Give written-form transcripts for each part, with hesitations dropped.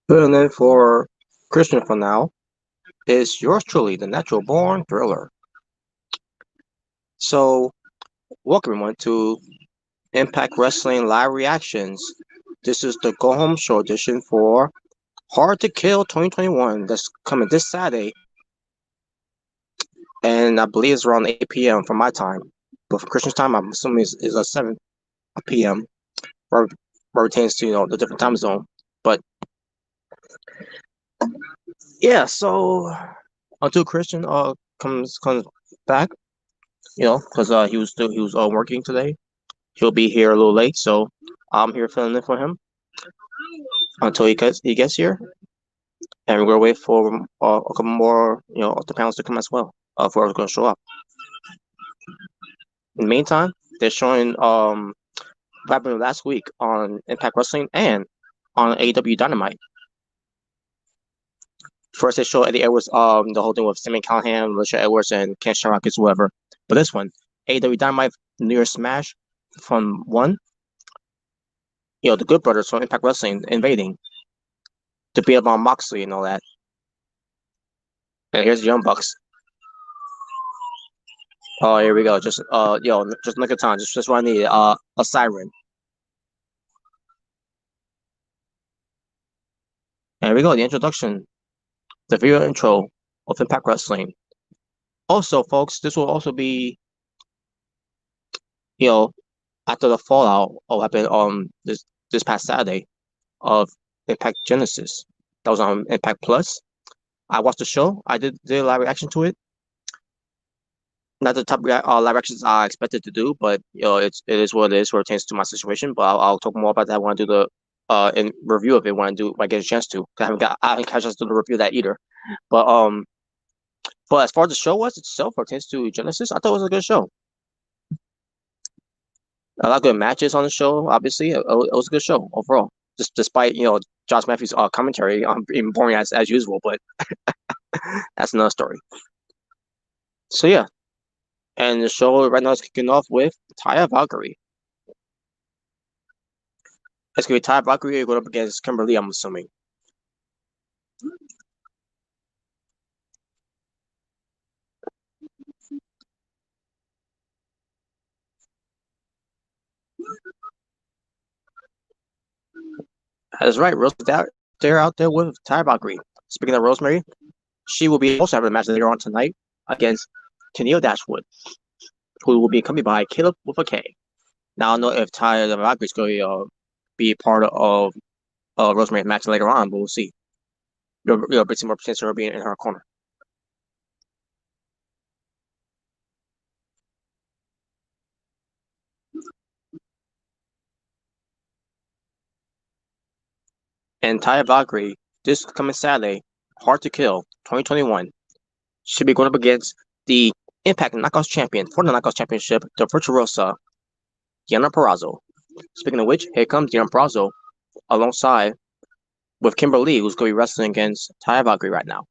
Filling in for Christian for now is yours truly, the Natural Born Thriller. So, welcome everyone to Impact Wrestling Live Reactions. This is the Go Home Show edition for Hard to Kill 2021 that's coming this Saturday. And I believe it's around 8 p.m. for my time. But for Christian's time, I'm assuming it's at 7 p.m. where it pertains to, the different time zone. But yeah, so until Christian comes back, because he was working today. He'll be here a little late, so I'm here filling in for him until he gets here, and we're gonna wait for a couple more of the panels to come as well. For going to show up. In the meantime, they're showing what happened last week on Impact Wrestling and on AEW Dynamite. First, they showed Eddie Edwards the whole thing with Sammy Callahan, Alicia Edwards, and Ken Shamrock is whoever. But this one, AEW Dynamite New Year's Smash from one. The Good Brothers from Impact Wrestling invading to beat up on Moxley and all that. And here's the Young Bucks. Oh, here we go. Just just look at time. Just what I need. A siren. And here we go. The introduction, the video intro of Impact Wrestling. Also, folks, this will also be, after the fallout of what happened this past Saturday of Impact Genesis. That was on Impact Plus. I watched the show. I did a live reaction to it. Not the type of live actions I expected to do, but it is what it is. Where it pertains to my situation. But I'll talk more about that when I do the in review of it when I get a chance to. I haven't got a chance to do the review of that either. But as far as the show was itself, pertains to Genesis, I thought it was a good show. A lot of good matches on the show. Obviously, it was a good show overall. Just despite Josh Matthews' commentary being boring as usual, but that's another story. So yeah. And the show right now is kicking off with Taya Valkyrie. It's going to be Taya Valkyrie going up against Kimberly, I'm assuming. That's right. They're out there with Taya Valkyrie. Speaking of Rosemary, she will be also having a match later on tonight against Tennille Dashwood, who will be accompanied by Caleb with a K. Now, I don't know if Taya Valkyrie is going to be part of Rosemary's match later on, but we'll see. Bring some more potential her being in her corner. And Taya Valkyrie, this coming Saturday, Hard to Kill 2021, should be going up against the Impact Knockouts champion for the Knockouts Championship, the Virtuosa, Deonna Purrazzo. Speaking of which, here comes Deonna Purrazzo alongside with Kimberly, who's going to be wrestling against Taya Valkyrie right now.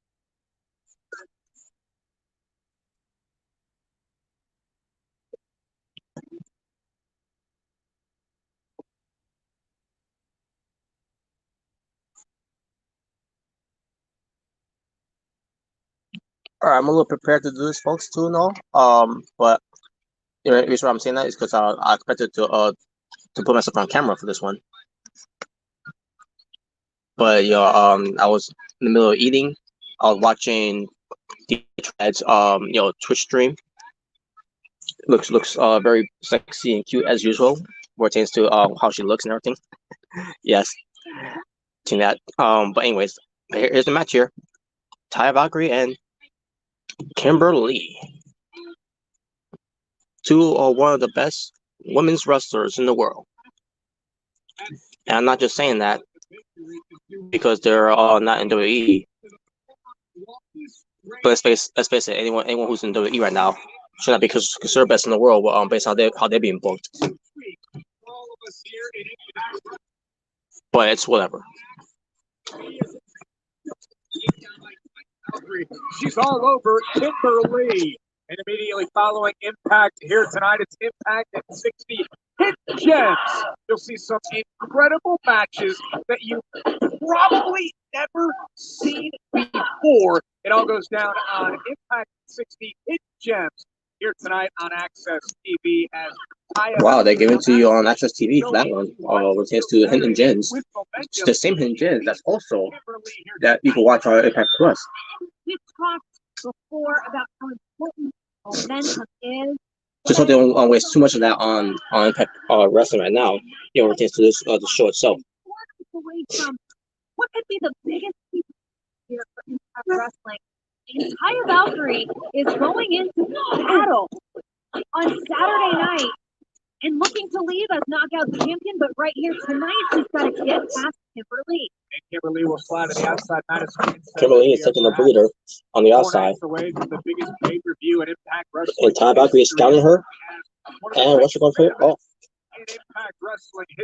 All right, I'm a little prepared to do this, folks, too, but the reason why I'm saying that is because I expected to put myself on camera for this one. But I was in the middle of eating. I was watching the Twitch stream. Looks very sexy and cute as usual. Pertains to how she looks and everything. Yes, seen that. But anyways, here's the match here: Taya Valkyrie and Kimberly. Two are one of the best women's wrestlers in the world. And I'm not just saying that because they're all not in WWE. But let's face it, anyone who's in WWE right now should not be considered best in the world based on how they're being booked. But it's whatever. She's all over Kimberly. And immediately following Impact here tonight, it's Impact at 60 Hidden Gems. You'll see some incredible matches that you probably never seen before. It all goes down on Impact 60 Hidden Gems here tonight on Access TV. As wow, they give it to you on Access TV for that one. Pertains to Hidden Gems. It's the same Hidden Gems that's also that you can watch on Impact Plus. We've talked before about how important momentum is. Just hope they don't waste too much of that on Impact Wrestling right now. You know, pertains to this the show itself. Away from what could be the biggest piece here for Impact Wrestling. And Taya Valkyrie is going into battle on Saturday night and looking to leave as knockout champion, but right here tonight she's got to get past Kimberly. And Kimberly will slide to the outside. Kimberly is taking a breather on the outside. Away from the biggest pay-per-view at Impact Wrestling. And Taya Valkyrie is scouting her. And what's she going for? Oh.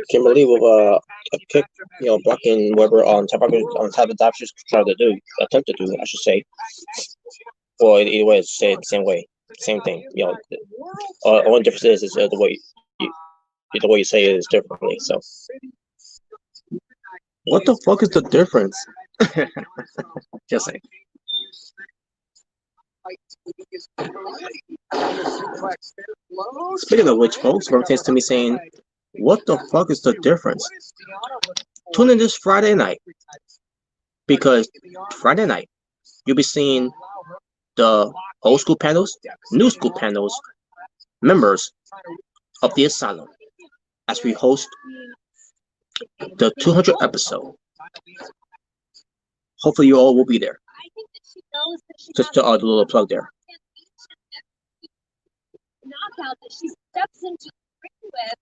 Kimberly with a kick, you know, blocking whatever on top of the dive she's trying to do, attempt to do, I should say. Well, either way, it's the same way, same thing. You know, only difference is the way you say it is differently. So, what the fuck is the difference? Just saying. Speaking of which, folks, rotates to me saying, what the fuck is the difference? Tune in this Friday night, because Friday night you'll be seeing the old school panels, new school panels, members of the Asylum as we host the 200th episode. Hopefully you all will be there. Just to the little plug there. Knockout that she steps into the ring with,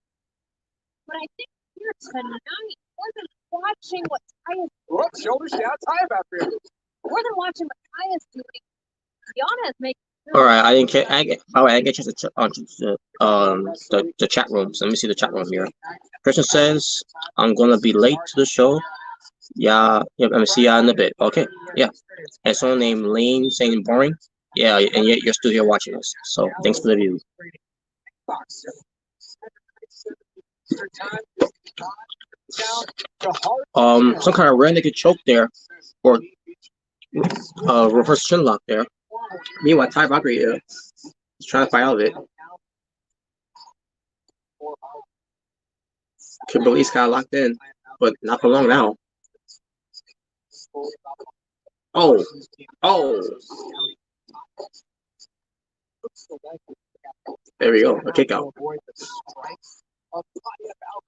but I think here tonight, more than watching what Taya's shoulders down, Taya Valkyrie. More than watching what Taya's doing, Yana is making. All right, I didn't get. I get a chance to the chat room. So let me see the chat room here. Christian says I'm gonna be late to the show. Yeah, I'm gonna see ya in a bit. Okay, yeah. And someone named Lane saying boring. Yeah, and yet you're still here watching us. So thanks for the view. Some kind of rear naked choke there, or reverse chin lock there. Meanwhile, Taya Valkyrie is trying to fight out of it. Kimberly's got locked in, but not for long now. Oh. There we go, a kick out.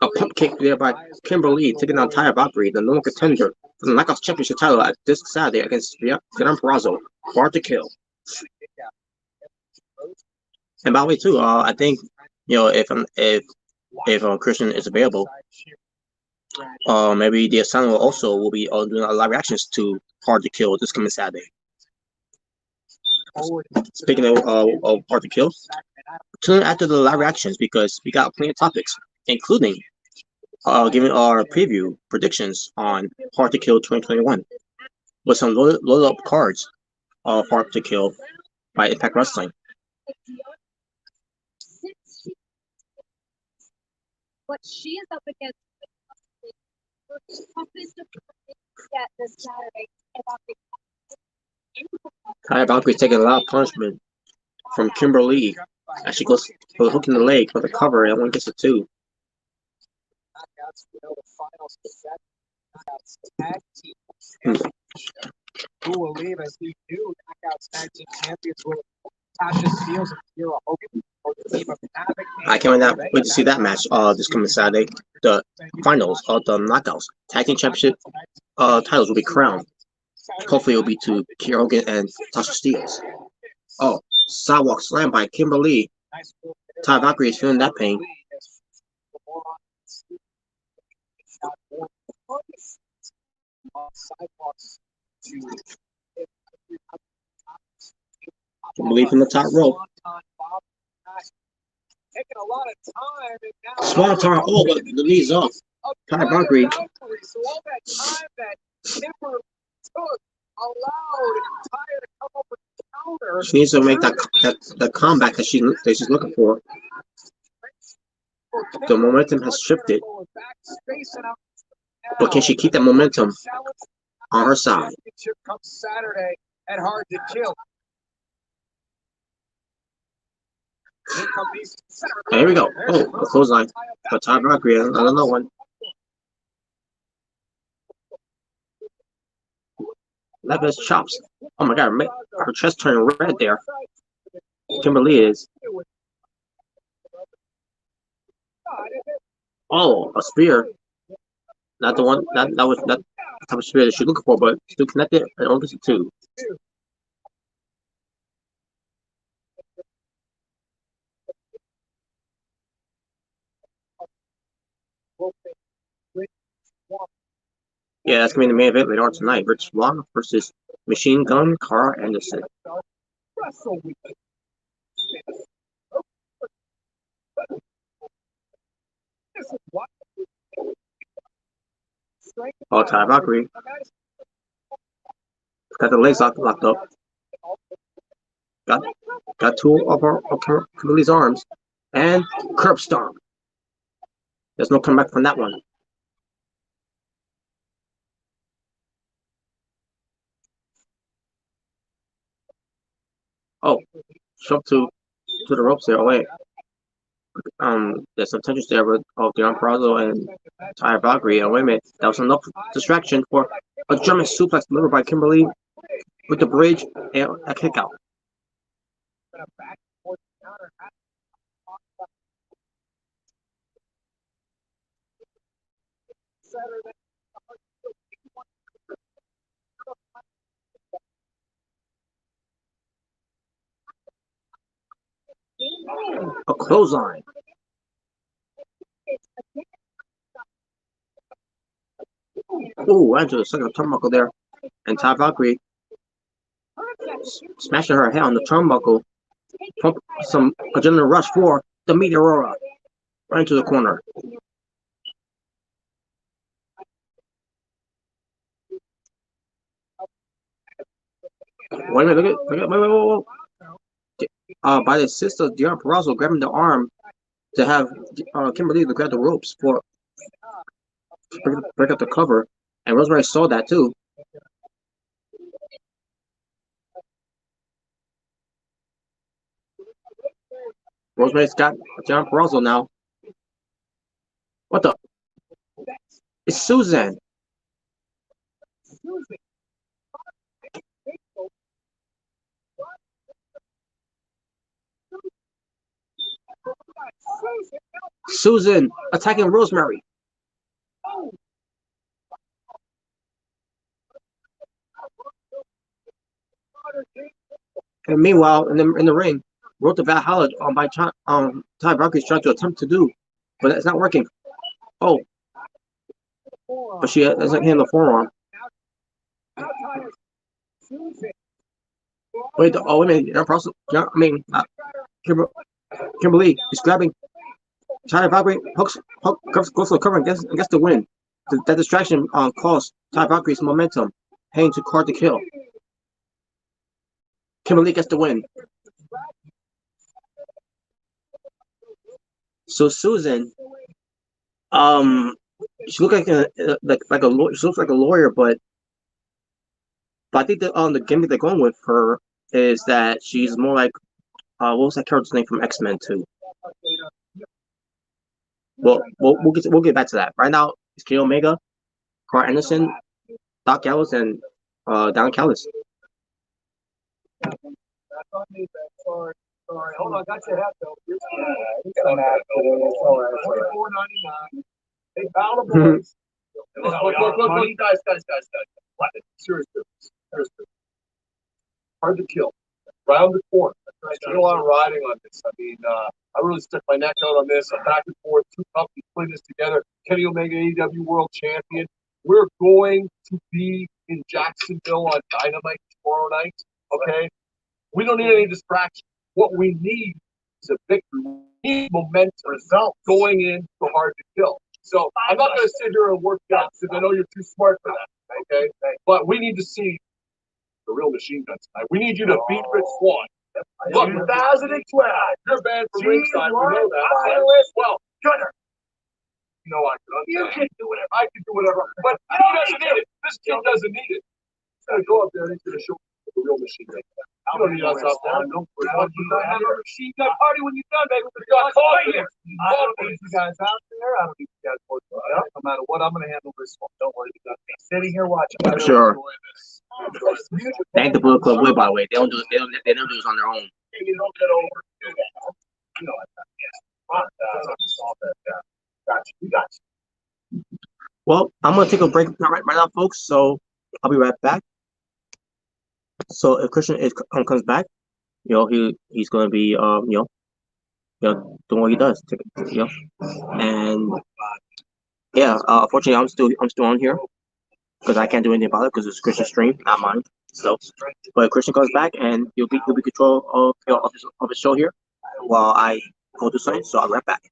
A pump kick there by Kimberly, taking on Taya Valkyrie, the number one contender for the Knockouts Championship title at this Saturday against Fernando Perazo. Hard to kill. And by the way, too, I think, you know, if Christian is available, maybe the Asylum will be doing a live reactions to Hard to Kill this coming Saturday. Speaking of Hard to Kill, tune in after the live reactions because we got plenty of topics, including giving our preview predictions on Hard to Kill 2021 with some loaded up cards of Hard to Kill by Impact Wrestling. What she is up against this Saturday. Taya Valkyrie taking a lot of punishment from Kimberly as she goes for the hook in the leg for the cover, and one gets it too. Who will leave as the new Knockouts Tag Team Champions will Tasha Steelz and Kira Hogan or the team of Havoc. I can't wait to see that match this coming Saturday. The finals of the Knockouts Tag Team Championship titles will be crowned. Hopefully it will be to Kira Hogan and Tasha Steelz. Oh, sidewalk slam by Kimberly. Taya Valkyrie is feeling that pain. Kimberly from the top rope. Small time. Oh, but the knees off. Taya Valkyrie. So all that time that Kimberly took allowed Taya to come up with the counter. She needs to make that comeback that she's looking for. The momentum has shifted. But can she keep that momentum on her side. Championship comes Saturday at Hard to Kill. And here we go. Oh, a clothesline. But Ty Valkyrie, another one. Levis chops. Oh my god, her chest turned red there. Kimberly is. Oh, a spear. Not the one. That was not the type of spear that she's looking for, but still connected and only gets it two. Yeah, that's gonna be the main event later on tonight. Rich Swann versus Machine Gun Carl Anderson. Oh, Ty Valkyrie. Got the legs locked up. Got two of Kimberly's arms. And curb stomp. There's no comeback from that one. Oh, shove to the ropes there. Oh wait. There's some tension there with Deon Purrazzo and Ty Valkyrie. And wait a minute, that was enough distraction for a German suplex delivered by Kimberly with the bridge and a kick out. A clothesline. Oh, right into the second turnbuckle there. And Ty Valkyrie smashing her head on the turnbuckle. Pump some adrenaline rush for the Meteora. Right into the corner. Wait a minute, look at, wait. By the sister, Deon Purrazzo grabbing the arm to have Kimberly to grab the ropes for break up the cover. And Rosemary saw that too. Rosemary's got Deon Purrazzo now. What the? It's Susan. Susan attacking Rosemary. And meanwhile, in the ring, Road to Valhalla by Ty Valkyrie is trying to attempt to do, but it's not working. Oh, but she doesn't hit the forearm. Wait a minute. Kimberly is grabbing. Ty Valkyrie goes for the cover and gets the win. That distraction cost Ty Valkyrie's momentum, heading to Hard to Kill. Kimberly gets the win. So Susan, she looks like a lawyer. She looks like a lawyer, but I think the gimmick they're going with her is that she's more like what was that character's name from X-Men 2? Well, we'll get back to that. Right now, it's Kenny Omega, Carl Anderson, Doc Gallows, and Don Callis. Sorry, hold on, got your hat though. $24.99. Hey, Battle Boys. Look, guys. Seriously. Hard to Kill. Round the corner. There's been a lot of riding on this. I mean, I really stuck my neck out on this. I'm back and forth. Two companies putting this together. Kenny Omega, AEW World Champion. We're going to be in Jacksonville on Dynamite tomorrow night. Okay? We don't need any distraction. What we need is a victory. We need momentum result going in for Hard to Kill. So I'm not going to sit here and work out because I know you're too smart for that. Okay? But we need to see the real machine gun tonight. We need you to beat Rich Swann. Look, 2012. You're banned from ringside. We know that. Well, Gunner. You know, you can do whatever. I can do whatever. But he doesn't need it. This kid doesn't need it. He's gonna go up there and he's gonna show the real machine gun. You don't need us out there. We're going to have a machine gun party when you're done, baby. We got confidence. I don't need you guys out there. I don't need you guys working. No matter what, I'm gonna handle this one. Don't worry. You got me sitting here watching. I'm sure. Thank the Bullet Club way, by the way. They don't do this on their own. You don't get over. You know what? Gotcha. You got you. Well, I'm gonna take a break right now, folks. So I'll be right back. So if Christian comes back, he's gonna be doing what he does, and yeah. Unfortunately, I'm still on here because I can't do anything about it because it's Christian's stream, not mine. So, but if Christian comes back and he'll be control of his show here while I go do something. So I'll be right back.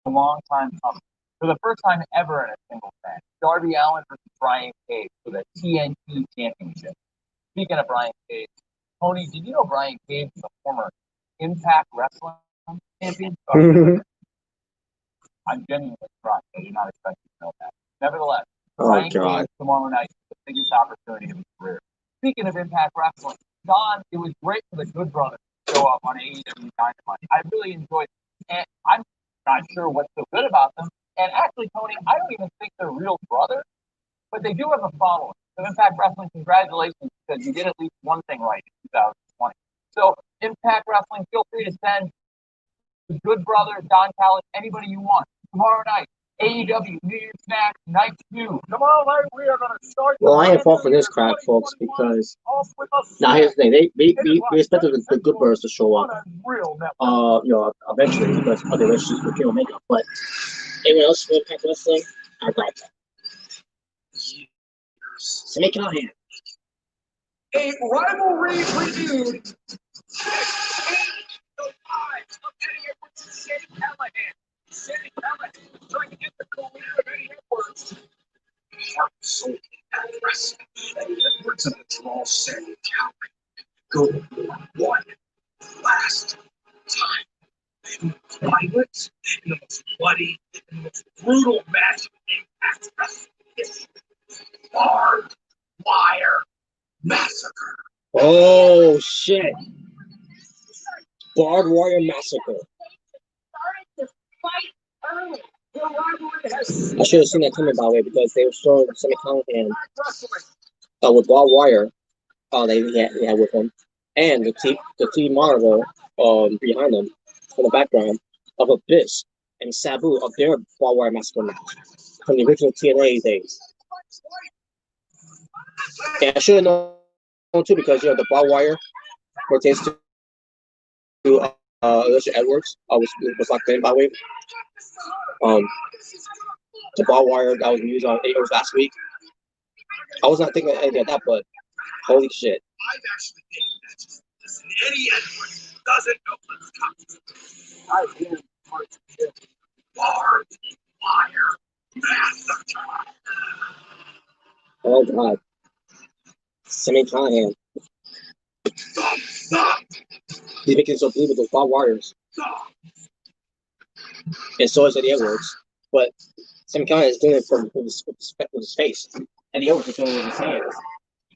a long time coming. For the first time ever in a single match, Darby Allin versus Brian Cage for the TNT Championship. Speaking of Brian Cage, Tony, did you know Brian Cage is a former Impact Wrestling champion? I'm genuinely shocked. I did not expect you to know that. Nevertheless, Brian Cage tomorrow night is the biggest opportunity of his career. Speaking of Impact Wrestling, John, it was great for the Good Brothers to show up on AEW Dynamite. I really enjoyed it, and I'm not sure what's so good about them. And actually, Tony, I don't even think they're real brothers, but they do have a following. So Impact Wrestling, congratulations, because you did at least one thing right in 2020. So Impact Wrestling, feel free to send the Good Brothers, Don Callis, anybody you want. Tomorrow night, AEW New Year's Match Night 2. Tomorrow night, we are going to start. Well, I ain't fall for this crap, folks, because now here's the thing: we expected the Good Brothers to show up, eventually because of the relationships with Kenny Omega. But anyone else with Impact Wrestling, I got that. Sammy Callahan. A rivalry renewed. The lives of Eddie Edwards and Sammy Callahan. Sammy Callahan is trying to get the career of Eddie Edwards. Heart and soul at wrestling. Eddie Edwards and the draw Sammy Callahan go one last time. Violent, in the most bloody, in the most brutal match of Impact Wrestling history. Barbed wire massacre. Oh shit! Barbed wire massacre. I should have seen that coming, by the way, because they were showing Sammy Callahan with barbed wire. They had with him, and the TV monitor behind them, from the background of Abyss and Sabu of their barbed wire massacre match from the original TNA days. And I should have known too, because the barbed wire pertains to Alicia Edwards. Was locked in, by the way. The barbed wire that was used on AO's last week. I was not thinking of anything like that, but holy shit. I've actually taken that. Listen, Eddie Edwards doesn't know what's coming. Barbed wire massacre. Oh god. Sammy Callahan. He's making it so blue with those barbed wires. And so is Eddie Edwards. But Sammy Callahan is doing it with his face. Eddie Edwards is doing it with his hands.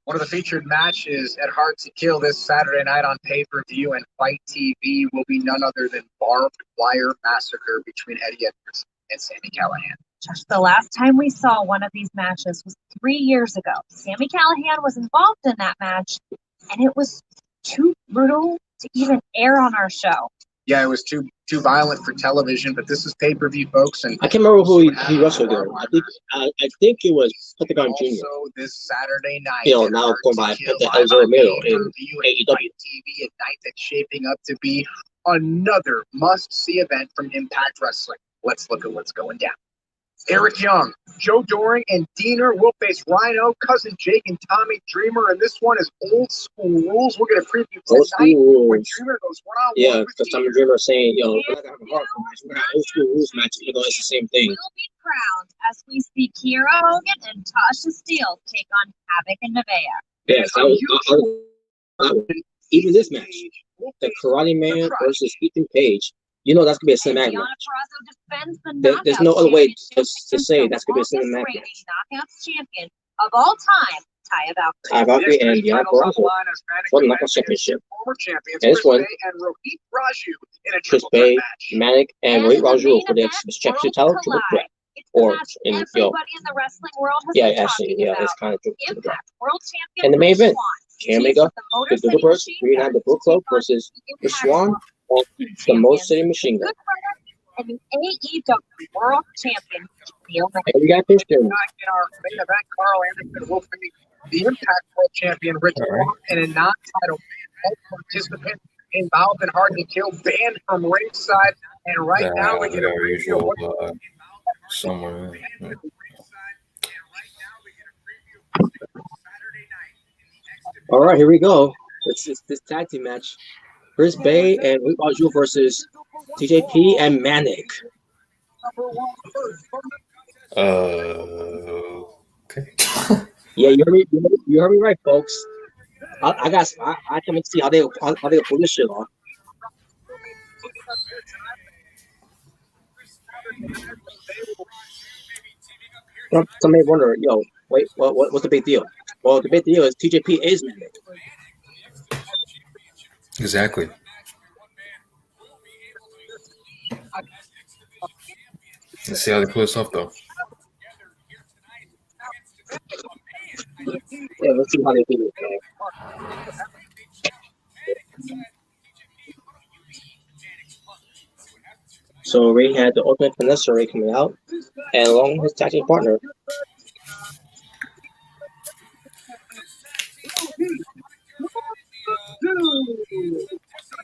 One of the featured matches at Hard to Kill this Saturday night on pay-per-view and Fight TV will be none other than Barbed Wire Massacre between Eddie Edwards and Sammy Callahan. Josh, the last time we saw one of these matches was 3 years ago. Sammy Callahan was involved in that match, and it was too brutal to even air on our show. Yeah, it was too violent for television, but this is pay-per-view, folks. And I can't remember who he wrestled there. I think it was Pentagon Jr. Also, this Saturday night, now going by Pentagon Romero in AEW. TV, a night that's shaping up to be another must-see event from Impact Wrestling. Let's look at what's going down. Eric Young, Joe Doring, and Diener will face Rhino, Cousin Jake, and Tommy Dreamer. And this one is old school rules. We're going to preview tonight when Dreamer goes one-on-one. Yeah, because Tommy Dreamer is saying, we're not going to have a hardcore match. We're going to have old school rules match, even though it's the same thing. We'll be crowned as we see Kiera Hogan and Tasha Steelz take on Havoc and Nevaeh. Yes, even this match, the Karate Man versus Ethan Page. That's gonna be a cinematic match. There's no other way to say that's gonna be a cinematic match. Knockouts champion of all time, Ty Valkyrie and Deanna Purrazzo for the Knockouts Championship. And this one, Chris Bay, Manic, and Rohit Raju for the championship title triple threat. Or in everybody in the wrestling world has been actually, talking about it's kind of triple threat. World champion And the main event, Kenny Omega, the Motor Doodle Birds, City reunited the Book Club versus the Swan, and the Most City Machine Gun. And the AEW World Champion, Neil And we got Christian. In our main event, Carl Anderson will face the Impact World Champion, Rich Swann, and a non-title all participants involved in Hard to Kill, banned from ringside. And right now, we get a preview of somewhere. All right, here we go. It's this tag team match. Chris Bay and Rohit Raju versus TJP and Manic. Okay. Yeah, you heard me right, folks. I can't see how they pull this shit off. Some may wonder, yo, wait, what's the big deal? Well, the big deal is TJP is Manic. Exactly. Let's see how they pull this off, though. Yeah, let's see how they do it. So Ray had the Ultimate Finesser Ray coming out, and along with his tag team partner.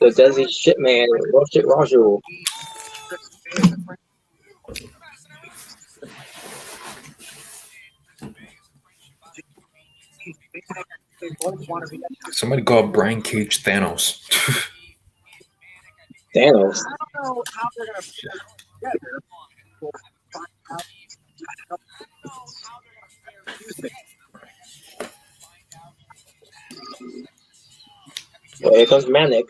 The Desi Shitman, Raju. Somebody called Brian Cage Thanos. Thanos. Well, here comes Manic.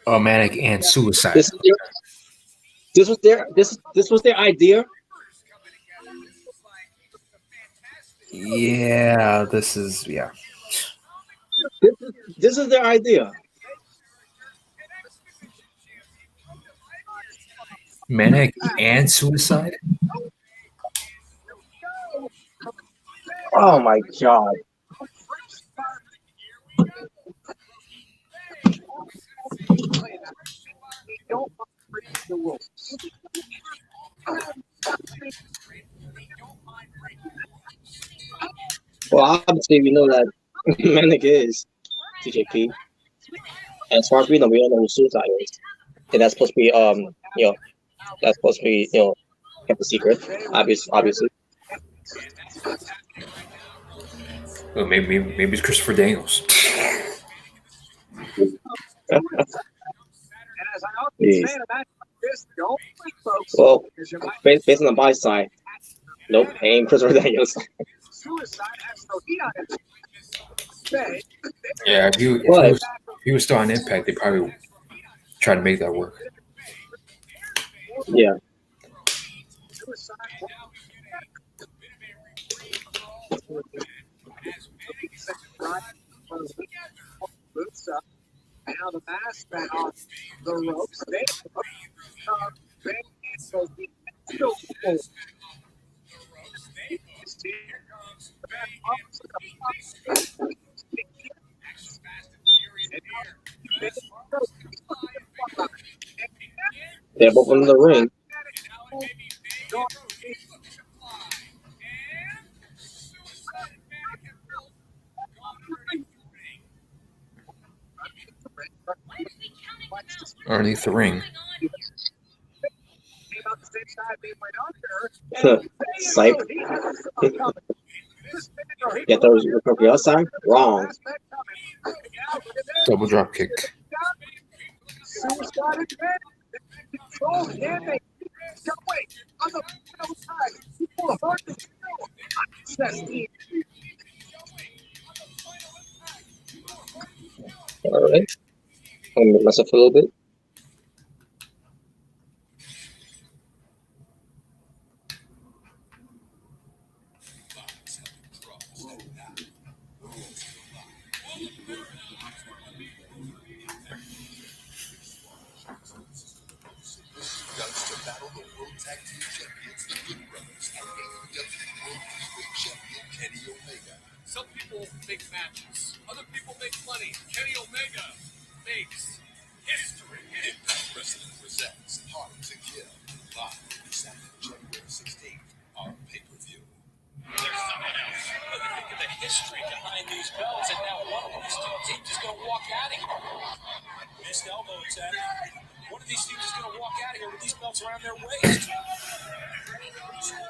Oh, Manic and Suicide. This was their idea. Yeah, This is their idea. Manic and Suicide? Oh my god. Well, obviously we know that Manic is TJP. And as far as we don't know who Suicide is. And that's supposed to be that's supposed to be kept a secret. Obviously. Well, maybe it's Christopher Daniels. Well, based on the buy side, nope, ain't Christopher Daniels. Yeah, if he was still on Impact, they probably try to make that work. Yeah. Now the mask man on the ropes. They're both in the ring. Underneath the ring. Psych. Get those from the outside? Wrong. Double drop kick. Alright. I'm gonna mess up a little bit. Some people make matches. Other people make money. Kenny Omega makes history. Impact Wrestling presents Hard to Kill live Saturday, January 16th on pay-per-view. There's someone else. Look at the history behind these belts, and now one of these two teams is going to walk out of here. Missed elbow attack. One of these teams is going to walk out of here with these belts around their waist.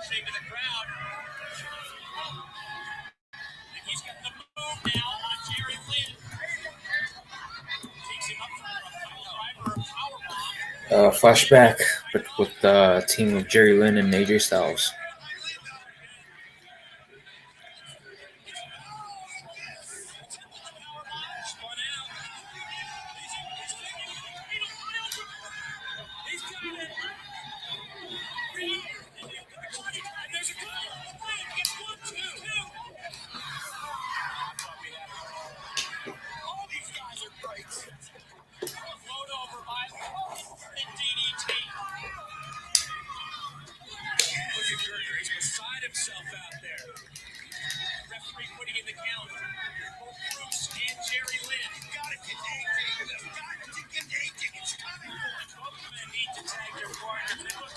Shaking the crowd. And he's got the move now on Jerry Lynn. Takes him up for a power bomb. Flashback with the team of Jerry Lynn and AJ Styles. Himself out there. Referee putting in the count. Both Bruce and Jerry Lynn. Gotta get AJ. It's coming. Both men need to tag their partners. They look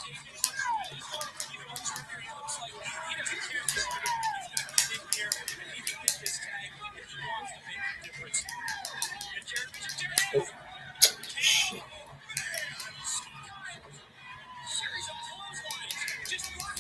looks like he doesn't care if he's going to get in here and he can get this tag if he wants to make a difference. And Jerry. Series of clotheslines. Just one.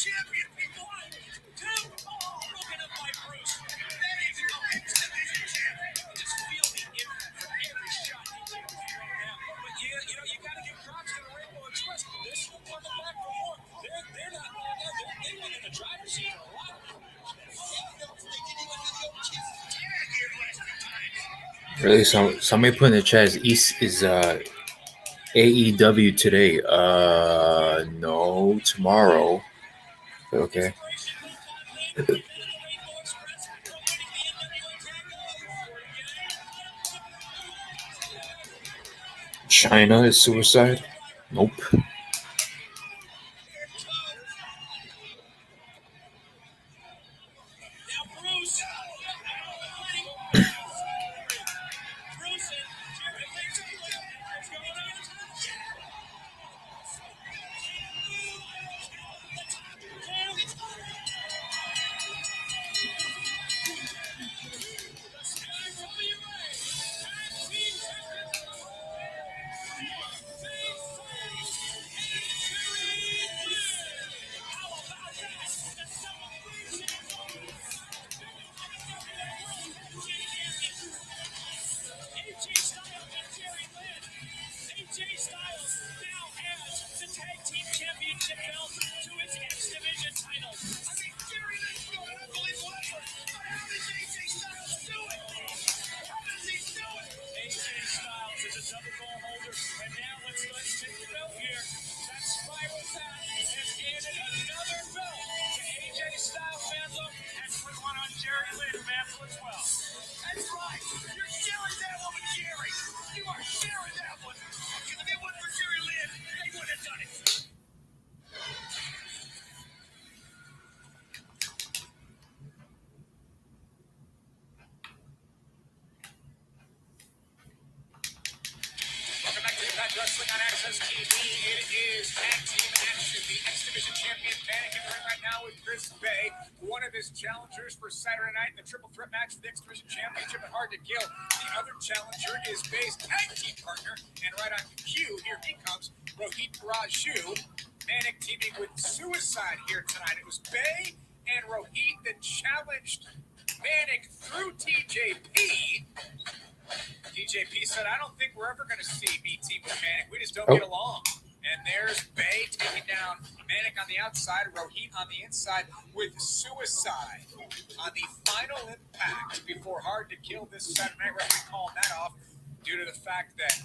Champion people. 2. Broken up by Bruce. That is your X-Division champion. Just feel the impact from every shot he takes right now. But you got to give props to the Rainbow Express. They're still coming back for more. They're not. They've been in the driver's seat for a while. Really, somebody put in the chat is AEW today. No, tomorrow. Okay. China is suicide? Nope. AJ Styles now has the tag team championship belt to his X-Division title. I mean, Jerry Lynn's doing an unbelievable effort. But how does AJ Styles do it? How does he do it? AJ Styles is a double goal holder. And now let's take the belt here. That spiral back has added another belt to AJ Styles' mantle and put one on Jerry Lynn's mantle as well. That's right. You're sharing that one with Jerry. You are sharing that one. If it wasn't for Jerry Lynn, they wouldn't have done it. Welcome back to Impact Wrestling on Access TV. It is tag team action. The X-Division champion Panic in the ring right now with Chris Bay, one of his challengers for Saturday night in the triple threat match for the X-Division championship at Hard to Kill. The other challenger is Bay's tag team partner, and right on cue, here he comes, Rohit Raju. Panic teaming with Suicide here tonight. It was Bay and Rohit that challenged Panic through TJP. TJP said, I don't think we're ever going to see me team with Manic. We just don't get along. And there's Bay taking down Manic on the outside, Rohit on the inside with Suicide on the final impact before Hard to Kill this Saturday night. Referee calling that off due to the fact that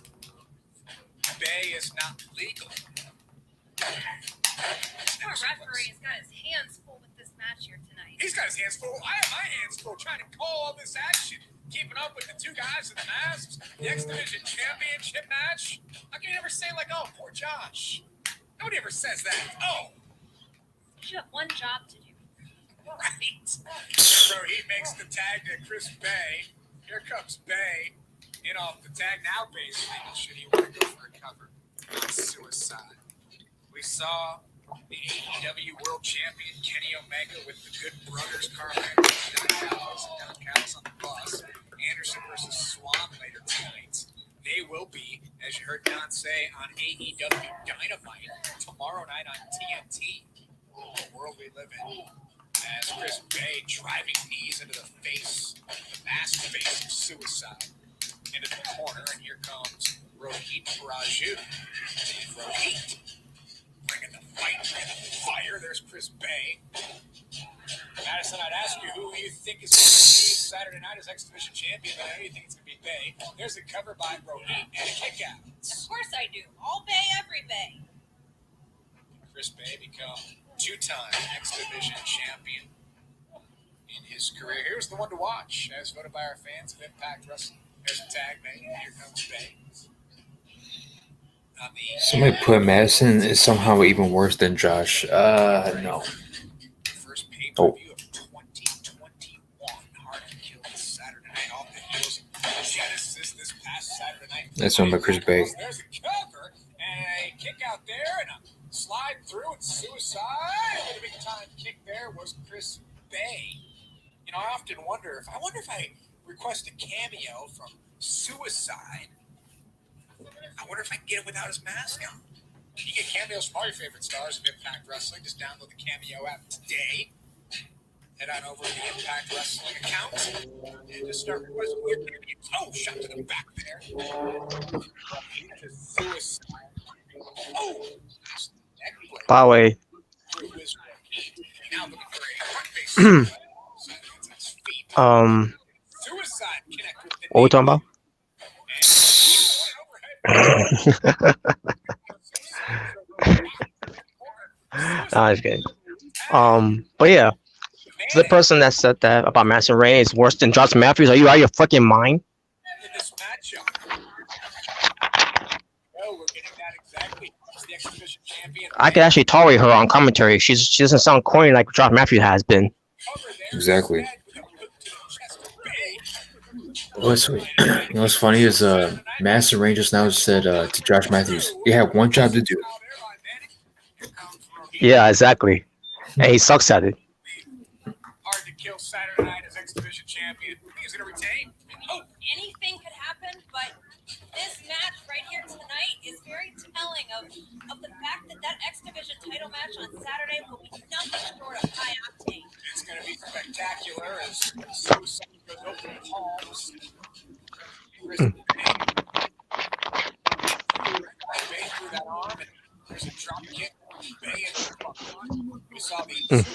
Bay is not legal. Our referee has got his hands full with this match here tonight. He's got his hands full. I have my hands full trying to call all this action. Keeping up with the two guys in the masks. The X-Division championship match. I can never say like, oh, poor Josh. Nobody ever says that. Oh. You have one job to do. Right. So he makes the tag to Chris Bay. Here comes Bay. In off the tag. Now Bay's thinking, should he want to go for a cover? Suicide. We saw the AEW World Champion Kenny Omega with the Good Brothers Carmack, Don Callis on the bus. Anderson versus Swan later tonight. They will be, as you heard Don say, on AEW Dynamite tomorrow night on TNT. The world we live in. As Chris Bay driving knees into the face, the masked face of Suicide, into the corner, and here comes Rohit Raju. And Rohit bringing the fight and the fire. There's Chris Bay. Madison, I'd ask you who you think is going to be Saturday night as X Division champion, but I know you think it's going to be Bay. There's a cover by Rohit and a kick out. Of course I do. All Bay, every Bay. Chris Bay become two-time X Division champion in his career. Here's the one to watch, as voted by our fans of Impact Wrestling. There's a tag, man. Here comes Bay. Somebody put Madison is somehow even worse than Josh. No. First pay-per-view of 2021. Hard to kill this Saturday night off the heels of Genesis this past Saturday night. That's one by Chris Bay. There's a cover and a kick out there and a slide through and Suicide. A big time kick there was Chris Bay. You know, I often wonder if I request a cameo from Suicide. I wonder if I can get it without his mask on. You get cameos from all your favorite stars of Impact Wrestling. Just download the Cameo app today. Head on over to the Impact Wrestling account and just start requesting your cameos. Oh, shot to the back there. Suicide. Oh, by the way, now looking for a front Suicide connect with the what are we talking about? I was kidding. But yeah, the person that said that about Madison Ray is worse than Josh Matthews. Are you out of your fucking mind? in this matchup. Oh, we're getting that exactly. She's the X Division champion. I could actually tolerate her on commentary. She doesn't sound corny like Josh Matthews has been. Exactly. What's funny is Madison Ray just now said to Josh Matthews, you have one job to do. Yeah, exactly. And he sucks at it. Hard to kill Saturday night as X Division champion. He's going to retain. Oh, anything could happen, but this match right here tonight is very telling of the fact that X Division title match on Saturday will be nothing short of high octane. It's going to be spectacular as Suicide goes open palms. Bay through that arm, and there's a drop kick. Bay in the front. We saw the Super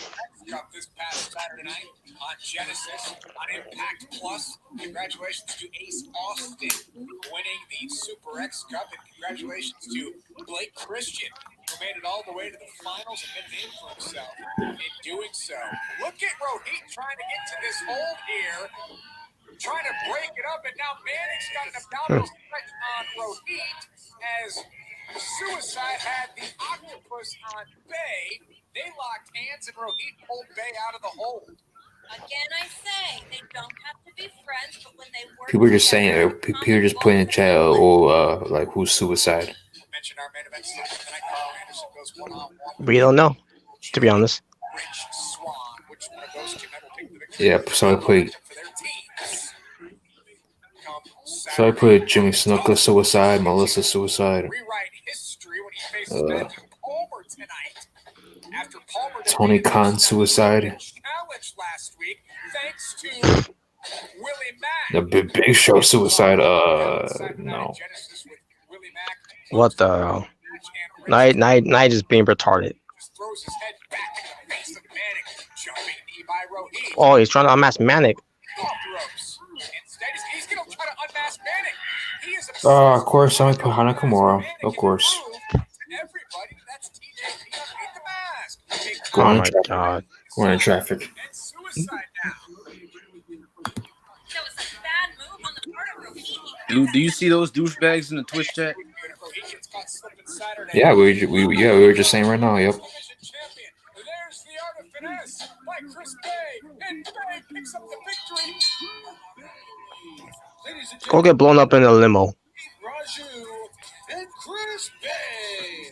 Cup this past Saturday night on Genesis, on Impact Plus. Congratulations to Ace Austin winning the Super X Cup, and congratulations to Blake Christian, who made it all the way to the finals and made a name for himself in doing so. Look at Rohit trying to get to this hold here, trying to break it up, and now Manning's got an abdominal stretch on Rohit as Suicide had the octopus on Bay. They locked hands and Rohit pulled Bay out of the hold. Again, I say they don't have to be friends, but when they work, People are just saying it. People are just putting in chat, like who's Suicide. Mention our main event tonight. Carl Anderson goes one-on-one. We don't know, to be honest. Rich Swan, which one of those two men will take the victory? Yeah, somebody put. For their teams. So I put Jimmy Snuka Suicide, Melissa Suicide, Rewrite history when he faces Matthew Palmer tonight. After Palmer Tony Khan Suicide, challenge last week, thanks to Willie Mack. the Big Show Suicide. No. What the hell? Night is being retarded. Just throws his head back in the face of Manic. Jumping knee by Rohit. Oh, he's trying to unmask Manic. Off the ropes. Instead, he's going to try to unmask Manic. He is Of course, somebody put Hana Kimura. Of course. Everybody, that's TJP underneath the mask. Going Oh in my traffic. god. Going in traffic. And Suicide now. that was a bad move on the part of Rohit. Do you see those douchebags in the Twitch chat? Rohit gets caught slipping Saturday. Yeah, we were just saying right now. Yep. Champion. There's the art of finesse by Chris Bay, and Bay picks up the victory. Ladies and Go get blown up in a limo. Raju and Chris Bay.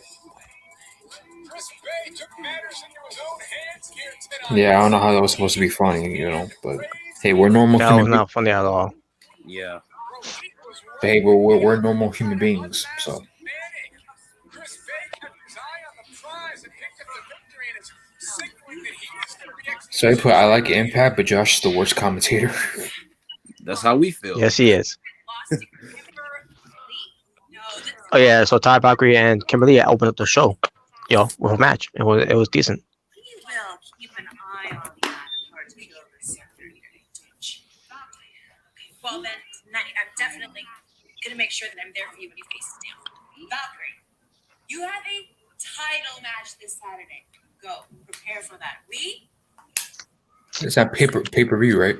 Yeah, I don't know how that was supposed to be funny, but hey, we're normal That human was not funny at all. Yeah. Hey, we're normal human beings, so. So I like Impact, but Josh is the worst commentator. That's how we feel. Yes, he is. Oh yeah, so Ty Valkyrie and Kimberly opened up the show, with a match. It was decent. We will keep an eye on that towards the over Saturday. Okay, well then tonight I'm definitely gonna make sure that I'm there for you when you face us down. Valkyrie, you have a title match this Saturday. Go prepare for that. It's that pay-per-view, right?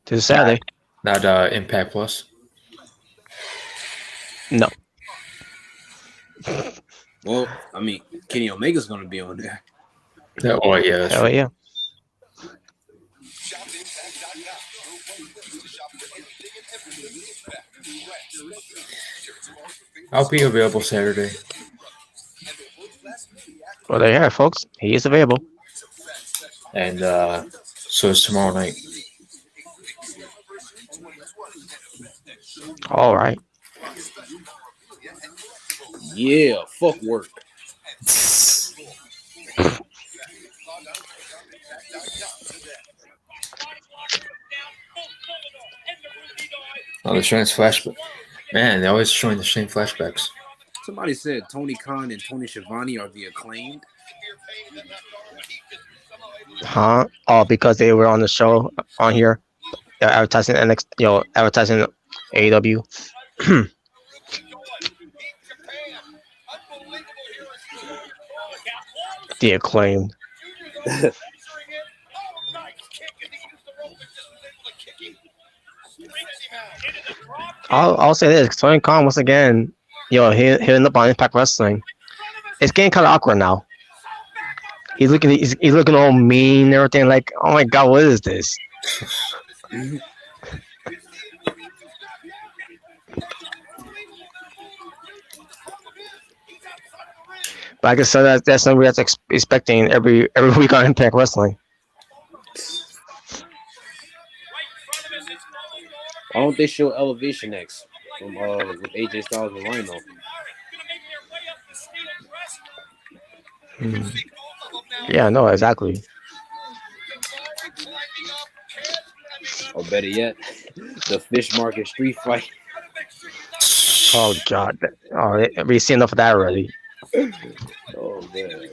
This is Saturday. Not Impact Plus. No. Well, I mean, Kenny Omega's going to be on there. Oh yeah, that's Hell right. yeah. I'll be available Saturday. Well, there you have it, folks. He is available. And so it's tomorrow night. All right. Yeah, fuck work. Oh, they're showing flashback. Man, they're always showing the same flashbacks. Somebody said Tony Khan and Tony Schiavone are the Acclaimed. Huh? Oh, because they were on the show on here, advertising NXT, advertising AEW. The Acclaimed. I'll say this: Tony Khan once again, hitting up on Impact Wrestling. It's getting kind of awkward now. He's looking all mean and everything. Like, oh my god, what is this? But I guess so that's something we have to expecting every week on Impact Wrestling. Why don't they show Elevation X from with AJ Styles and Rhino? Yeah, no, exactly. Or better yet, the Fish Market Street Fight. Oh god, we've seen enough of that already. Oh man.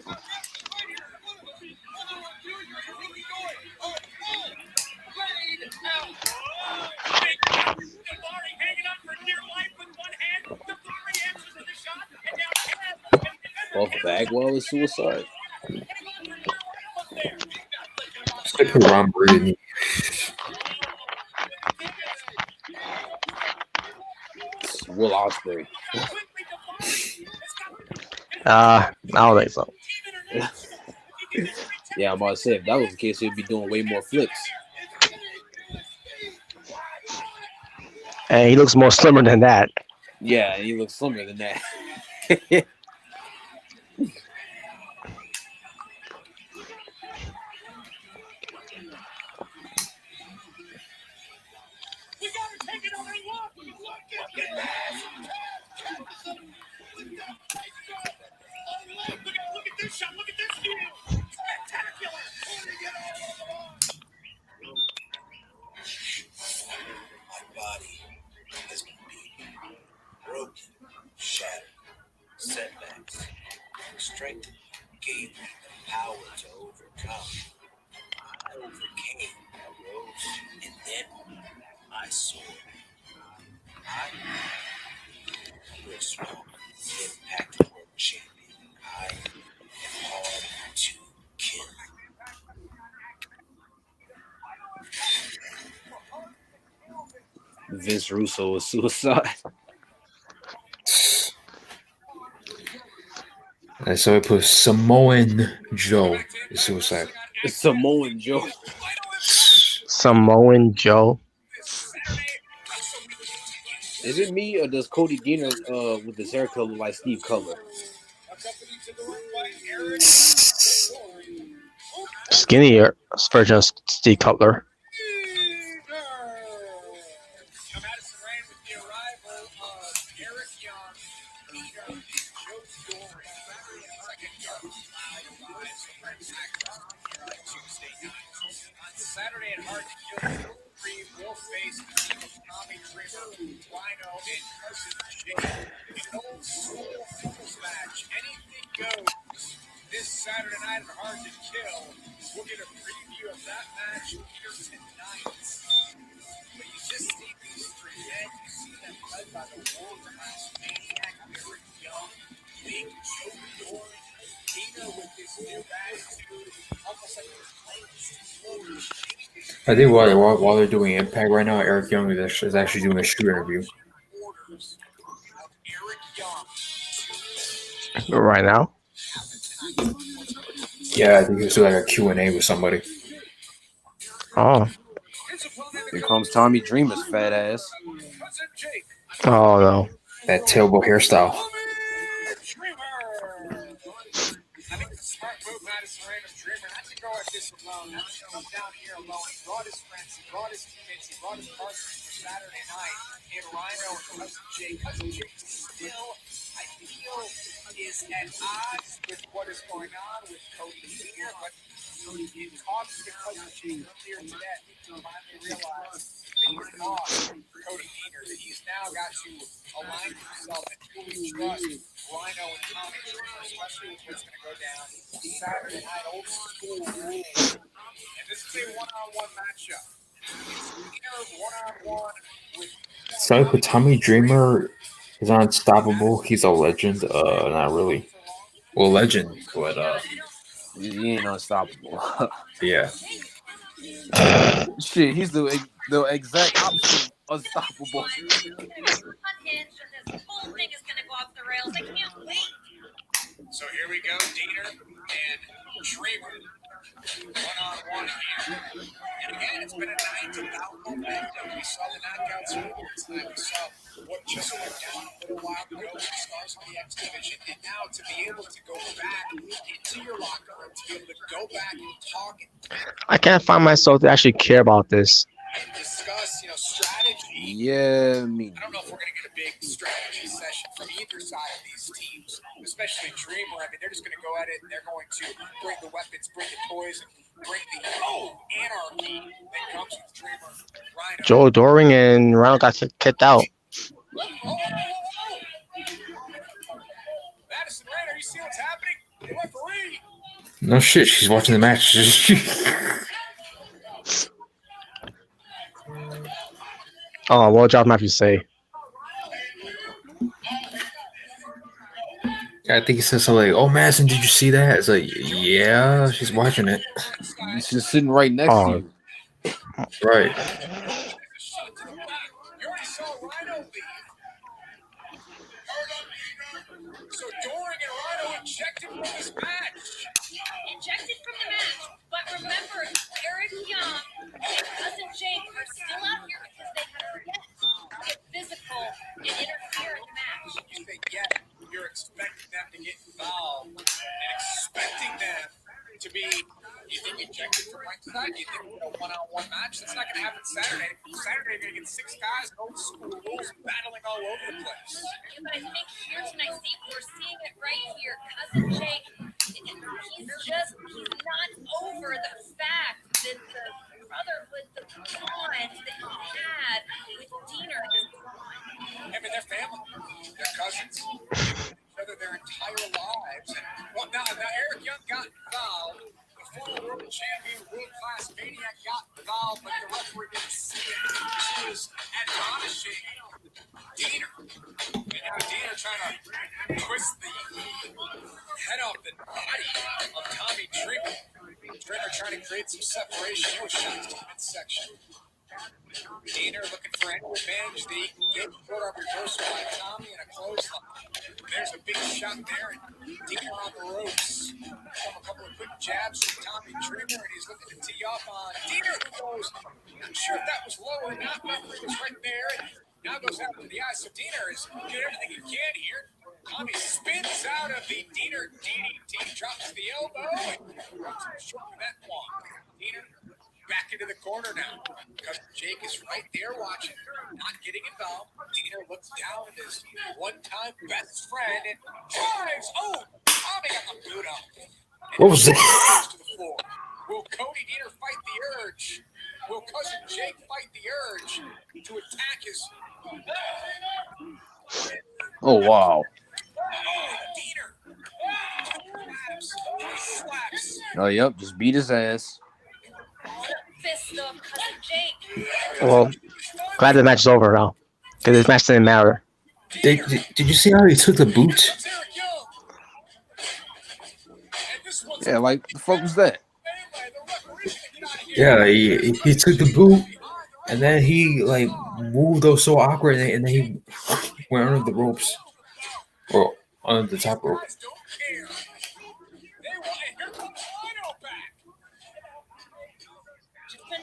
Both Bagwell and Suicide. Stick with Ron Brady. Will Ospreay. I don't think so. Yeah, I'm about to say if that was the case, he'd be doing way more flips. And he looks more slimmer than that. Yeah, he looks slimmer than that. My body has been beaten, broken, shattered, setbacks. Strength gave me the power to overcome. I overcame, I rose, and then I soared. I will swallow the Impact World Champion. I am hard to kill. Vince Russo was Suicide. And so I put Samoan Joe is Suicide. Samoan Joe. Samoan Joe. Is it me or does Cody Deaner with his haircut look like Steve Cutler? Skinnier version of Steve Cutler. Madison Rain with the arrival of Eric Young, Peter, and Joe Doring. Second arrives from Tuesday night. On Saturday at Hard to Kill, Three will face the team of Tommy Dreamer, Rhino, and Cousin Jake. An old school singles match. Anything goes. This Saturday night at Hard to Kill. We'll get a preview of that match here tonight. But you just see these three men. You see them led by the world-class maniac, Eric Young, Big Joe Doring, Dina with this new attitude, almost like he's playing slow. I think while they're doing Impact right now, Eric Young is actually doing a shoot interview. Right now? Yeah, I think he was doing like a Q&A with somebody. Oh. Here comes Tommy Dreamer's fat ass. Oh, no. That terrible hairstyle. I think it's a smart move, Madison Rain of Dreamer, not to go at this alone, not to come down here alone. He brought his friends, he brought his teammates, he brought his partners for Saturday night in Rhino and Cousin Jake. Cousin Jake still, I feel, is at odds with what is going on with Cody here, but in talks to Cousin Jake earlier today, he finally realized that he's lost Cody Deaner, that he's now got to align himself and fully trust Rhino and Tommy Dreamer, especially with what's going to go down Saturday night, old school rules. And this is a one-on-one matchup. It's Deaner one-on-one with... So if Tommy Dreamer is unstoppable, he's a legend. Not really. Well, legend, but he ain't unstoppable. Yeah. Shit, he's the exact opposite of unstoppable. Unhinged, and this whole thing is going to go off the rails. I can't wait. So here we go, Deaner and Dreamer. One-on-one here. And again, it's been a night about momentum. We saw the knockouts earlier tonight. We saw what just went down a little while ago with the Stars of the X Division. And now to be able to go back into your locker room, to be able to go back and talk I can't find myself to actually care about this. and discuss, strategy. Yeah, me. I don't know if we're going to get a big strategy session from either side of these teams, especially Dreamer. I mean, they're just going to go at it, and they're going to bring the weapons, bring the toys, and bring the anarchy that comes with Dreamer. Rhino. Joe Doring and Rhino got kicked out. Madison Rain, are you seeing what's happening? The referee. No shit, she's watching the match. Oh, what job Matthew say? I think he said something like, "Oh, Madison, did you see that?" It's like, yeah, she's watching it. She's sitting right next to you. Right. You already saw Rhino leave. So Doring and Rhino ejected from this match. Ejected from the match. But remember, Eric Young and Cousin Jake are still out here because they have yet to get physical and interfere in the match. You say yet, you're expecting them to get involved and expecting them to be, you think, ejected from ringside? You think a one-on-one match? That's not going to happen Saturday. Saturday, you're going to get 6 guys in old school rules battling all over the place. Yeah, but I think here tonight, Steve, we're seeing it right here. Cousin Jake, he's not over the fact that the brotherhood, the bond that he had with Deaner is gone. I mean, they're family. They're cousins. Each other their entire lives. And, well, now Eric Young got involved. The former world champion, world-class maniac got involved, but the referee didn't see it. He was admonishing Deaner. And now Deaner trying to twist the head off the body of Tommy Dreamer. Dreamer trying to create some separation. He was shot to the midsection. Deaner looking for any revenge that he can get. Put on reversal by Tommy and a clothesline. There's a big shot there, and Deaner on the ropes. From a couple of quick jabs from Tommy Dreamer, and he's looking to tee off on Deaner, who goes, not sure if that was low or not, but it was right there, and now goes out to the eye. So Deaner is doing everything he can here. Tommy spins out of the Diener DDT, drops the elbow, and runs short of that one. Diener back into the corner now. Cousin Jake is right there watching, not getting involved. Diener looks down at his one-time best friend and drives. Oh, Tommy got the boot up. What was that? To the floor. Will Cody Diener fight the urge? Will Cousin Jake fight the urge to attack his... Oh, wow. Oh, yep, just beat his ass. Well, glad the match is over now. Because this match didn't matter. Did you see how he took the boot? Yeah, like, the fuck was that? Yeah, he took the boot, and then he, like, moved those so awkward, and then he went under the ropes. Or under the top rope.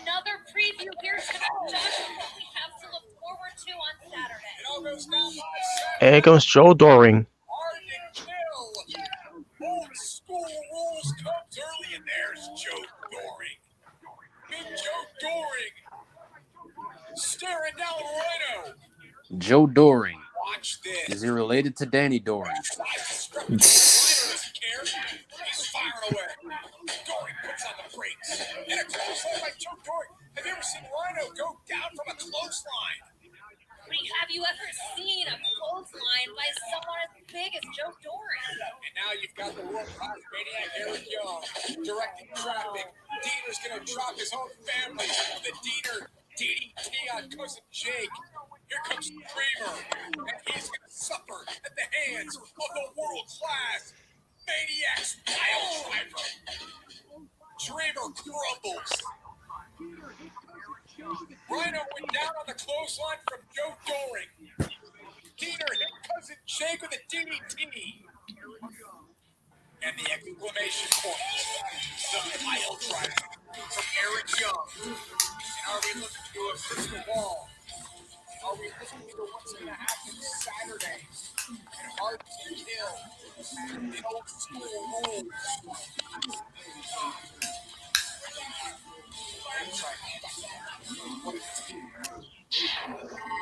Another preview here tonight, Josh, what we have to look forward to on Saturday. And here comes Joe Doring. Old school rules comes early, and there's Joe Doring. Big Joe Doring staring down Rhino. Joe Doring. Watch this. Is he related to Danny Doring? He's firing away. Doring puts on the brakes. And a clothesline by Joe Doring. Have you ever seen Rhino go down from a clothesline? Have you ever seen a clothesline by someone as big as Joe Doring? And now you've got the world-class maniac Eric Young directing traffic. Diener's going to drop his own family with a Diener DDT on Cousin Jake. Here comes Kramer, and he's going to suffer at the hands of the world-class maniac's pile driver. Dreamer crumbles. Rhino went down on the clothesline from Joe Doring. Diener hit Cousin Jake with a DDT. And the exclamation point, the pile driver from Eric Young. And are we looking to a crystal ball? Are we looking to what's going to happen Saturday? And hard to kill. The old school rules.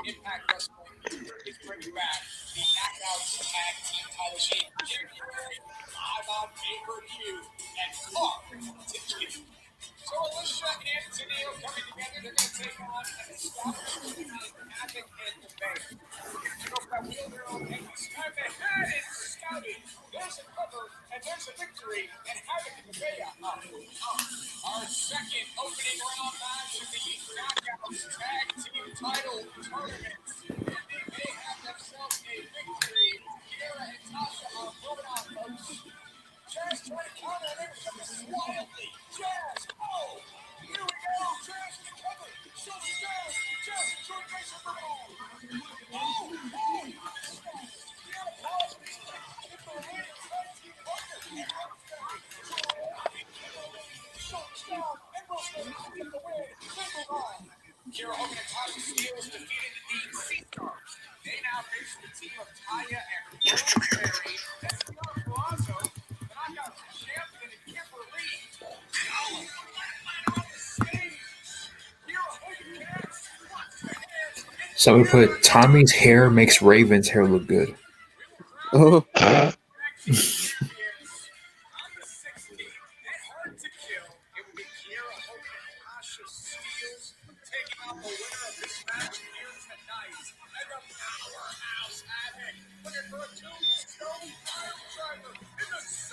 Impact Wrestling is bringing back the Knockouts Tag Team title sheet in January, live on pay-per-view, and card ticket. So Alicia and Tenille coming together, they're going to take on and stop Havoc and the Bay. You know that wheel they're on, and this time they had it scouted. There's a cover, and there's a victory, and Havoc and the Bay our second opening round match of the Knockouts Tag Team title tournament. And they may have themselves a victory. Kiera and Tasha are moving on, folks. Jazz trying to counter, and they're coming wildly. Jazz, oh! Here we go! Jazz to cover! Shoulders down! Jazz and Joy Grace are moving on! Oh! You gotta pause this thing! If the leading tag team partner, shoulders down! And Roscoe get the win! They move on! Kiera Hogan and Tasha Steelz defeated the DDC Stars. They now face the team of Taya and Rosemary. That's Scott Palazzo. Champion and Kimberly. Somebody put Tommy's hair makes Raven's hair look good.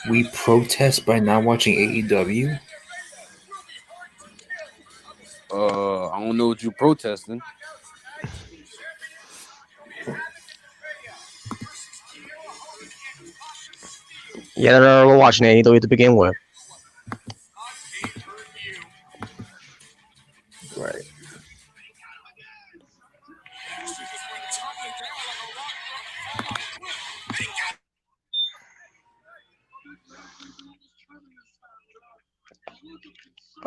We protest by not watching AEW? I don't know what you protesting. Yeah, they're watching AEW to begin with. Right.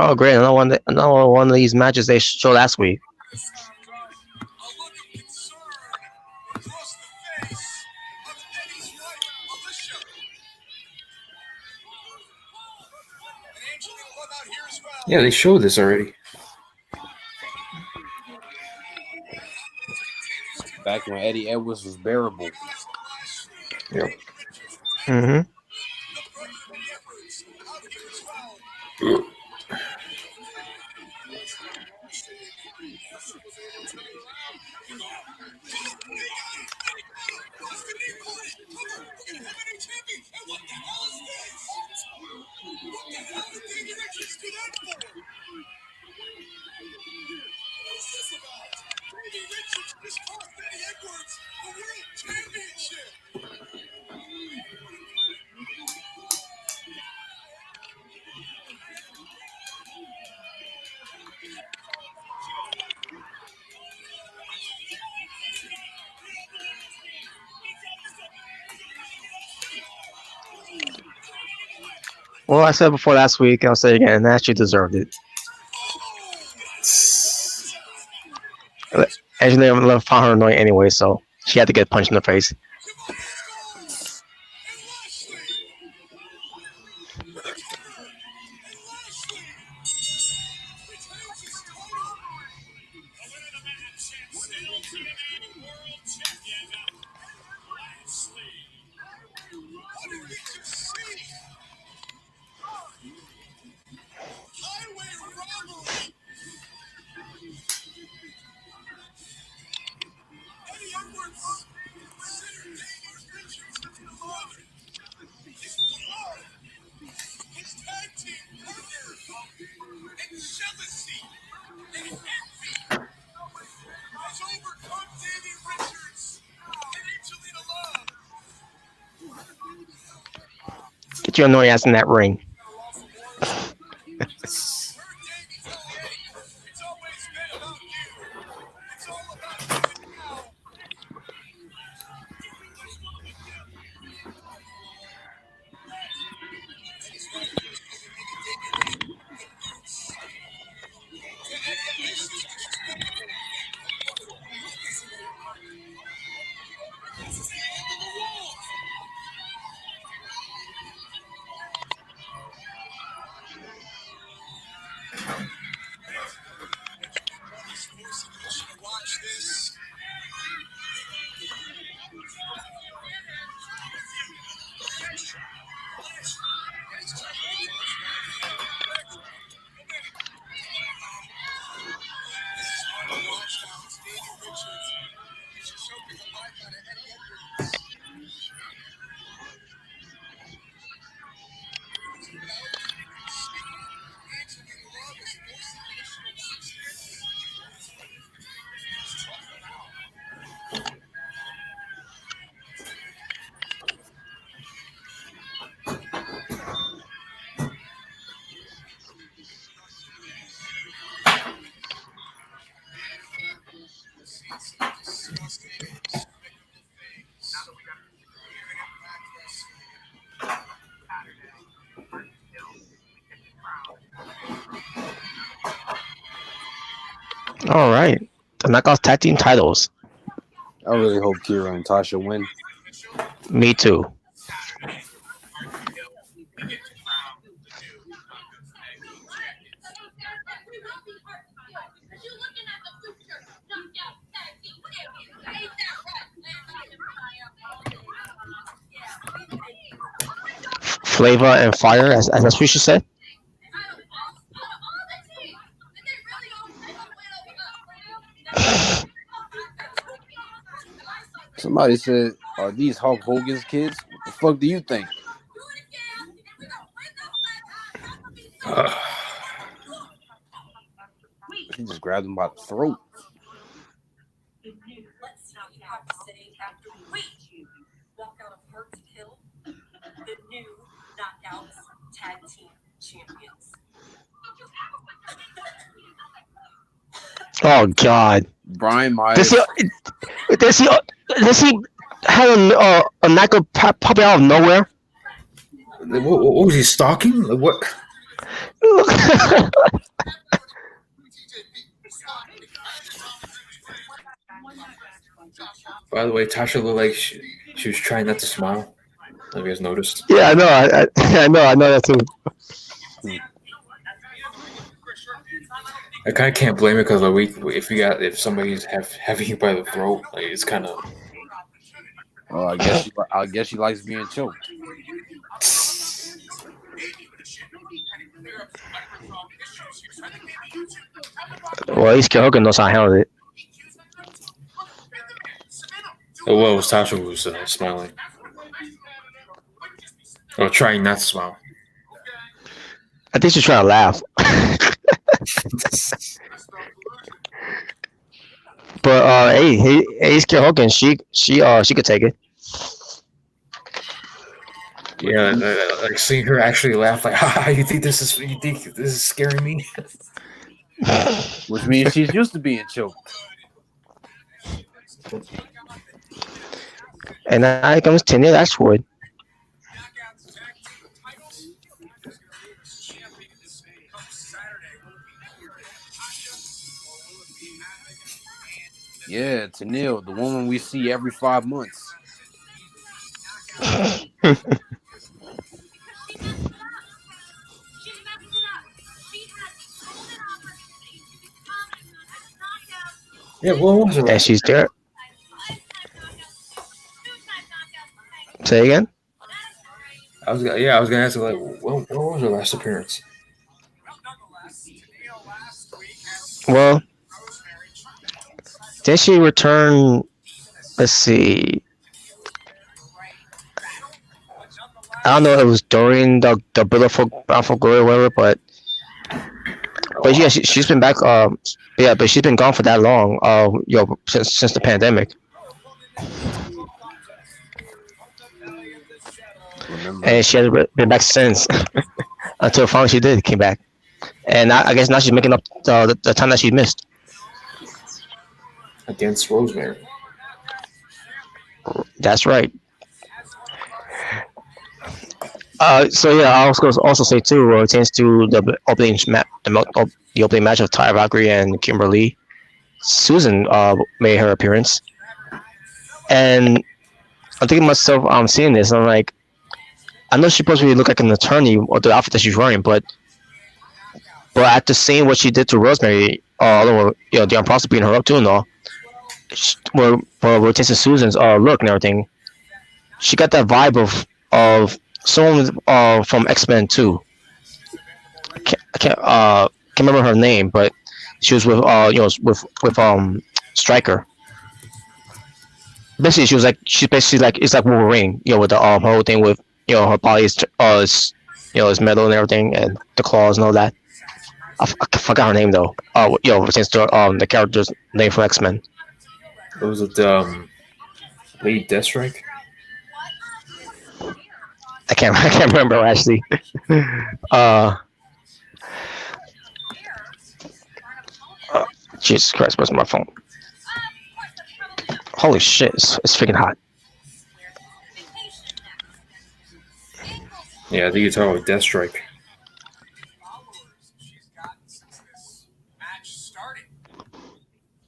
Oh, great! Another one of these matches they showed last week. Yeah, they showed this already. Back when Eddie Edwards was bearable. Yep. Mm-hmm. Well, I said before last week, I'll say it again, Ashley deserved it. Ashley found her annoying anyway, so she had to get punched in the face. Get your annoying ass in that ring. All right. The Knockouts Tag Team titles. I really hope Kira and Tasha win. Me too. Flavor and fire, as that's what she said. Somebody said, "Are these Hulk Hogan's kids? What the fuck do you think?" He just grabbed him by the throat. Let's see what you have to say after we walk out of Hart's Hill, the new Knockouts Tag Team Champions. Oh God. Brian Myers. Does he have a knockout pop out of nowhere? What was he stalking? Like, what? By the way, Tasha looked like she was trying not to smile. Have you guys noticed? Yeah, I know. I know that too. I kind of can't blame it because if somebody's having you by the throat, like it's kind of. Oh, I guess she likes being choked. Well, at least Hogan knows how to handle it. Oh well, Tasha was smiling or trying not to smile. I think she's trying to laugh. But hey, Skip Hogan, she could take it. Yeah, like seeing her actually laugh, like, "Ha, you think this is scaring me?" Which means she's used to being choked. And now comes Tanya Ashwood. Yeah, Tenille, the woman we see every 5 months. Yeah, what was her? And she's there. Say again. I was gonna ask her, like, what was her last appearance? Well, did she return? Let's see. I don't know if it was during the Bill for Glory or whatever, but yeah, she's been back. Yeah, but she's been gone for that long. Since the pandemic. And she hasn't been back since until finally she came back. And I guess now she's making up the time that she missed against Rosemary. That's right. So yeah, I was going to also say too, it tends to the opening match of Ty Valkyrie and Kimberly. Susan made her appearance, and I'm thinking to myself, I'm seeing this, and I'm like, I know she's supposed to look like an attorney or the outfit that she's wearing, but after seeing what she did to Rosemary, although the imposter beating her up too and all, we're tasting Susan's look and everything. She got that vibe of someone from X-Men 2. I can't remember her name, but she was with with Stryker. Basically, she's basically like it's like Wolverine, with the whole thing with her body is metal and everything, and the claws and all that. I forgot her name though. Since the character's name from X-Men. Was it Lady Deathstrike? I can't remember actually. Jesus Christ, where's my phone? Holy shit, it's freaking hot. Yeah, I think you're talking about Deathstrike.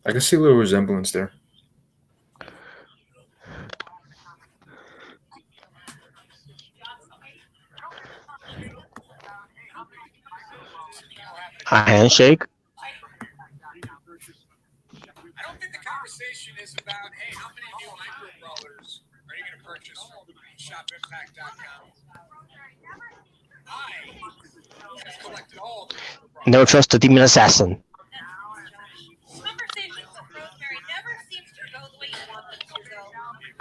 I can see a little resemblance there. A handshake? I don't think the conversation is about, hey, how many new micro brawlers are you going to purchase from shopimpact.com? I have collected all of them. Never trust the demon assassin. Conversations with Rosemary never seems to go the way you want them to go.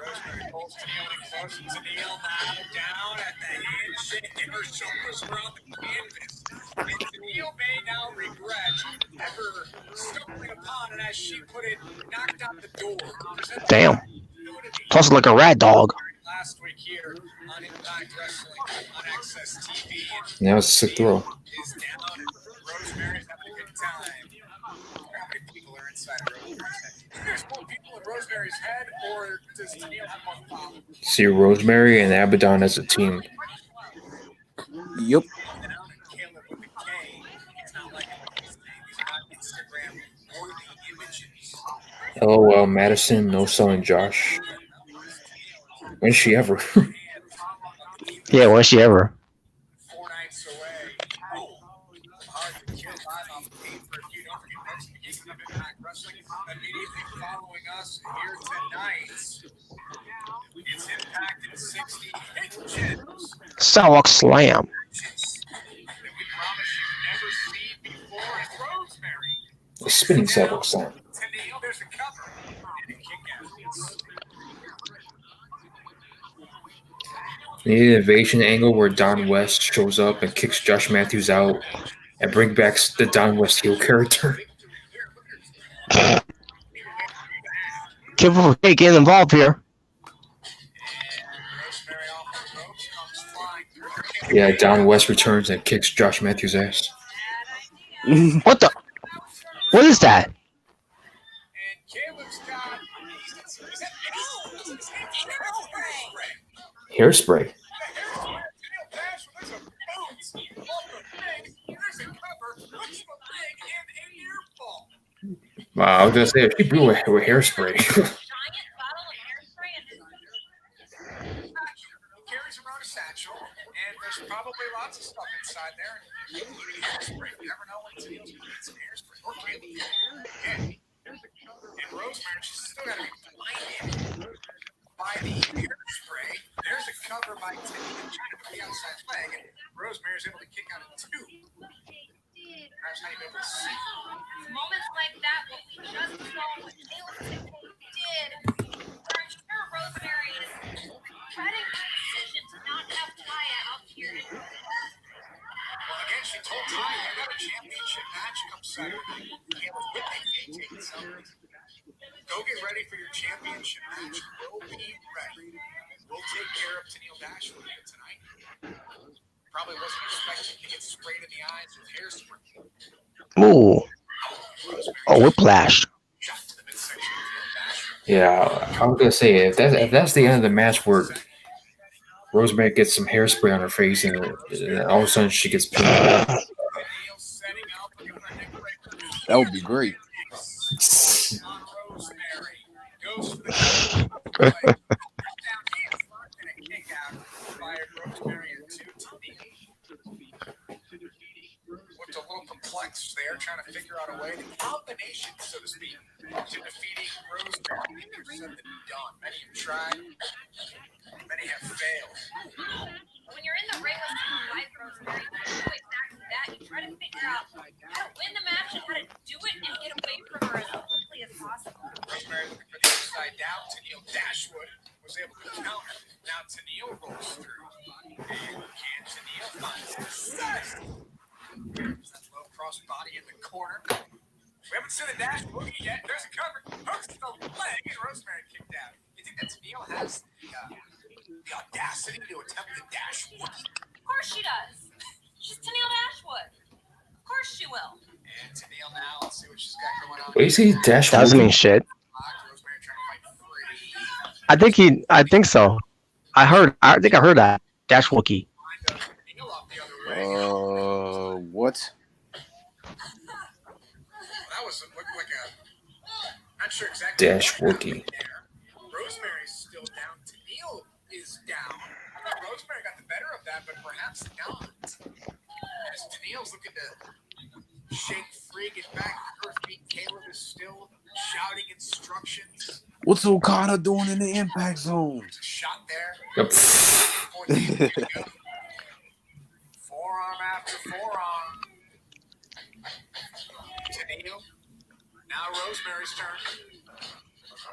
Rosemary pulls Tennille in close, and Tennille now down at the handshake, and her shoulders around the canvas. And Tennille may now regret ever stumbling upon, and as she put it, knocked out the door. Damn. Plus like a rat dog. Last week here on Impact Wrestling on Access TV. Now it's a sick throw. Is down, and Rosemary's having a good time. How many people are inside of Rosemary's head? There's more people in Rosemary's head, or does Tennille have more followers? See Rosemary and Abaddon as a team. Yep. LOL, Madison, no selling Josh. When's she ever? Yeah, when's she ever? 4 nights away. Hard to kill live on the pay-per-view. Don't here tonight. It's Impact in 60 hidden gems. Sidewalk slam. That we promise you've never seen before. And Rosemary. A spinning sidewalk slam. Tenille, there's a cover. And a kick out. The invasion angle where Don West shows up and kicks Josh Matthews out and bring back the Don West heel character. Careful, hey, get involved here. Yeah, Don West returns and kicks Josh Matthews' ass. What the? What is that? And Caleb's got. Hairspray. Wow, I was gonna say if she blew with hairspray. Giant bottle of hairspray and Carries around a satchel, and there's probably lots of stuff inside there. Including hairspray. You never know when it's going to need some hairspray. Or Caleb. And Rosemary, she's still got to be blinded by the hairspray. There's a cover by Tenille trying to put the outside leg, and Rosemary's able to kick out at 2. Perhaps not even able to see. moments like that, what we just saw, what Caleb did, I'm sure Rosemary is regretting her decision to not have Taya out here. Well, again, she told Taya, I got a championship match come Saturday. Caleb with taking something. Go get ready for your championship match. We'll be ready. We'll take care of Tenille Dashwood here tonight. Probably wasn't expecting to get sprayed in the eyes with hairspray. Ooh. Oh, whiplash. Yeah, I was gonna say if that's the end of the match where Rosemary gets some hairspray on her face and all of a sudden she gets pinned. That would be great. Looked a little complex there, trying to figure out a way, the combination, so to speak, to defeating Rosemary. Easier said than done. Many have tried, many have failed. When you're in the ring with someone like Rosemary, you do exactly that. You try to figure out how to win the match and how to do it and get away from her as quickly as possible. Rosemary looking for the upside down. Tenille Dashwood was able to counter. Now Tenille rolls through. And can Tenille find success? There's that low cross body in the corner. We haven't seen the dash boogie yet. There's a cover. Hooks the leg, and Rosemary kicked out. You think that Tenille has the audacity to attempt the dash boogie? Of course she does. She's Tenille Dashwood. Of course she will. And Tenille now, let's see what she's got going on. What do you say, Dash? Doesn't mean shit. Rosemary trying to fight free. I think so. I think I heard that. Dash Wookie. What? That was looked like a. Not sure exactly. Dash Wookie. Rosemary's still down. Tenille is down. I thought Rosemary got the better of that, but perhaps not. As Tenille's looking to shake free, get back to her feet. Caleb is still shouting instructions. What's Okada doing in the impact zone? There's a shot there. Yep. Forearm after forearm. Tenille. Now Rosemary's turn.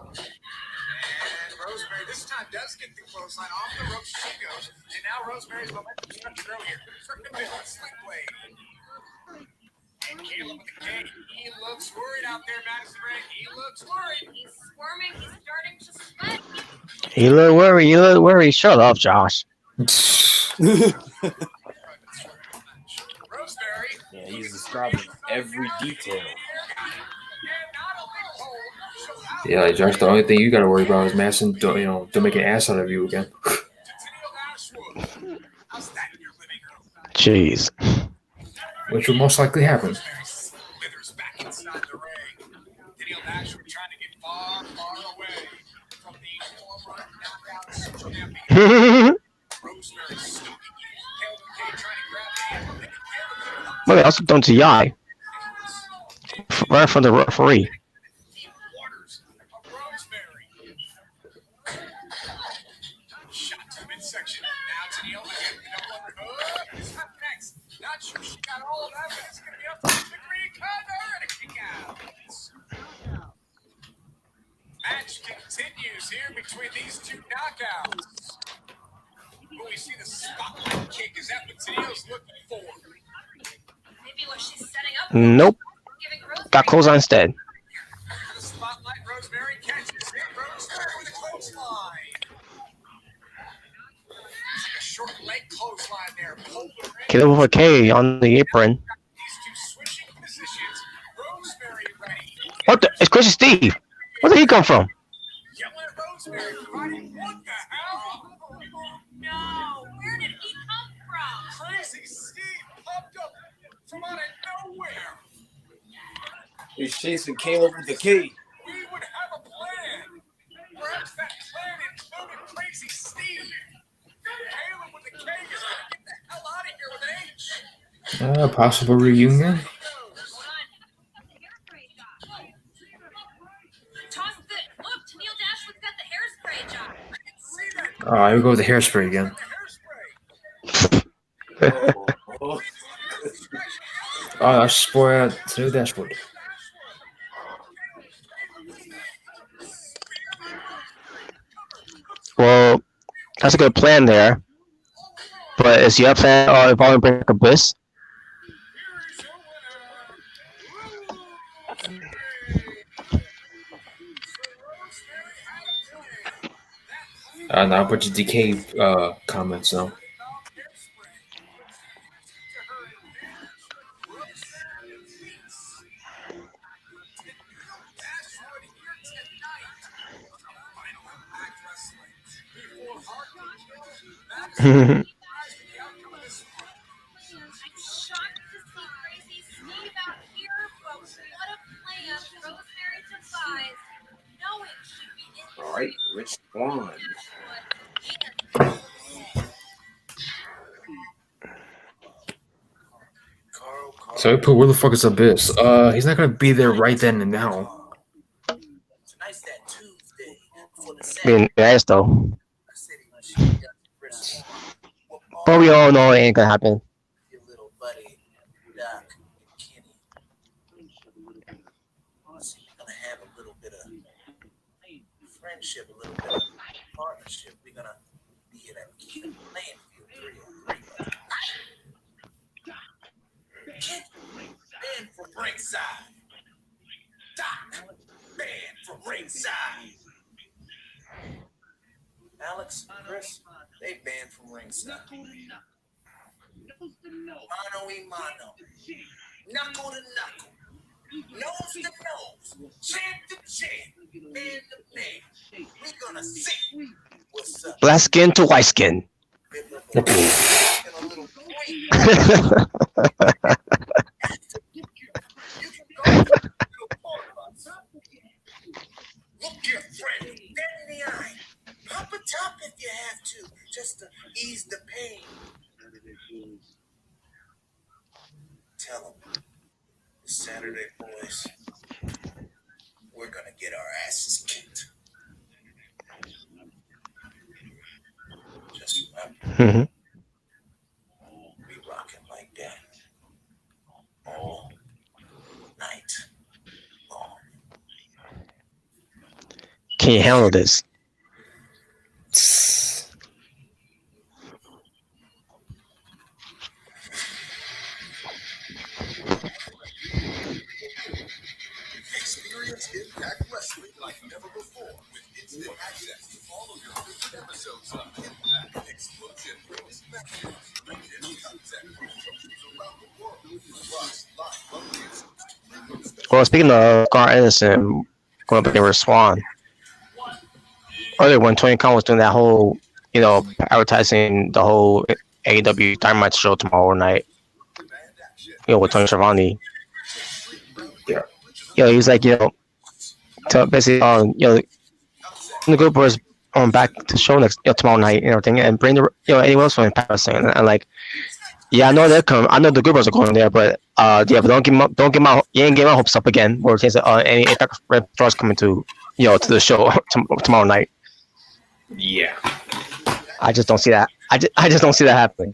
And Rosemary this time does get the clothesline off the ropes. She goes. And now Rosemary's momentum starts to grow here. Sling blade. And Caleb with the K. He looks worried out there, Madison Ray. He looks worried. He's squirming. He's starting to sweat. You look worried. You look worried. Shut up, Josh. Rosemary. Yeah, he's describing every detail. Yeah, like Josh, the only thing you got to worry about is Madison don't make an ass out of you again. Jeez. Which will most likely happen. Withers back inside the ring. Tenille Dashwood trying to get far, far away from the former knockout champion. Rosemary stalking you. Caleb K trying to grab the hand. Look, also done to Yai. Right from the referee. Deep waters of Rosemary. Shot to midsection. Now to Neil again. Double underhook. Who's up next? Not sure she got all of that, but it's going to be up to the victory cover and a kick out. Match continues here between these two knockouts. Will we see the spotlight kick? Is that what Tennille's looking for? Maybe what she's setting up. Nope. Giving Rosemary Got close on instead. The spotlight, Rosemary catches it. Rosemary with a clothesline. It's like a short leg clothesline there. Get over a K on the apron. These two switching positions. Rosemary ready. What the? It's Crazy Steve. Where did he come from? Yelling at Rosemary. Fighting. What the hell? No, where did he come from? Crazy Steve popped up from out of nowhere. He's chasing Caleb with the key. We would have a plan. Perhaps that plan included Crazy Steve. Caleb with the K is going to get the hell out of here with an H. Possible reunion. Toss the look. Tennille Dashwood's got the hairspray job. Oh, here we go with the hairspray again. Oh, that's spoiled. Tennille Dashwood. Well, that's a good plan there. But is your plan involving Break Abyss? Now a bunch of DK comments now. I'm shocked to see Crazy Steve out here, but what a plan Rosemary devised, knowing she'd be in. All right, Rich Swan. So we put where the fuck is Abyss? He's not gonna be there right then and now. Tonight's that Tuesday for the Being nice though. But we all know it ain't gonna happen. your little buddy, Doc and Kenny. So we're gonna have a little bit of friendship, a little bit of partnership. We're gonna be in a cute playing field, 3-on-3. Kenny, banned from ringside. Doc, banned from ringside. Alex, Chris, they banned from ringside. Mano y mano. Knuckle to knuckle. Nose to nose. Chin to chin. Man to man. We gonna see what's up. Black skin to white skin. A little queen. You can go to a part of us. Look your friend dead in the eye. Pop a top if you have to, just to ease the pain. Tell them, it's Saturday, boys. We're gonna get our asses kicked. Just remember, we rocking like that all night long. Can you handle this? Experience Impact Wrestling like never before with instant access to all of your favorite episodes of Impact, exclusive bonus matches, and content from shows around the world, plus live updates. Well, speaking of Gar Anderson going up against Swan, earlier when Tony Khan was doing that whole, advertising the whole AEW Dynamite show tomorrow night, with Tony Schiavone. He was like, to basically, the group was back to the show next tomorrow night and everything, and bring the anyone else from Impact Wrestling, and like, yeah, I know they're coming. I know the groupers are going there, but but don't get my hopes up again. Or things any Impact Wrestling coming to to the show tomorrow night. Yeah. I just don't see that. I just don't see that happening.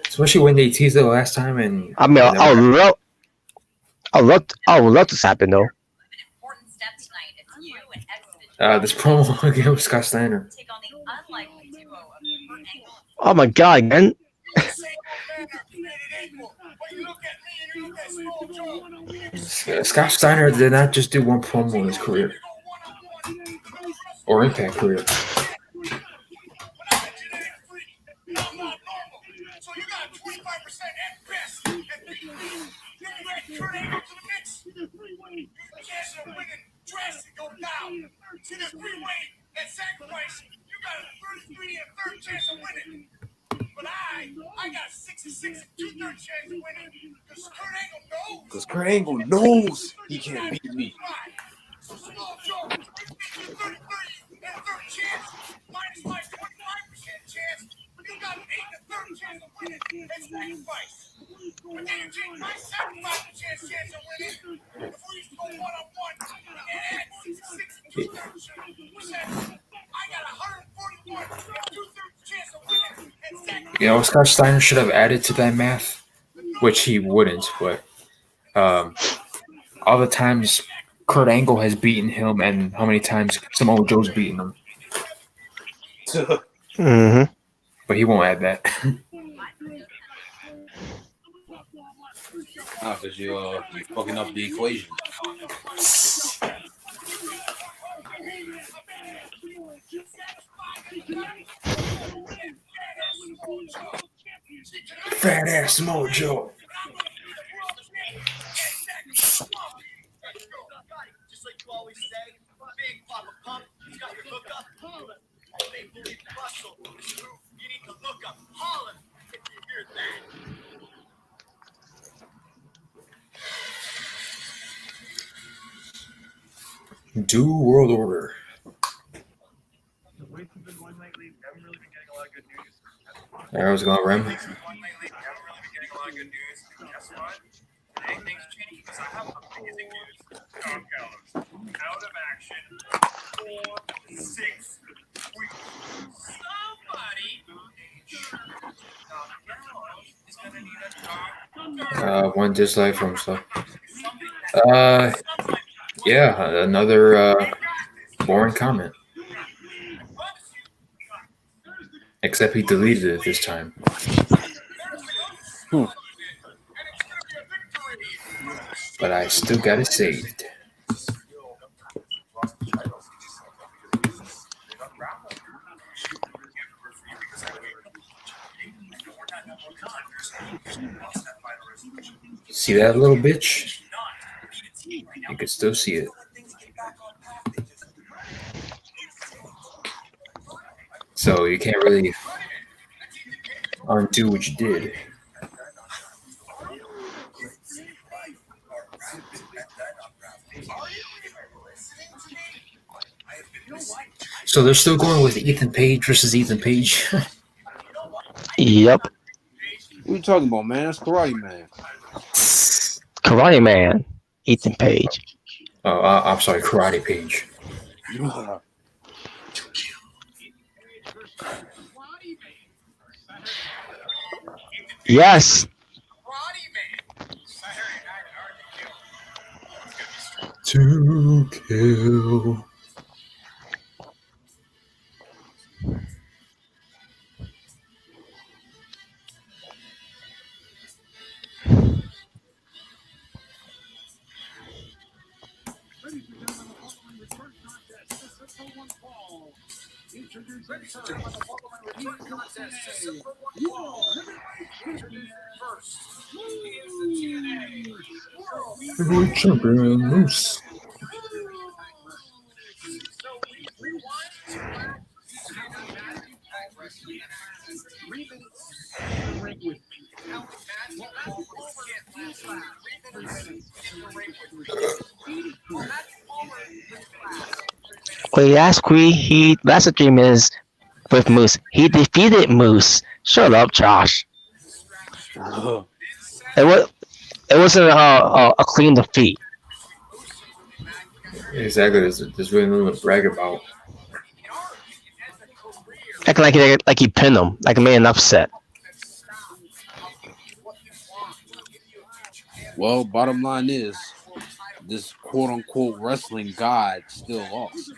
Especially when they teased it last time, and I mean, I would love this to happen though. Important step tonight if you and ex-Digital this promo again with Scott Steiner. take on the unlikely duo of Kurt Angle. Oh my god, man! Scott Steiner did not just do one promo in his career or Impact career. So you got 25% at best. And you add Kurt Angle to the mix. Your chance of winning drastically go down. See the three-way at sacrifice. You got a 33 and a third chance of winning. But I got a 66 and two-third chance of winning. Because Kurt Angle knows he can't beat me. So Small Joe, you get 33 and a third chance. Minus my 25% chance. But you got an 8 and a third chance of winning at sacrifice. But then you take my 75% chance of winning. If we used to go one-on-one and add 66 and two-third chance, I got 141 and two-thirds chance of winning at sacrifice. Scott Steiner should have added to that math, which he wouldn't, but all the times Kurt Angle has beaten him and how many times Samoa Joe's beaten him. Mm-hmm. But he won't add that. Because you're fucking up the equation. Fat ass Samoa Joe. Just like you always say, big pop a pump, you got your hook up. They believe muscle is true. You need to look up. Holler if you hear that. Do World Order. There was going Rem. Out of action 4 6 weeks. Somebody is gonna need a dog. One dislike from stuff. Yeah, another boring comment. Except he deleted it this time. But I still got it saved. See that little bitch? You can still see it. So you can't really undo what you did. So they're still going with Ethan Page versus Ethan Page. Yep. What are you talking about, man? That's Karate Man. Karate Man, Ethan Page. Oh, I'm sorry, Karate Page. Yes. To kill. Heavyweight champion Moose. Well, last week, last dream is with Moose. He defeated Moose. Shut up, Josh. It wasn't a clean defeat. Exactly. There's really nothing to brag about. Acting like he pinned him, like he made an upset. Well, bottom line is, this quote unquote wrestling god still lost.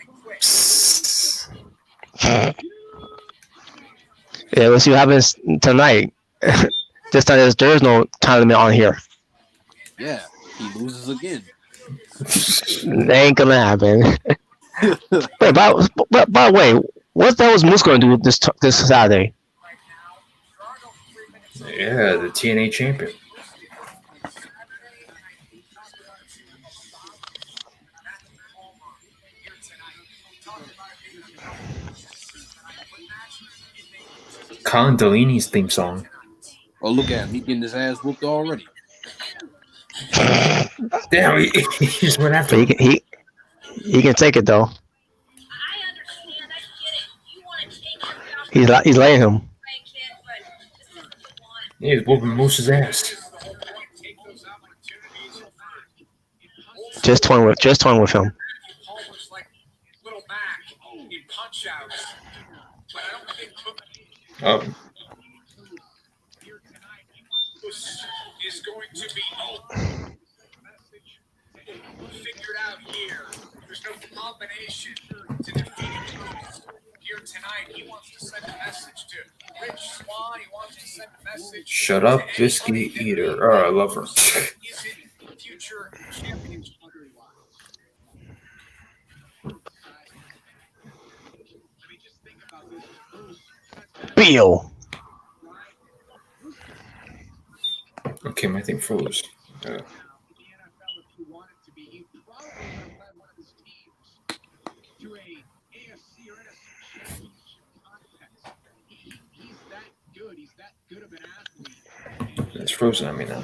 Yeah, let's see what happens tonight. This time there is no time limit on here. Yeah, he loses again. That ain't gonna happen. Wait, by the way, what the hell was Moose going to do this Saturday? Yeah, the TNA champion. Colin Delaney's theme song. Oh, look at him. He getting his ass whooped already. Damn, he just went after him. He can take it though. He's laying him. Yeah, he's whooping Moose's ass. Just toying with him. Oh. Is going to be open. Figured out here. There's no combination to defeat Moose. Here tonight, he wants to send a message to Rich Swann. He wants to send a message. Shut up, biscuit eater. Oh, I love her. Future championship. Beal. Okay, my thing froze. It's frozen on me now.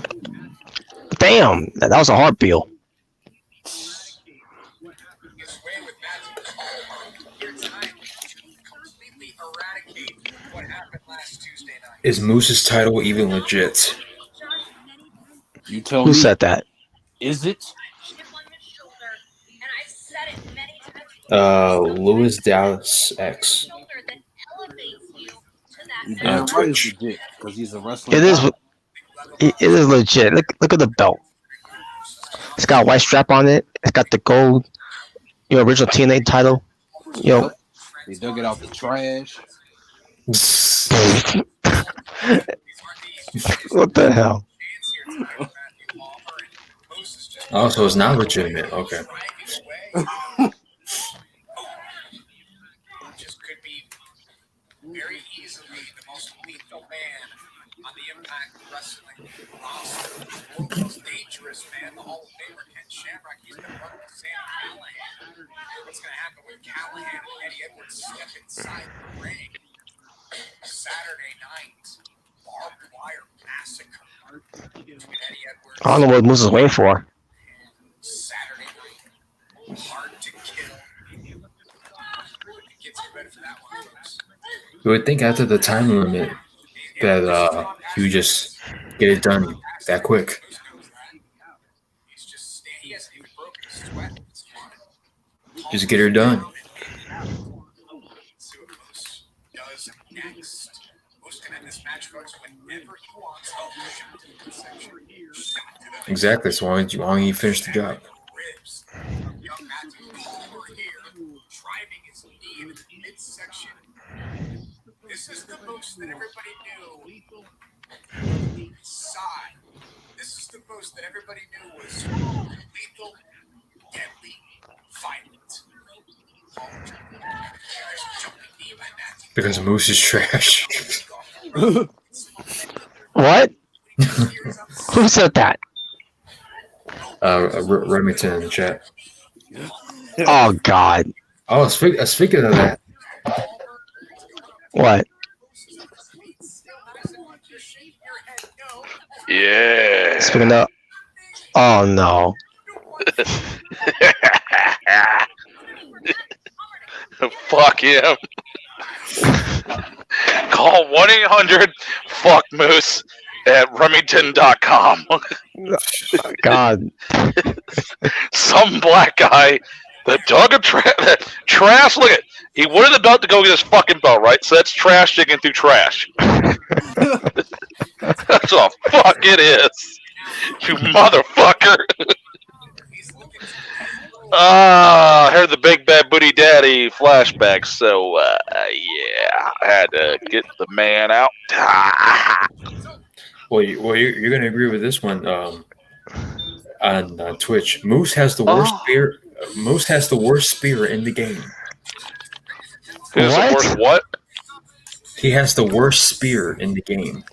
Damn, that was a hard Beal. Is Moose's title even legit? You tell Who me. said that? Is it? Louis Dallas X. Damn right it's legit, because he's a wrestler. It is legit. Look at the belt. It's got a white strap on it. It's got the gold, original TNA title. They dug it out the trash. What the hell? Oh, so it's not legitimate. Okay. Just could be very easily the most lethal man on the Impact Wrestling roster. World's most dangerous man, the Hall of Famer Ken Shamrock. He's been running with Sam Callahan. What's going to happen when Callahan and Eddie Edwards step inside the ring? Saturday night, barbed wire massacre between Eddie Edwards. I don't know what Moose is waiting for. Saturday night, hard to kill. Gets you ready for that one, folks. You would think after the time limit that he would just get it done that quick. Just get her done. Exactly. So why don't you finish the job? This is the most that everybody knew. Side. This is the most that everybody knew was lethal, deadly, violent. Because Moose is trash. What? Who said that? Remington in the chat. Oh God. Oh, speaking of that. What? Yeah. Speaking of. Oh no. Fuck him. Call 1-800-FUCK-MOOSE at Remington.com. God. Some black guy The dog of trash. Look at he wanted the belt to go get his fucking belt, right? So that's trash digging through trash. That's all fuck it is. You motherfucker. I heard the Big Bad Booty Daddy flashback, so yeah, I had to get the man out. Well, you're gonna agree with this one. On Twitch, Moose has the worst spear. Moose has the worst spear in the game. Who's the worst what? He has the worst spear in the game.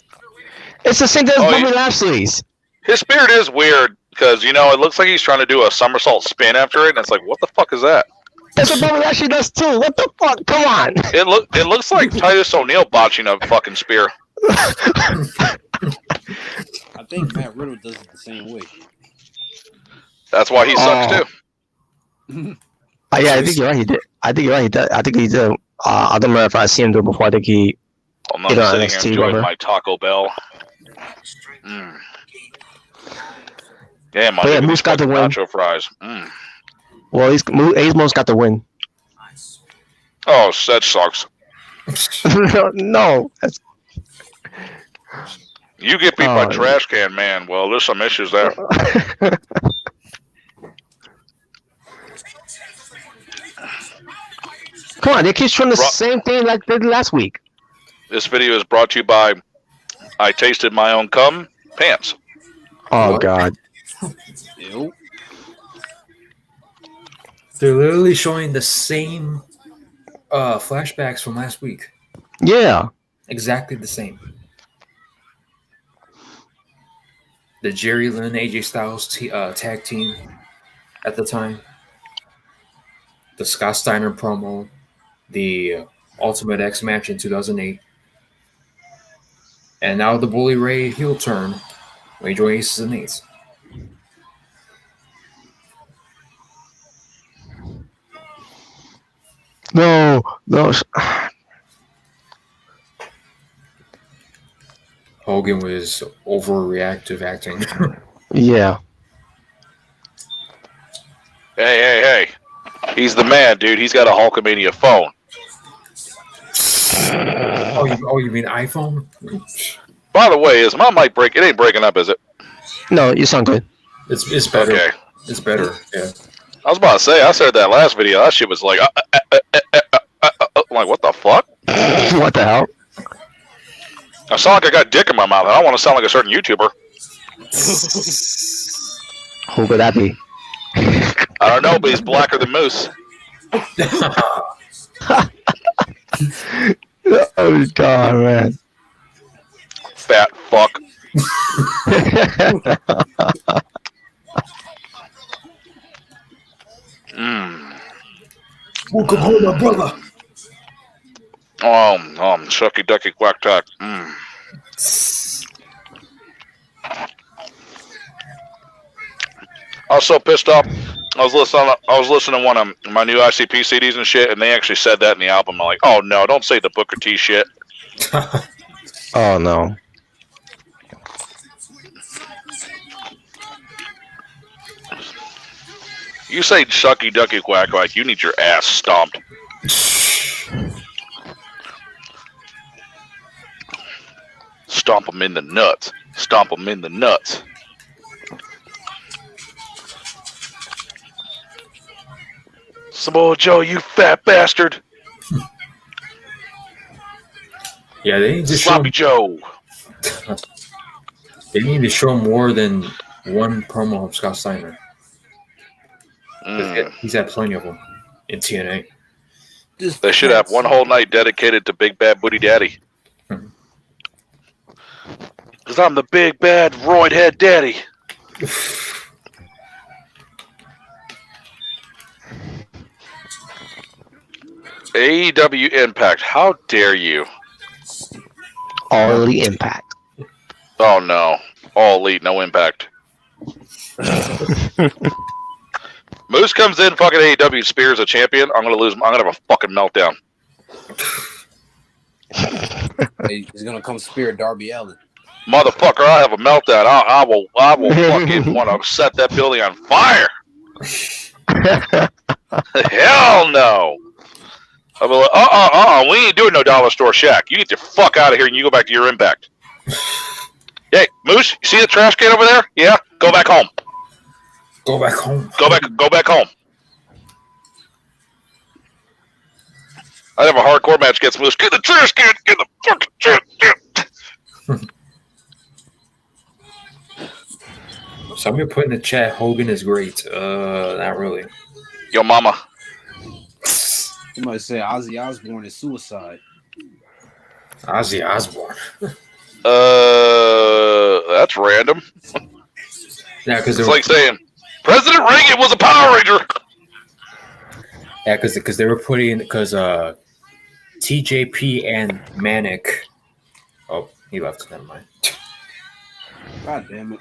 It's the same thing as Bobby Lashley's. His spirit is weird because it looks like he's trying to do a somersault spin after it, and it's like, what the fuck is that? That's what Bobby Lashley does too. What the fuck? Come on. It looks like Titus O'Neil botching a fucking spear. I think Matt Riddle does it the same way. That's why he sucks too. Yeah, I think you're right. He did. I think you're right. He did. I think he did. I don't remember if I seen him do it before. I think he. I'm not sitting here enjoying my Taco Bell. Yeah, my Moose got the win. Nacho fries. Well, Moose got the win. Oh, that sucks. No, that's. You get beat by Trash Can Man. Well, there's some issues there. Come on, they keep trying the same thing like they did last week. This video is brought to you by I Tasted My Own Cum Pants. Oh, God. They're literally showing the same flashbacks from last week. Yeah. Exactly the same. The Jerry Lynn, AJ Styles tag team at the time. The Scott Steiner promo. The Ultimate X match in 2008. And now the Bully Ray heel turn when he joined Aces and Eights. No. Hogan was overreactive acting. Yeah. Hey. He's the man, dude. He's got a Hulkamania phone. Oh, you mean iPhone? By the way, is my mic break? It ain't breaking up, is it? No, you sound good. It's better. Okay. It's better, yeah. I was about to say, I said that last video. That shit was like, I'm like, what the fuck? What the hell? I sound like I got dick in my mouth. I don't want to sound like a certain YouTuber. Who could that be? I don't know, but he's blacker than Moose. Oh, God, man. Fat fuck. Welcome home, my brother. Shucky ducky quack tack. I was so pissed off. I was listening to one of my new ICP CDs and shit, and they actually said that in the album. I'm like, oh no, don't say the Booker T shit. Oh no. You say shucky ducky quack like you need your ass stomped. Stomp them in the nuts. Stomp them in the nuts. Samoa Joe, you fat bastard. Yeah, they need to Sloppy Joe. They need to show more than one promo of Scott Steiner. He's had plenty of them in TNA. They should have one whole night dedicated to Big Bad Booty Daddy. Because I'm the big bad roid head daddy. AEW Impact, how dare you? All Elite Impact. Oh no. All Elite, no Impact. Moose comes in, fucking AEW Spears a champion. I'm gonna lose. I'm gonna have a fucking meltdown. He's gonna come spear Darby Allin. Motherfucker, I have a meltdown. I will fucking want to set that building on fire. Hell no. I'll be like, we ain't doing no dollar store shack. You get the fuck out of here and you go back to your Impact. Hey, Moose, you see the trash can over there? Yeah? Go back home. Go back home. Go back home. I'd have a hardcore match against Moose. Get the trash can! Get the fucking trash can! Somebody put in the chat, Hogan is great. Not really. Yo, mama. You might say Ozzy Osbourne is suicide. Ozzy Osbourne. That's random. Yeah, because it's like saying President Reagan was a Power Ranger. Yeah, because they were putting TJP and Manic. Oh, he left. Never mind. God damn it.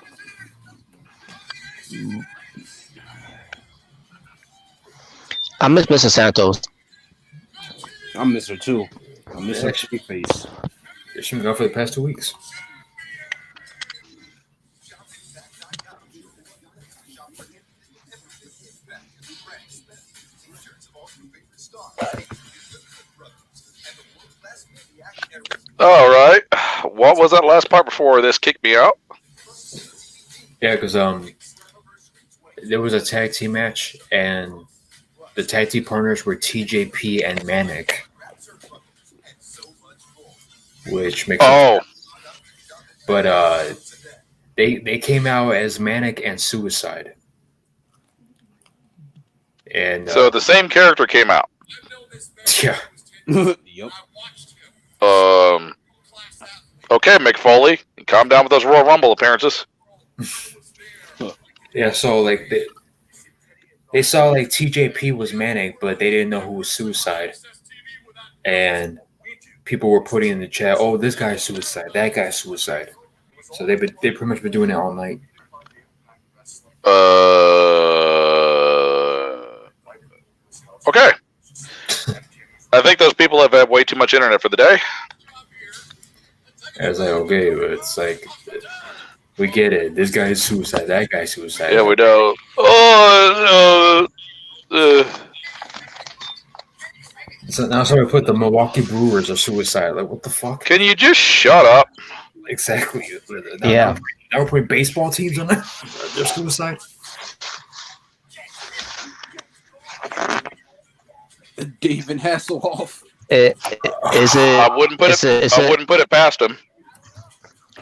I miss Mr. Santos. I miss her too. I miss her chicken face. She's been gone for the past 2 weeks. All right. What was that last part before this kicked me out? Yeah, because there was a tag team match, and the tag team partners were TJP and Manic, which makes sense. But they came out as Manic and Suicide, and so the same character came out. Yeah. Yep. Okay, Mick Foley, calm down with those Royal Rumble appearances. Yeah, so like they saw like TJP was Manic, but they didn't know who was Suicide, and people were putting in the chat, "Oh, this guy's Suicide, that guy's Suicide." So they pretty much been doing it all night. Okay. I think those people have had way too much internet for the day. I was like, okay, but it's like, we get it. This guy's Suicide, that guy's Suicide. Yeah, we know. So now somebody put the Milwaukee Brewers are Suicide. Like, what the fuck? Can you just shut up? Exactly. Yeah. Now we're putting baseball teams on there. They're Suicide. David Hasselhoff. I wouldn't put it past him.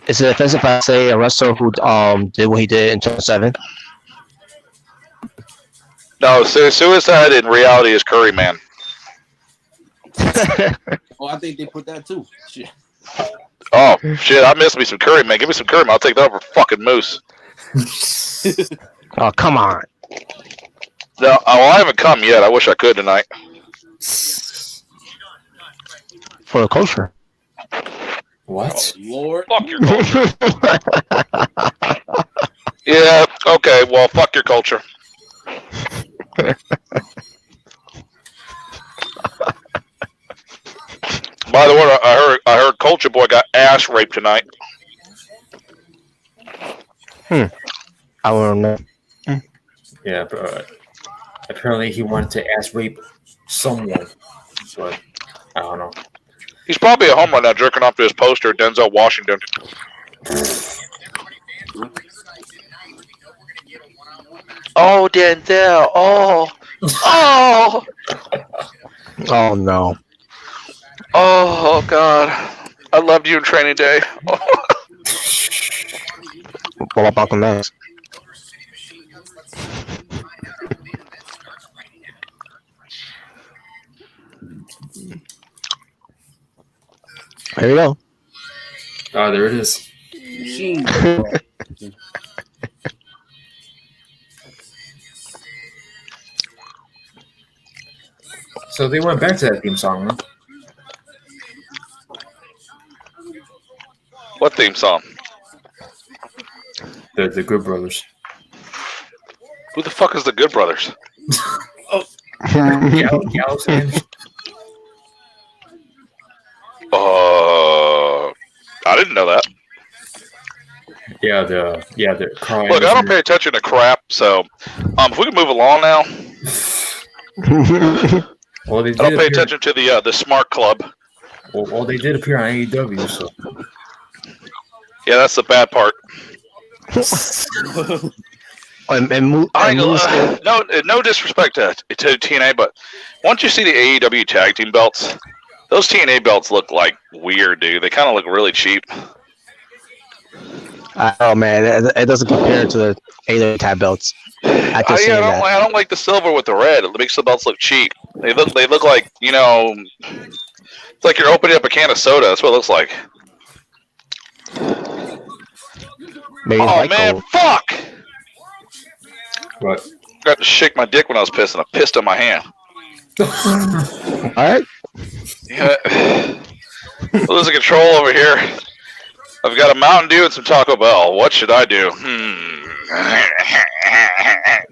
Is it offensive if I say a wrestler who did what he did in 2007? No, Suicide in reality is Curry Man. Oh, I think they put that too. Shit. Oh shit! I miss me some Curry Man. Give me some Curry Man. I'll take that over fucking Moose. Oh, come on. No, I haven't come yet. I wish I could tonight. For the culture. What? Oh, Lord. Fuck your culture. Yeah. Okay. Well, fuck your culture. By the way, I heard Culture Boy got ass raped tonight. I don't know. Yeah, but apparently he wanted to ass rape someone, but I don't know. He's probably at home right now, jerking off to his poster, Denzel Washington. Oh, Denzel! Oh, oh, Oh, no. oh, God! I loved you in Training Day. What about Malcolm X? Here we go. Oh, there it is. Machine. So they went back to that theme song, huh? What theme song? The Good Brothers. Who the fuck is the Good Brothers? Gallows and I didn't know that. the Carl. Look, I don't pay attention to crap, so if we can move along now. Well, they I did don't pay appear, attention to the smart club. well, they did appear on AEW, so Yeah, that's the bad part. No disrespect to TNA, but once you see the AEW tag team belts, those TNA belts look like weird, dude. They kind of look really cheap. Oh man, it doesn't compare to the AEW tag belts. I don't like the silver with the red. It makes the belts look cheap. They look like, you know, it's like you're opening up a can of soda. That's what it looks like. Maybe oh man, fuck! What? I got to shake my dick when I was pissing. I pissed on my hand. All right. Yeah. Losing control over here. I've got a Mountain Dew and some Taco Bell. What should I do?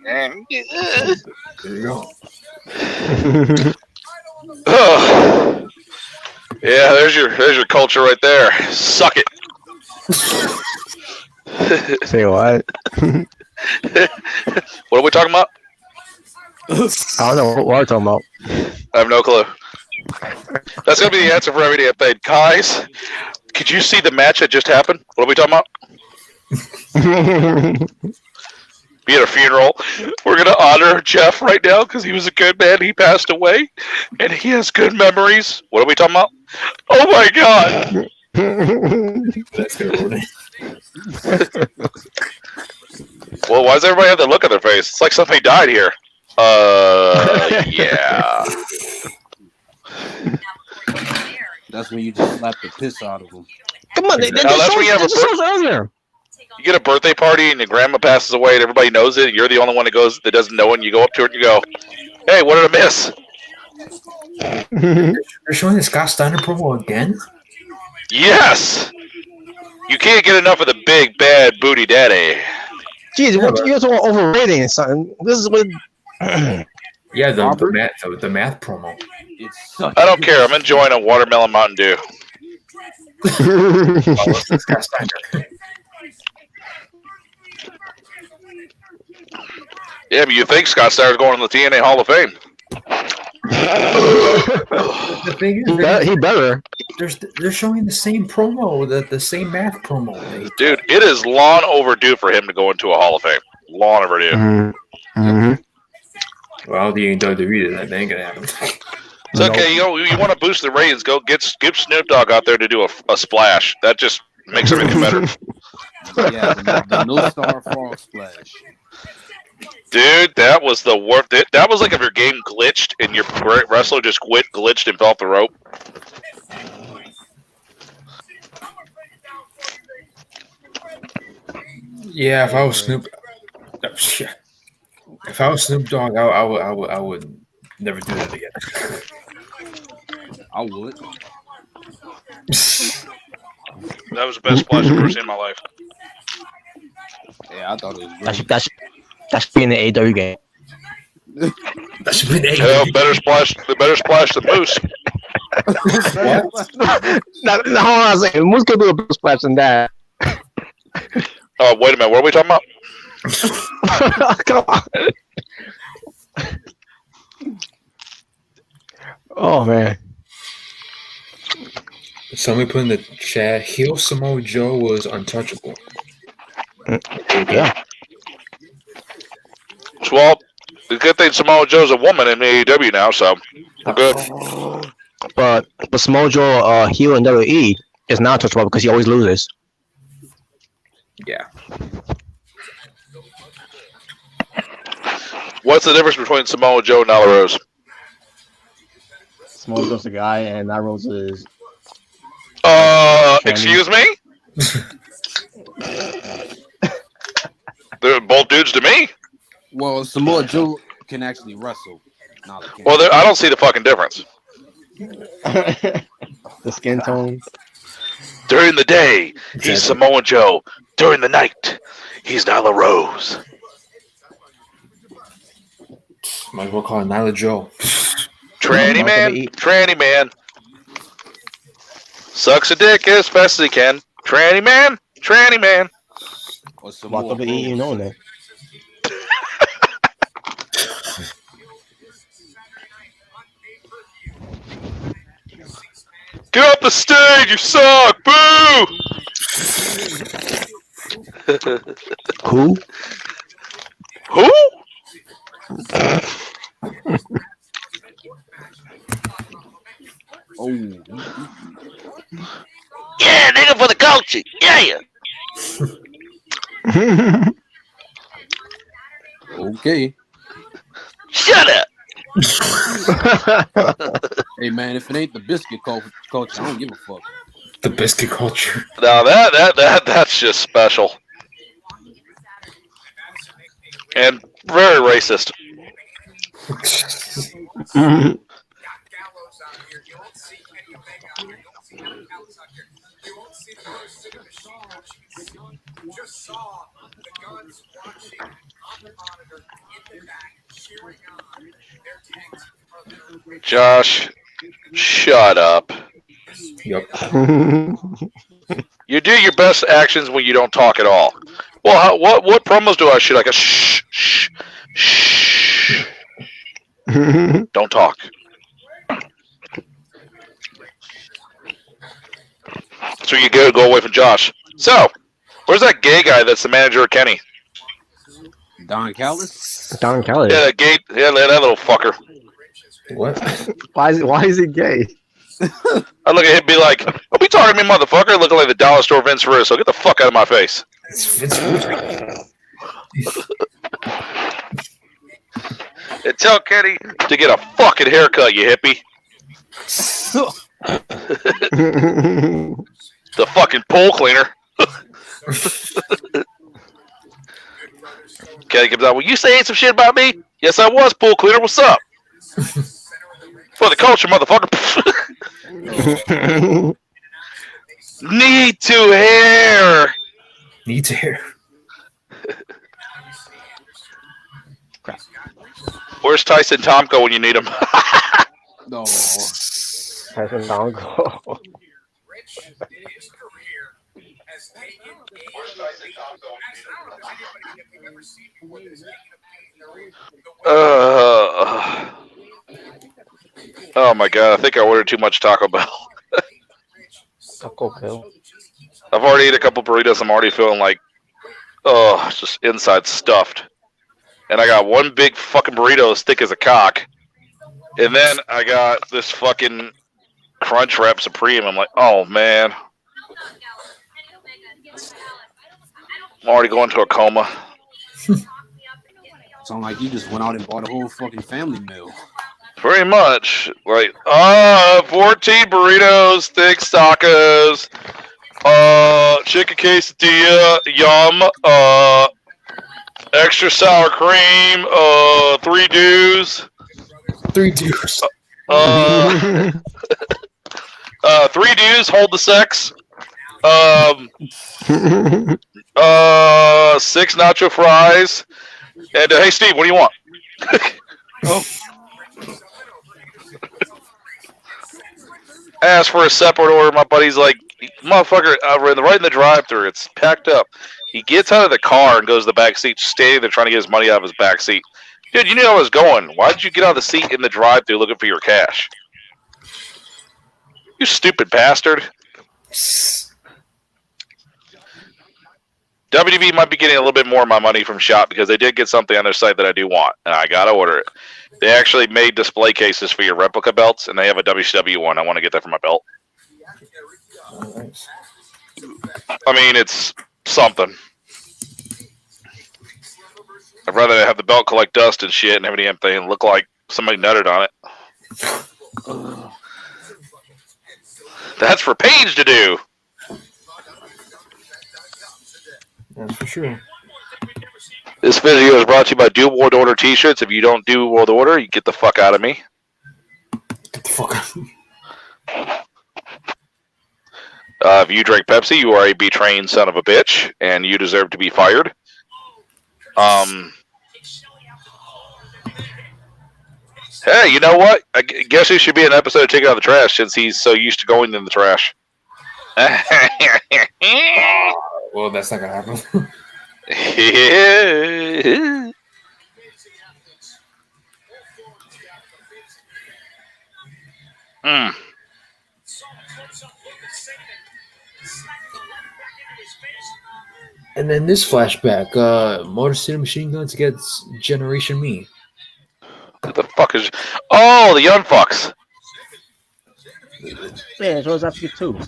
There you go. Yeah, there's your culture right there. Suck it. Say what? What are we talking about? I don't know what we're talking about. I have no clue. That's gonna be the answer for every damn thing. Guys, could you see the match that just happened? What are we talking about? Be at a funeral. We're gonna honor Jeff right now because he was a good man. He passed away, and he has good memories. What are we talking about? Oh my god! That's good. Well, why does everybody have that look on their face? It's like somebody died here. Yeah. That's when you just slap the piss out of them. Come on, that's when you have earlier. You get a birthday party and your grandma passes away and everybody knows it. And you're the only one that doesn't know it. And you go up to her and you go, "Hey, what did I miss?" They're showing the Scott Steiner promo again? Yes. You can't get enough of the big bad booty daddy. Jeez, what you guys are overrating something? This is what. Yeah, the math promo. I don't care. I'm enjoying a watermelon Mountain Dew. Scott Steiner. Yeah, but you think Scott Steiner's going to the TNA Hall of Fame? The thing is, he better. They're showing the same promo, the same math promo. Dude, it is long overdue for him to go into a Hall of Fame. Long overdue. Mm-hmm. Well, the WWE, that ain't gonna happen. It's okay. You want to boost the ratings? Go get Snoop Dogg out there to do a splash. That just makes everything better. Yeah, the No Star Frog Splash. Dude, that was the worst. That was like if your game glitched and your wrestler just glitched and fell off the rope. Yeah, if I was Snoop, if I was Snoop Dogg, I would never do that again. I would. That was the best splash I've ever seen in my life. Yeah, I thought it was great. That should be in the AEW game. That should be in the AEW. Better splash than Moose. No, hold on a second. Moose could do a better splash than that. Oh, wait a minute. What are we talking about? Come on. Oh man. Somebody put in the chat, heel Samoa Joe was untouchable. Yeah. Well, the good thing Samoa Joe's a woman in AEW now, so we're good. But Samoa Joe, heel in WWE is not untouchable because he always loses. Yeah. What's the difference between Samoa Joe and Nyla Rose? Samoa Joe's a guy, and Nyla Rose is. Excuse me? They're both dudes to me. Well, Samoa Joe can actually wrestle. Well, I don't see the fucking difference. The skin tone. During the day, he's Samoa Joe. During the night, he's Nyla Rose. Might as well call it Nyla Joe. Tranny man. Sucks a dick as fast as he can. Tranny man. Walk over you know that. Get off the stage, you suck! Boo! Who? Who? Oh, Yeah, nigga for the culture. Yeah. okay. Shut up. Hey man, if it ain't the biscuit culture, I don't give a fuck. The biscuit culture. Now that's just special. And very racist. Just saw the guns watching on the monitor in the back, cheering on their tag team brother. Josh, shut up. Yep. You do your best actions when you don't talk at all. Well, what promos do I shoot? Like a shh, shh, shh. Don't talk. So you go away from Josh. So, where's that gay guy that's the manager of Kenny? Don Callis? Don Callis. Yeah, that little fucker. What? Why is he gay? I look at him and be like, "Don't be talking to me, motherfucker." Looking like the dollar store Vince Russo. Get the fuck out of my face. It's Vince Russo. And tell Kenny to get a fucking haircut, you hippie. The fucking pool cleaner. Kenny comes out. Well, you saying some shit about me? Yes, I was, pool cleaner. What's up? For the culture, motherfucker. Need to hair. Need to hear. Where's Tyson Tomko when you need him? No. Tyson Donko. Rich, in his career, has taken Oh my god, I think I ordered too much Taco Bell. Taco Bell. I've already ate a couple burritos. I'm already feeling like, oh, it's just inside stuffed. And I got one big fucking burrito as thick as a cock. And then I got this fucking Crunch Wrap Supreme. I'm like, oh man. I'm already going to a coma. Sound like you just went out and bought a whole fucking family meal. Pretty much. Like, 14 burritos, thick tacos, chicken quesadilla, yum, extra sour cream, 3 dews. 3 dews. 3 dews, hold the sex. 6 nacho fries. And hey, Steve, what do you want? Oh. I asked for a separate order. My buddy's like, motherfucker, right in the drive-thru. It's packed up. He gets out of the car and goes to the back seat, standing there trying to get his money out of his back seat. Dude, you knew I was going. Why did you get out of the seat in the drive-thru looking for your cash? You stupid bastard. WDB might be getting a little bit more of my money from Shop because they did get something on their site that I do want, and I gotta order it. They actually made display cases for your replica belts, and they have a WCW one. I want to get that for my belt. I mean, it's something. I'd rather have the belt collect dust and shit and have any damn thing and look like somebody nutted on it. That's for Paige to do. That's for sure. This video is brought to you by Do World Order T-shirts. If you don't do World Order, you get the fuck out of me. Get the fuck out of me. If you drink Pepsi, you are a betraying son of a bitch, and you deserve to be fired. Hey, you know what? I guess it should be an episode of Taking Out the Trash since he's so used to going in the trash. Well, that's not gonna happen. And then this flashback, Motor City Machine Guns against Generation Me. What the fuck is? Oh, the Young Fucks. Yeah, it was after you too.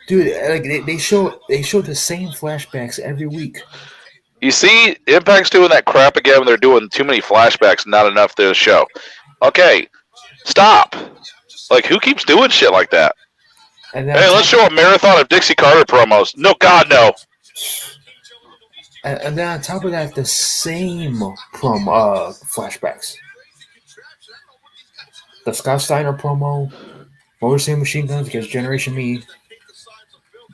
Dude, like they show the same flashbacks every week. You see, Impact's doing that crap again when they're doing too many flashbacks, not enough to the show. Okay, stop. Like, who keeps doing shit like that? And then Hey, let's show a marathon of Dixie Carter promos. No, God, no. And then on top of that, the same flashbacks. The Scott Steiner promo, Motor City Machine Guns against Generation Me,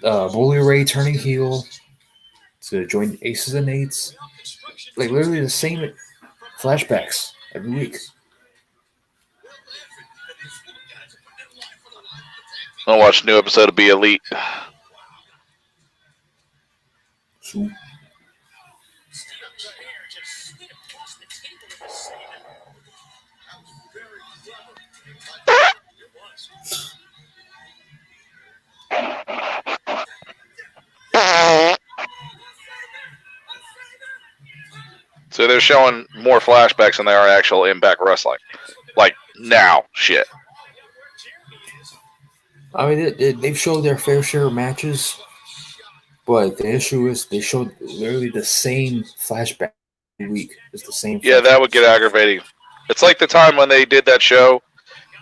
Bully Ray turning heel to join Aces and Eights. Like, literally the same flashbacks every week. I'll watch a new episode of Be Elite. So, So they're showing more flashbacks than they are actual Impact Wrestling. Like, now, shit. I mean, they've showed their fair share of matches, but the issue is they showed literally the same flashback every week. It's the same. Yeah, that would get aggravating. It's like the time when they did that show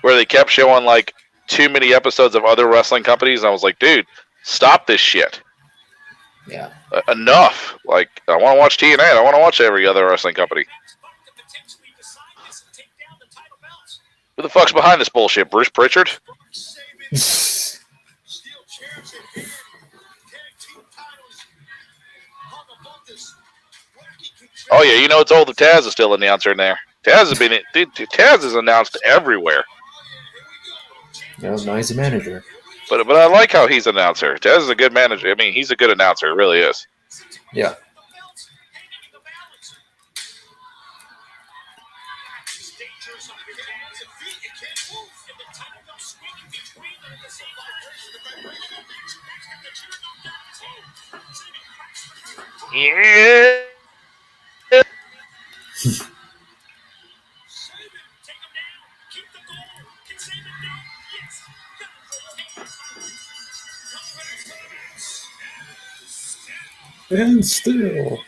where they kept showing, like, too many episodes of other wrestling companies, and I was like, dude, stop this shit. Yeah. Enough. Like, I want to watch TNA. I want to watch every other wrestling company. Who the fuck's behind this bullshit? Bruce Pritchard? Oh yeah, you know it's old. The Taz is still announcer in there. Taz is announced everywhere. Yeah, now he's a manager. But I like how he's an announcer. Taz is a good manager. I mean, he's a good announcer. He really is. Yeah. Yeah. And still.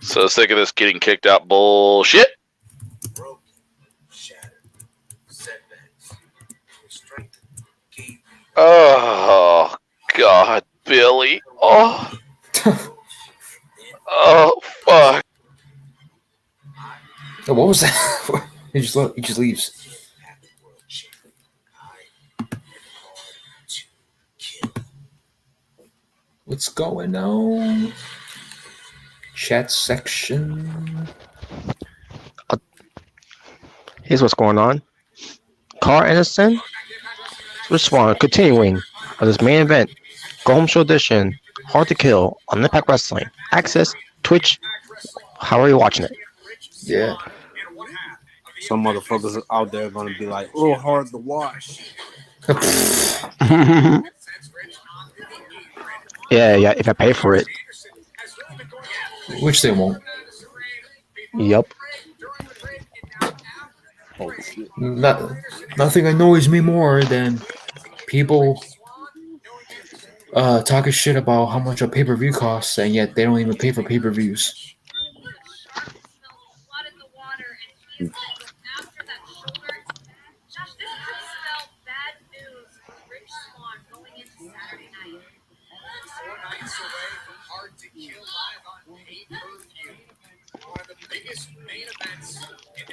So sick of this getting kicked out bullshit. Oh God, Billy. Oh. Oh fuck. Oh, what was that? he just leaves. What's going on? Chat section. Here's what's going on. Carl Anderson, Rich Swann, continuing on this main event, Go Home Show Edition, Hard to Kill on Impact Wrestling. Access, Twitch, how are you watching it? Yeah. Some motherfuckers out there are gonna be like, "Oh, hard to watch." Yeah, if I pay for it. Which they won't. Yup. Oh shit. Nothing annoys me more than people talking shit about how much a pay-per-view costs, and yet they don't even pay for pay-per-views.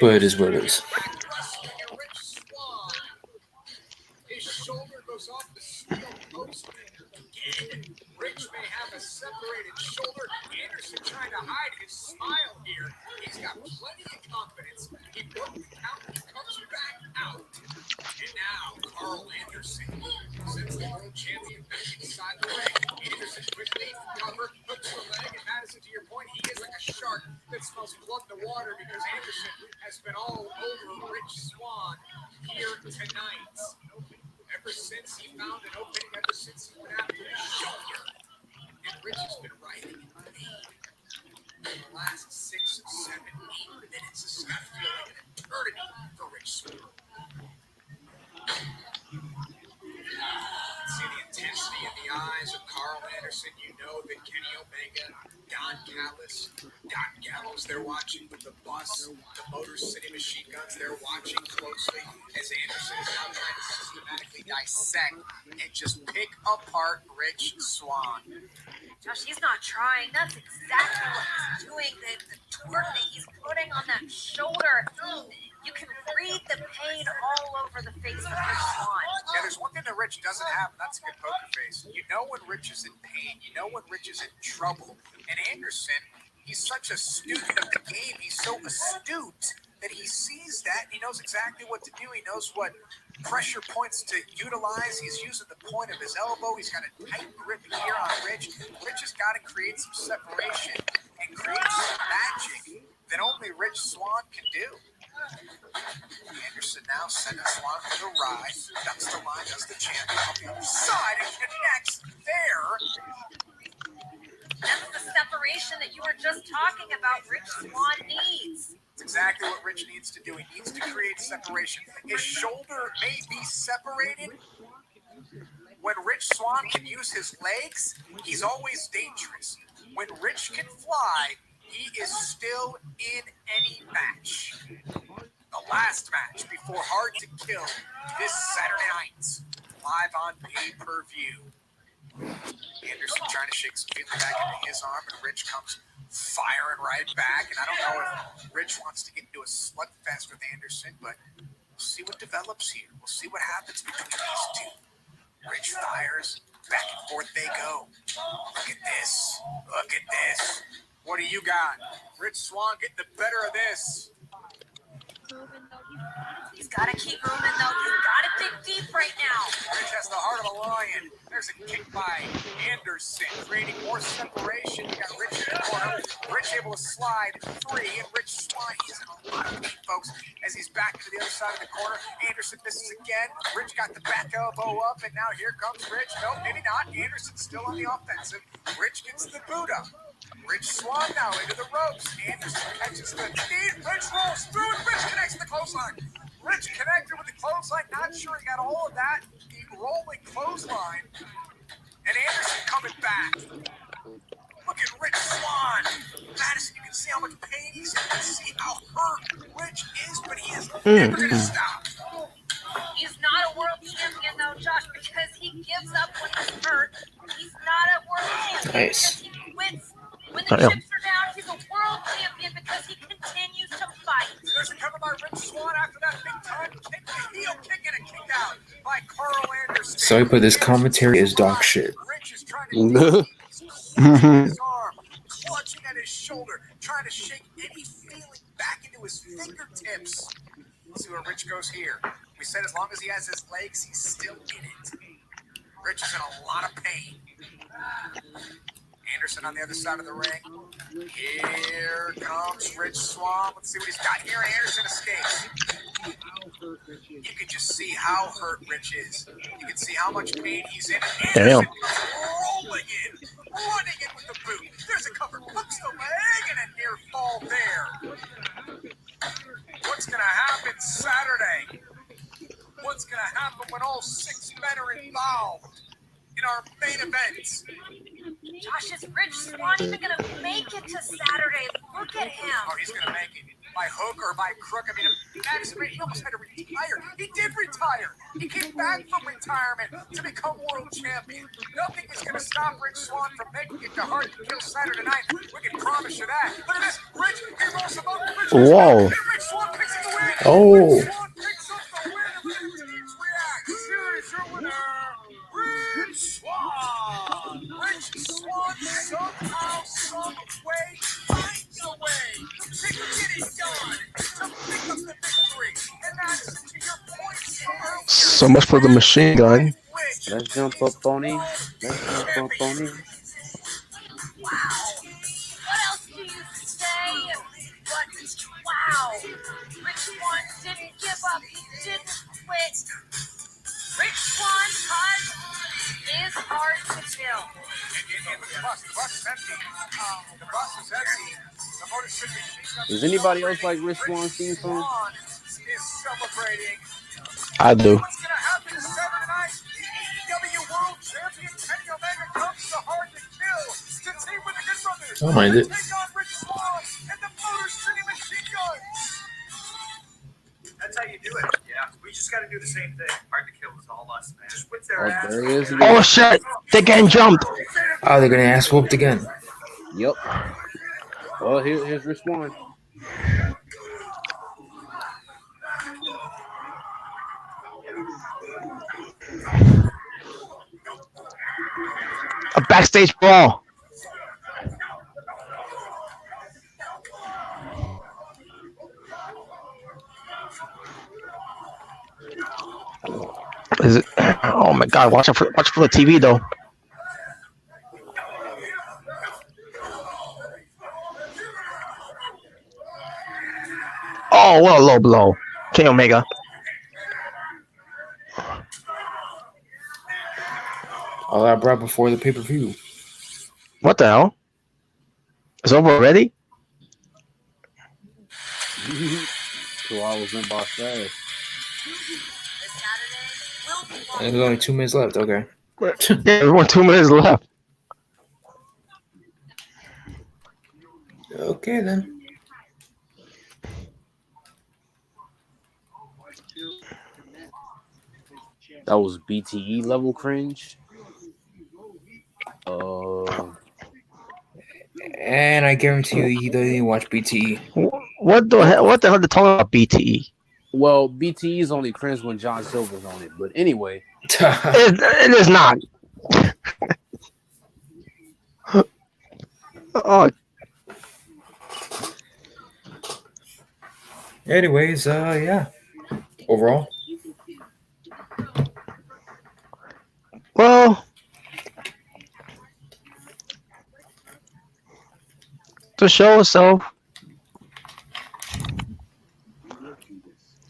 But it is what it is. throws off the steel post again. Rich may have a separated shoulder. Anderson trying to hide his smile here. He's got plenty of confidence. He broke the count and comes back out. And now, Carl Anderson sends the world champion back inside the ring. Anderson quickly cover, hooks the leg, and Madison, to your point, he is like a shark that smells blood in the water because Anderson has been all over Rich Swann here tonight. Ever since he found an opening, ever since he went after his shoulder. And Rich has been writing in pain for the last 6, 7, 8 minutes. This is got to feel like an eternity for Rich Swann. See the intensity in the eyes of Carl Anderson. You know that Kenny Omega, Don Callis, Don Gallows, they're watching with the bus, the Motor City Machine Guns, they're watching closely as Anderson is now trying to systematically dissect and just pick apart Rich Swann. Josh, he's not trying. That's exactly what he's doing. The torque that he's putting on that shoulder. You can read the pain all over the face of Rich Swann. Yeah, there's one thing that Rich doesn't have, and that's a good poker face. You know when Rich is in pain. You know when Rich is in trouble. And Anderson, he's such a student of the game. He's so astute that he sees that and he knows exactly what to do. He knows what pressure points to utilize. He's using the point of his elbow. He's got a tight grip here on Rich. Rich has got to create some separation and create some magic that only Rich Swann can do. Anderson now sending Swann for the ride. Ducks the line, does the champion on the other side and connects there. That's the separation that you were just talking about Rich Swann needs. It's exactly what Rich needs to do. He needs to create separation. His shoulder may be separated. When Rich Swann can use his legs, he's always dangerous. When Rich can fly, he is still in any match. The last match before Hard to Kill this Saturday night, live on pay-per-view. Anderson trying to shake some feeling back into his arm, and Rich comes firing right back. And I don't know if Rich wants to get into a slugfest with Anderson, but we'll see what develops here. We'll see what happens between these two. Rich fires, back and forth they go. Look at this. Look at this. What do you got? Rich Swann getting the better of this. He's got to keep moving, though. He's got to dig deep right now. Rich has the heart of a lion. There's a kick by Anderson, creating more separation. You got Rich in the corner. Rich able to slide free, and Rich Swann, he's in a lot of pain, folks, as he's back to the other side of the corner. Anderson misses again. Rich got the back elbow up, and now here comes Rich. No, maybe not. Anderson's still on the offensive. Rich gets the boot up. Rich Swann now into the ropes. Anderson catches the knee. Rich rolls through, and Rich connects the clothesline. Rich connected with the clothesline. Not sure he got all of that. The rolling clothesline. And Anderson coming back. Look at Rich Swann. Madison, you can see how much pain he's in. You can see how hurt Rich is, but he is never going to stop. He's not a world champion, though, Josh, because he gives up when he's hurt. He's not a world champion because he quits. When the chips are down, he's a world champion because he continues to fight. There's a cover by Rich Swann after that big time kick, a heel kick, and a kick out by Carl Anderson. Sorry, but this commentary is dog shit. Rich is trying to clutching his arm, clutching at his shoulder, trying to shake any feeling back into his fingertips. Let's see where Rich goes here. We said as long as he has his legs, he's still in it. Rich is in a lot of pain. Anderson on the other side of the ring. Here comes Rich Swann. Let's see what he's got here. Anderson escapes. You can just see how hurt Rich is. You can see how much pain he's in. Anderson rolling in, running in with the boot. There's a cover. Hooks the leg and a near fall there. What's going to happen Saturday? What's going to happen when all 6 men are involved in our main event? Josh, is Rich Swann even going to make it to Saturday? Look at him. Oh, he's going to make it. By hook or by crook. I mean, Madison, he almost had to retire. He did retire. He came back from retirement to become world champion. Nothing is going to stop Rich Swann from making it to Hard to Kill Saturday night. We can promise you that. Look at this. Rich, he rolls him up. Whoa. Rich Swann picks up the win. Oh. Rich Swann picks up the win. And the teams react. Here is your winner, So much for the machine gun. Let's jump up on him. Let's jump up on him. Wow. What else do you say? But wow. Rich Swan didn't give up. He didn't quit. Rich Swan's cause is hard to kill. The bus is empty. The bus is empty. The motor should be. Does anybody else like Rich Swan's theme song? Swan is celebrating. I do. What's going to happen Saturday night? The AEW World Champion Kenny Omega comes to Hard to Kill to team with the Good Brothers. I don't mind it. Take on Rich Swan and the Motor City Machine Guns. That's how you do it. Yeah, we just got to do the same thing. Hard to Kill is all us, man. Just whip their ass. There he is again. Oh shit! They're getting jumped. Oh, they're gonna ass whooped again. Yep. Well, here's Rich Swan. A backstage brawl. Is it? Oh my god! Watch for the TV though. Oh, what a low blow, Kenny Omega. All that brought before the pay-per-view. What the hell? It's over already? 2 hours in box fast. And there's only 2 minutes left. Okay. Yeah, there's only 2 minutes left. Okay then. That was BTE level cringe. And I guarantee you, he doesn't even watch BTE. What the hell? What the hell? They're talking about BTE? Well, BTE is only cringe when John Silver's on it. But anyway, it is not. Oh. Anyways, yeah. Overall. Well, the show itself,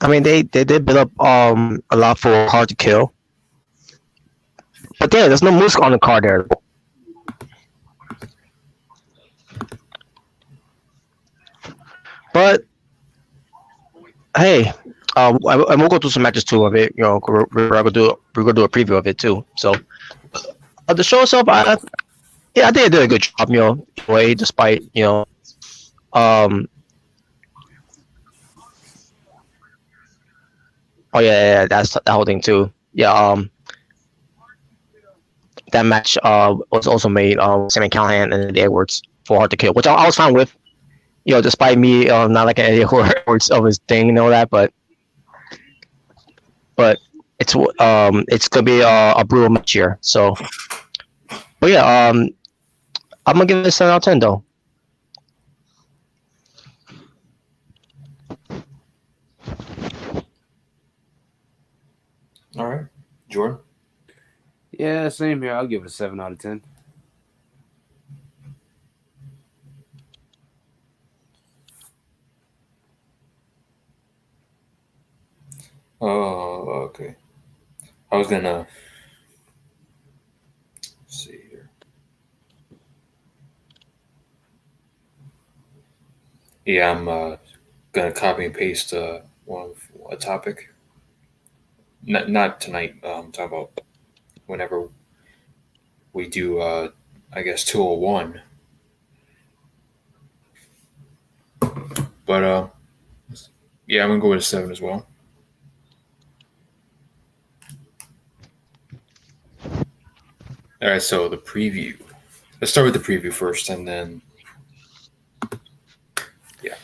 I mean, they did build up a lot for Hard to Kill, but there's no music on the card there. But hey, and we'll go through some matches too of it. You know, we're gonna do a preview of it too. So the show itself, I think it did a good job. You know, anyway, despite oh yeah, that's that whole thing too. Yeah, that match was also made Sammy Callahan and Eddie Edwards for Hard to Kill, which I was fine with. You know, despite me not liking Eddie Edwards of his thing and all that, but it's gonna be a brutal match here. So, but yeah, I'm gonna give it a 7 out of 10 though. All right, Jordan. yeah, same here. I'll give it a 7 out of 10. Oh, okay. I was gonna see here. Yeah, I'm gonna copy and paste a topic. Not tonight. Talk about whenever we do. I guess 201. But yeah, I'm gonna go with a 7 as well. All right, so the preview. Let's start with the preview first, and then yeah.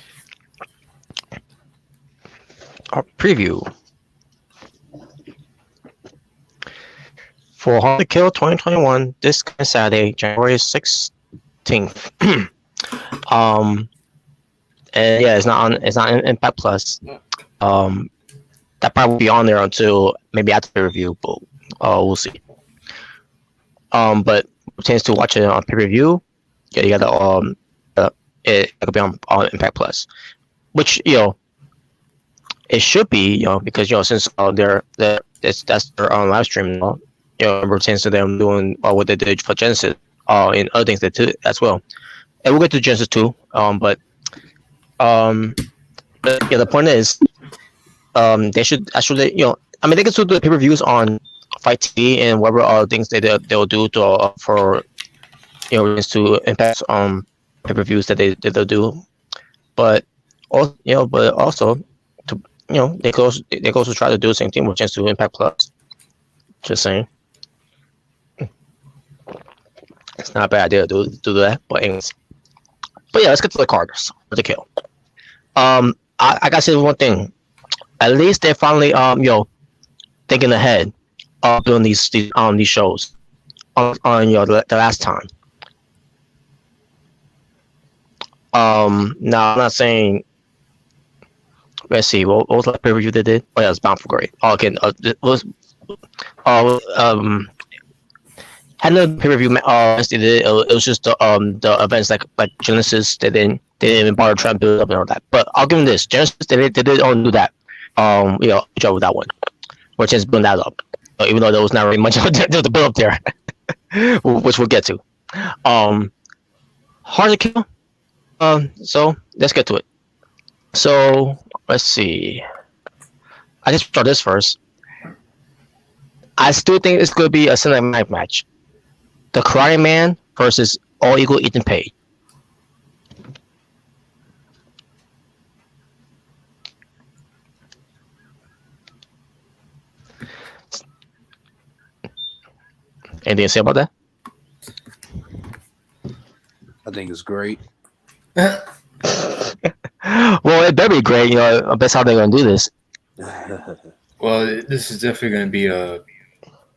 Our preview for Hard to Kill 2021 this Saturday, January 16th. And yeah, it's not on Impact Plus. that probably will be on there until maybe after the review, but we'll see. But tends to watch it on pay-per-view. Yeah, you got it could be on Impact Plus, which it should be because since that's their live stream now, it pertains to them doing what they did for Genesis, and other things they did as well. And we'll get to Genesis too. But the point is, they should actually, I mean, they can still do the pay-per-views on Fight TV and whatever other things they'll do to for to impact pay-per-views that they'll do, but also to they go to try to do the same thing with Chance to Impact Plus. Just saying, it's not a bad idea to do that. But anyways, yeah, let's get to the Carters for the kill. I gotta say one thing. At least they're finally thinking ahead of doing these shows on the last time. Now I'm not saying. Let's see. What was the pay-per-view they did? Oh yeah, it was Bound for Glory. Oh, okay. It was. Had no pay-per-view. They did. It was just the events like Genesis. They didn't even bother trying to build up and all that. But I'll give them this. Genesis they did only do that. Good job with that one. Which is building that up. Even though there was not really much to build up there, which we'll get to. Hard to kill. So let's get to it. So let's see. I just start this first. I still think it's going to be a cinematic match. The Karate Man versus All Eagle Ethan Page. Anything to say about that? I think it's great. Well, it better be great. That's how they're going to do this. Well, this is definitely going to be a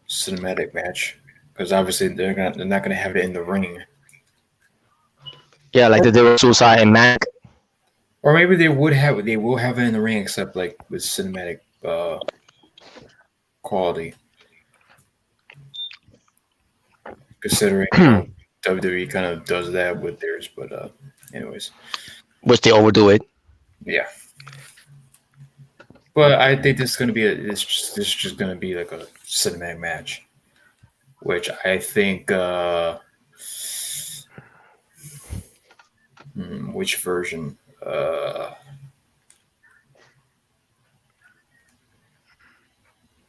cinematic match because obviously they're not going to have it in the ring. Yeah, like they did with Suicide and Mac. Or maybe they will have it in the ring, except like with cinematic quality. Considering WWE kind of does that with theirs, but anyways, which they overdo it. Yeah, but I think this is gonna be this is just gonna be like a cinematic match, which I think which version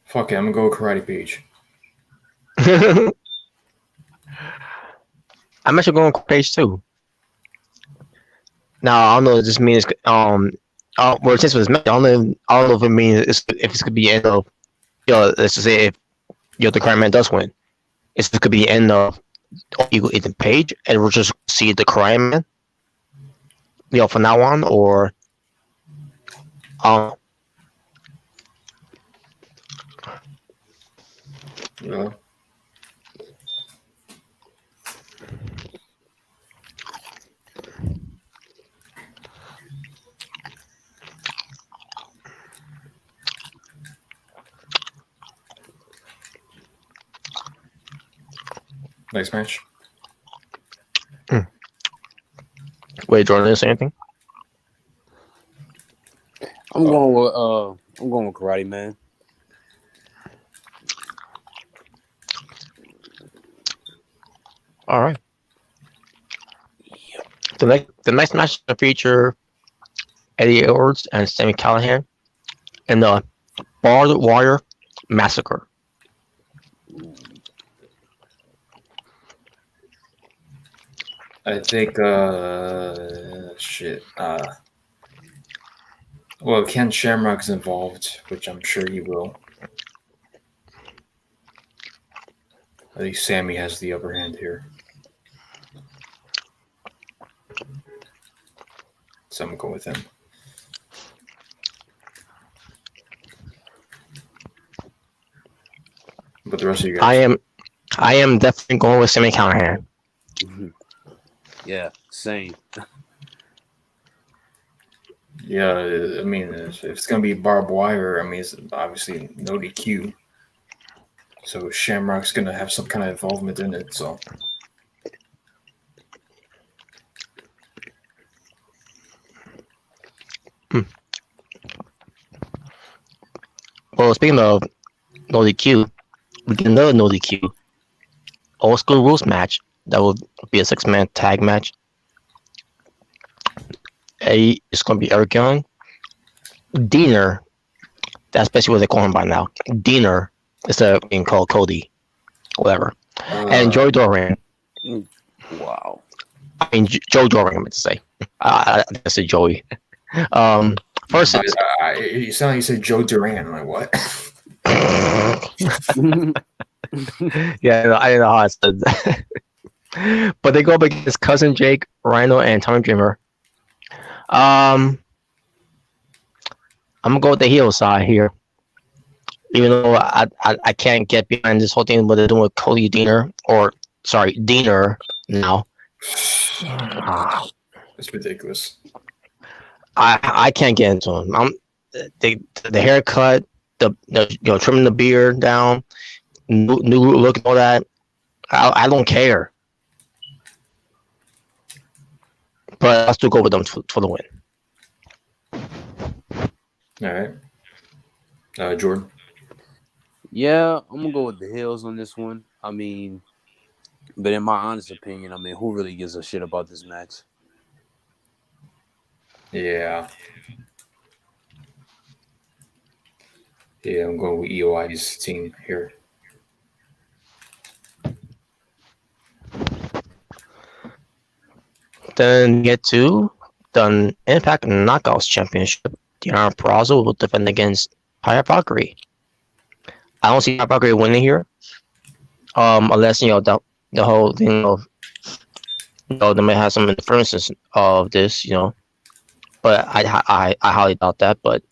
fuck it, I'm gonna go with Karate Page. I'm actually going with Page too. Now I don't know if this means well since it was I don't know if it means if it's gonna be the end of let's just say if the Karate Man does win. It could be the end of Eagle Ethan Page and we'll just see the Karate Man from now on or Yeah. Nice match. Wait, Jordan, didn't say anything? I'm going with Karate Man. All right. The next match will feature Eddie Edwards and Sami Callihan in the Barbed Wire Massacre. I think well, Ken Shamrock's involved, which I'm sure he will. I think Sammy has the upper hand here. So I'm going with him. But the rest of you guys, I am definitely going with Sami Callihan. Mm-hmm. Yeah, same. Yeah, I mean, if it's gonna be barbed wire, I mean, it's obviously no DQ. So Shamrock's gonna have some kind of involvement in it. So Well, speaking of no DQ, we get another no DQ old school rules match. That will be a 6-man tag match. It's gonna be Eric Young, Diener. That's basically what they call him by now. Diener instead of being called Cody, whatever. And Joey Doran. Wow. I mean Joe Doran. I meant to say. I said Joey. First, you sound like you said Joe Duran. I'm like, what? Yeah, I don't know how I said that. But they go up against Cousin Jake, Rhino, and Tommy Dreamer. I'm gonna go with the heel side here, even though I can't get behind this whole thing. What they're doing with Cody Diener now. It's ridiculous. I can't get into him. The haircut, the trimming the beard down, new look and all that. I don't care. But I'll still go with them for the win. All right. Jordan. Yeah, I'm gonna go with the Hills on this one. I mean, but in my honest opinion, I mean, who really gives a shit about this match? Yeah. Yeah, I'm going with EOI's team here. Then get to the Impact Knockouts Championship. Deanna Purrazzo will defend against Paya Valkyrie. I don't see Paya Valkyrie winning here, unless the whole thing of they may have some inferences of this, but I highly doubt that. But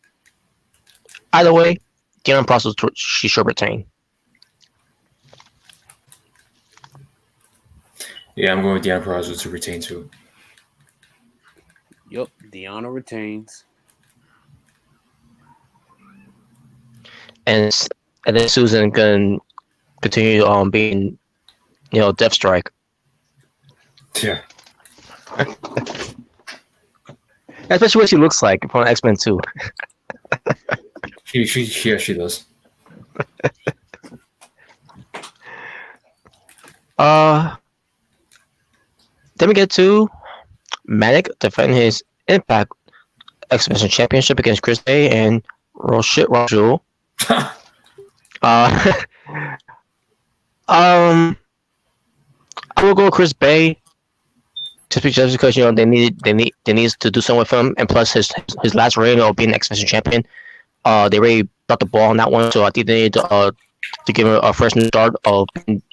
either way, Deanna Purrazzo she should retain. Yeah, I'm going with Deanna Purrazzo to retain too. Yep, Deanna retains. And then Susan can continue being, Deathstrike. Yeah. Especially what she looks like from X-Men 2. She does. Then we get to Manic defend his Impact Exhibition Championship against Chris Bay and Rajul. I will go Chris Bay just because they need to do something with him, and plus his last reign of being Exhibition champion, they really dropped the ball on that one. So I think they need to give him a fresh start of being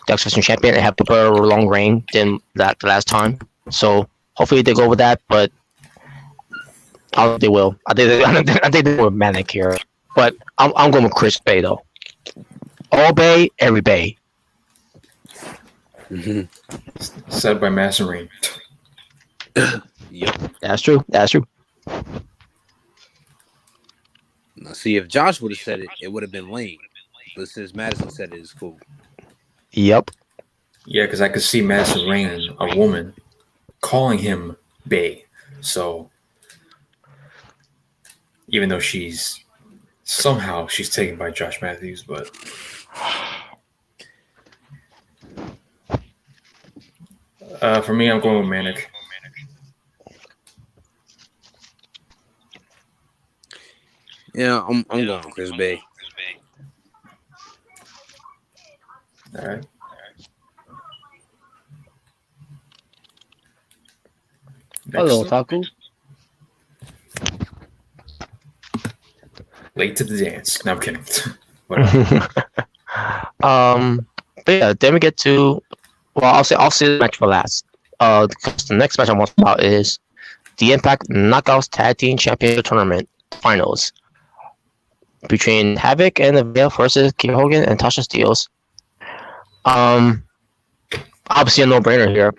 the Exhibition champion and have a better long reign than that the last time. So hopefully they go with that, but I don't think they will. I think they will Manic here, but I'm going with Chris Bay though. All Bay, every Bay. Said by Masserine. Yep, that's true. Now, see, if Josh would have said it, it would have been lame. But since Madison said it, it's cool. Yep. Yeah, because I could see Madison Rain, a woman, calling him Bay. So even though she's taken by Josh Matthews, but for me, I'm going with Manic. Yeah, I'm going with Chris Bay. All right. Hello, Taku. Late to the dance. No, I'm kidding. But yeah, then we get to I'll say the match for last. Because the next match I want to talk about is the Impact Knockouts Tag Team Championship Tournament Finals between Havoc and the Veil versus Kier Hogan and Tasha Steelz. Obviously a no-brainer here.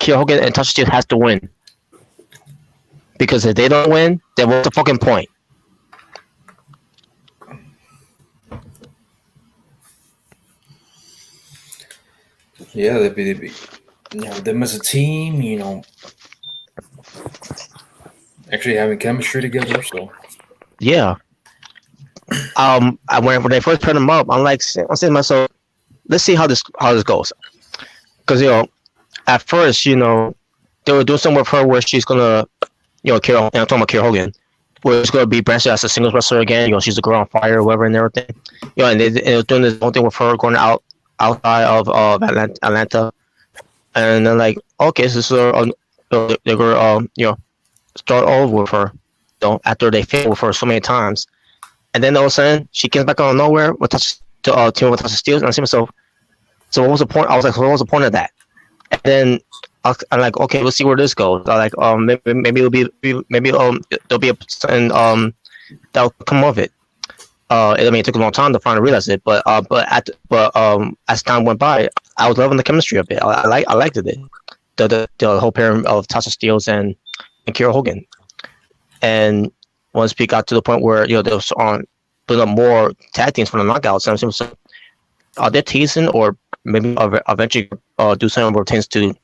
Kier Hogan and Tasha Steelz has to win. Because if they don't win, then what's the fucking point? Yeah, they'd be them as a team, actually having chemistry together. So Yeah. When they first put them up, I'm saying to myself, let's see how this goes. Because at first, they were doing something with her where she's gonna, Carol. And I'm talking about Carol Hogan, where it's gonna be branched as a singles wrestler again. She's a girl on fire or whatever and everything. And they were doing this whole thing with her going outside of Atlanta, and then like, okay, so they're gonna start over with her, after they failed with her so many times. And then all of a sudden, she comes back out of nowhere with team with Tasha Steelz, and I see myself. So what was the point? I was like, so what was the point of that? And then I'm like, okay, we'll see where this goes. I like, maybe there'll be something that'll come of it. It took a long time to finally realize it, but as time went by, I was loving the chemistry of it. I liked it. The whole pairing of Tasha Steelz and Kiera Hogan, and once we got to the point where there was putting up more tag teams for the knockouts, and so are they teasing or maybe eventually do something where it tends to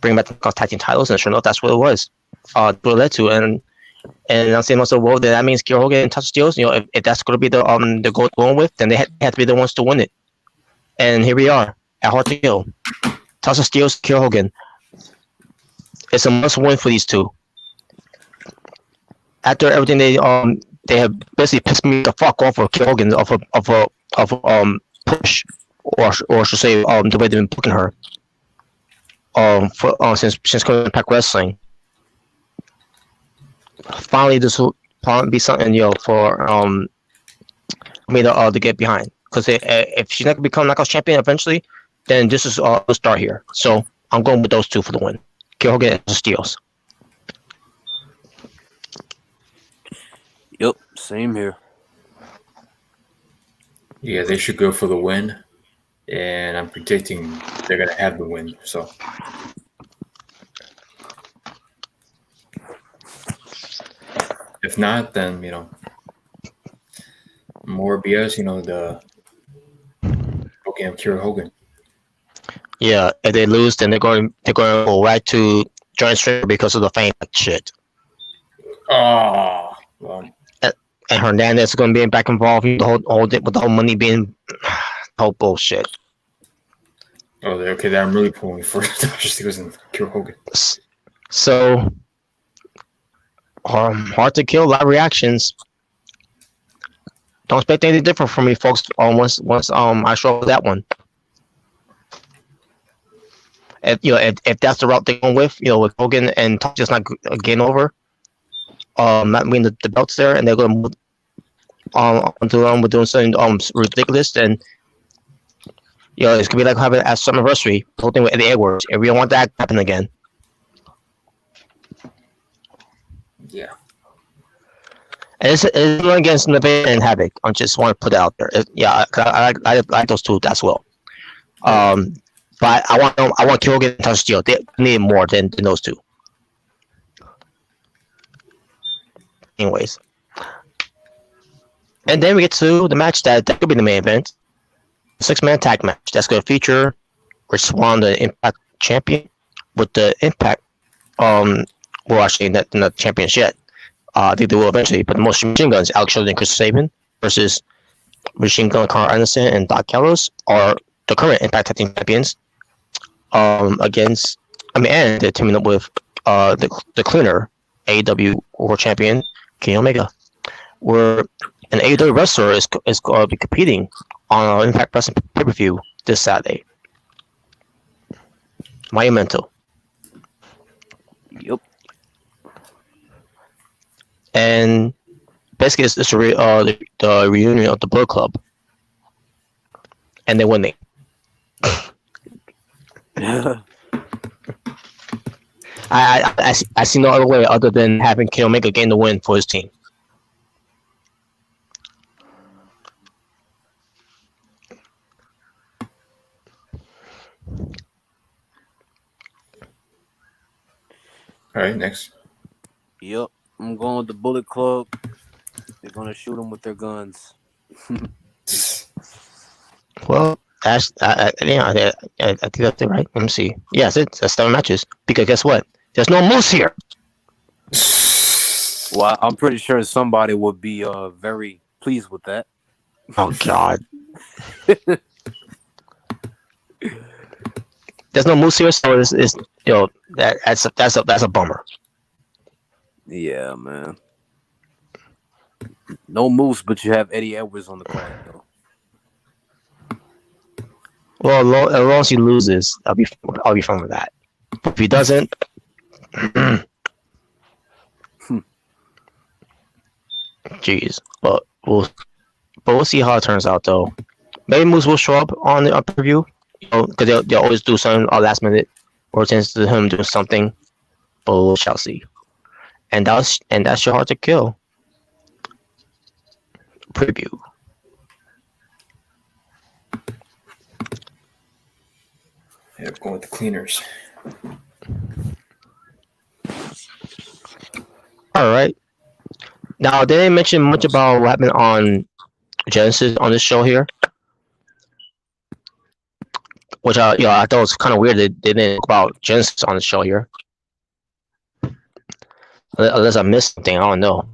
bring back the tag team titles? And sure enough, that's what it was. What it led to, and I'm saying also, well, that means Kiera Hogan and Tasha Steelz. If that's going to be the goal going with, then they had to be the ones to win it. And here we are at Hard to Kill. Tasha Steelz, Kiera Hogan. It's a must win for these two. After everything they have basically pissed me the fuck off of Kiera Hogan of push, or I should say the way they've been booking her since coming to Impact Wrestling. Finally, this will probably be something for me to get behind, because if she's not gonna become Knockouts champion eventually, then this is the start here. So I'm going with those two for the win. Kiera Hogan and Steelz. Yep, same here. yeah, they should go for the win, and I'm predicting they're gonna have the win. So if not, then more BS. The Hogan, Kiera Hogan. Yeah, if they lose, then they're going to go right to joint stringer because of the fame shit. Oh, well. And Hernandez is going to be back involved with the whole money being whole bullshit. Oh, okay. I'm really pulling for Tasha Steelz and Kiera Hogan. So Hard to Kill, live reactions. Don't expect anything different from me, folks. Once I show up with that one. If that's the route they're going with Hogan and just not getting over, not winning the belts there, and they're going to move onto with doing something ridiculous, and it's gonna be like having at Summerversary, the whole thing with Eddie Edwards, and we don't want that to happen again. Yeah. And it's going against Nevada and Havoc. I just want to put it out there. I like those two as well. But I want Kiera Hogan and Tasha Steelz. They need more than those two. Anyways. And then we get to the match that could be the main event. 6-man tag match. That's going to feature Rich Swann, the Impact champion, with the Impact, well, actually, not champions yet. I think they will eventually, but the most machine guns, Alex Shelley and Chris Sabin, versus Machine Gun Carl Anderson and Doc Gallows, are the current Impact Tag Team champions. And they're teaming up with the cleaner AEW World Champion Kenny Omega, where an AEW wrestler is going to be competing on an Impact Wrestling pay-per-view this Saturday. Monumental. Yep. And basically, it's the reunion of the Bullet Club, and they're winning. I see no other way other than having Kenny Omega gain the win for his team. All right, next. Yep. I'm going with the Bullet Club. They're gonna shoot them with their guns. Well, that's I think that's it, right? Let me see. Yes, it's 7 matches. Because guess what? There's no Moose here. Well, I'm pretty sure somebody would be very pleased with that. Oh God. There's no Moose here, so it's that's a bummer. Yeah, man. No Moose, but you have Eddie Edwards on the card, though. Well, as long as he loses, I'll be fine with that. But if he doesn't, jeez. But we'll see how it turns out, though. Maybe Moose will show up on the preview, because they'll always do something last minute, or tends to him doing something. But we shall see. And that's your Hard to Kill preview. Yeah, going with the cleaners. All right. Now, they didn't mention much about what happened on Genesis on this show here, which I thought was kind of weird. They didn't talk about Genesis on the show here, unless I missed something. I don't know.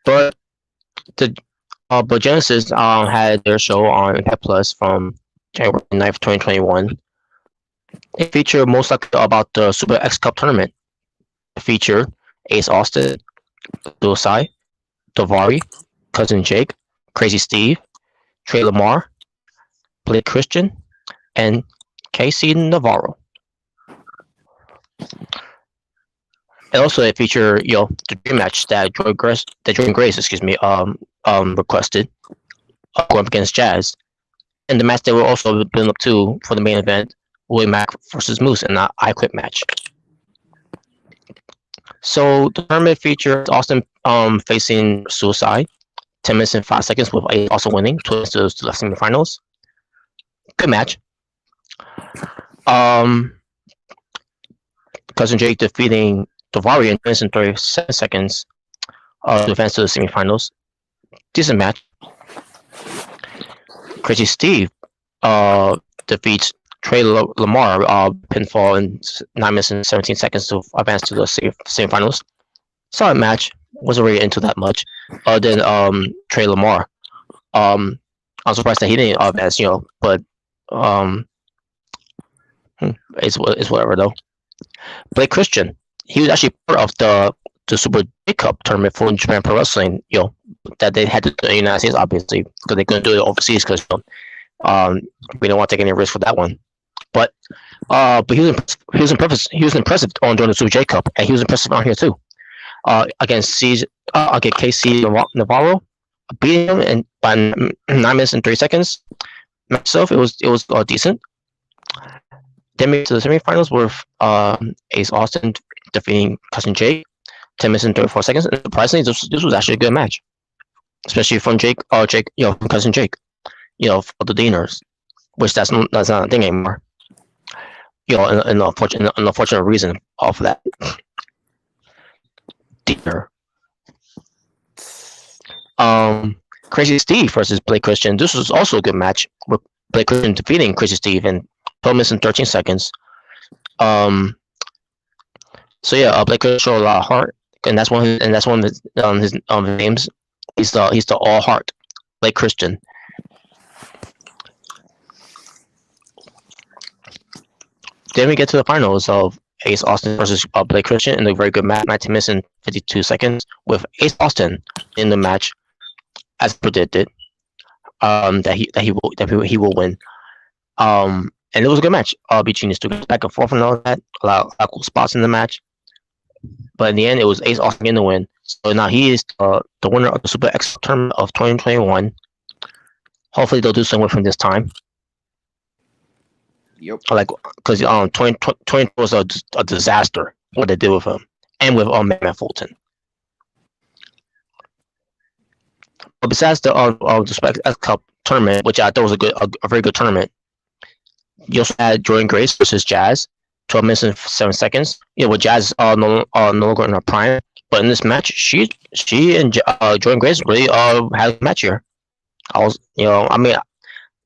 But Genesis had their show on Impact Plus from January 9th, 2021. It featured most likely about the Super X Cup tournament. It featured Ace Austin, Dosai, Davari, Cousin Jake, Crazy Steve, Trey Lamar, Blake Christian, and KC Navarro. And also, it featured the dream match that Jordan Grace, requested, going up against Jazz, and the match they were also building up to for the main event, Willie Mack versus Moose in the I Quit match. So the tournament featured Austin facing Suicide, 10 minutes and 5 seconds, with Ace also winning, to the semifinals. Good match. Cousin Jake defeating Davari in 10 minutes and 37 seconds to advance to the semifinals. Decent match. Crazy Steve defeats Trey Lamar pinfall in 9 minutes and 17 seconds to advance to the semifinals. Solid match. Wasn't really into that much. Other than Trey Lamar. I'm surprised that he didn't advance, but it's whatever though. Blake Christian. He was actually part of the Super J Cup tournament for Japan Pro Wrestling, that they had to do in the United States, obviously, because they couldn't do it overseas because we don't want to take any risk for that one. But he was impressive on during the Super J Cup, and he was impressive on here too. Against KC Navarro, beating him in by 9 minutes and 3 seconds. Myself, it was decent. Then we get to the semifinals with Ace Austin defeating Cousin Jake, 10 minutes and 34 seconds. And surprisingly, this was actually a good match, especially from Jake, from Cousin Jake, for the Deaners, which that's not a thing anymore. An unfortunate reason of that. Deaner. Crazy Steve versus Blake Christian. This was also a good match with Blake Christian defeating Crazy Steve in 12 minutes and 13 seconds. So yeah, Blake Christian showed a lot of heart, and that's one of his names. He's the All Heart, Blake Christian. Then we get to the finals of Ace Austin versus Blake Christian in a very good match, 19 minutes and 52 seconds, with Ace Austin in the match, as predicted, that he will win. And it was a good match between these two guys, back and forth and all that. A lot of cool spots in the match. But in the end, it was Ace Austin getting the win. So now he is the winner of the Super X tournament of 2021. Hopefully they'll do something with him this time. Yep. Because 2020 was a disaster what they did with him, and with Matt Fulton. But besides the Super X Cup tournament, which I thought was a very good tournament, you also had Jordan Grace versus Jazz, 12 minutes and 7 seconds. With Jazz no longer in her prime. But in this match, she and Jordan Grace really had a match here. I was, I mean,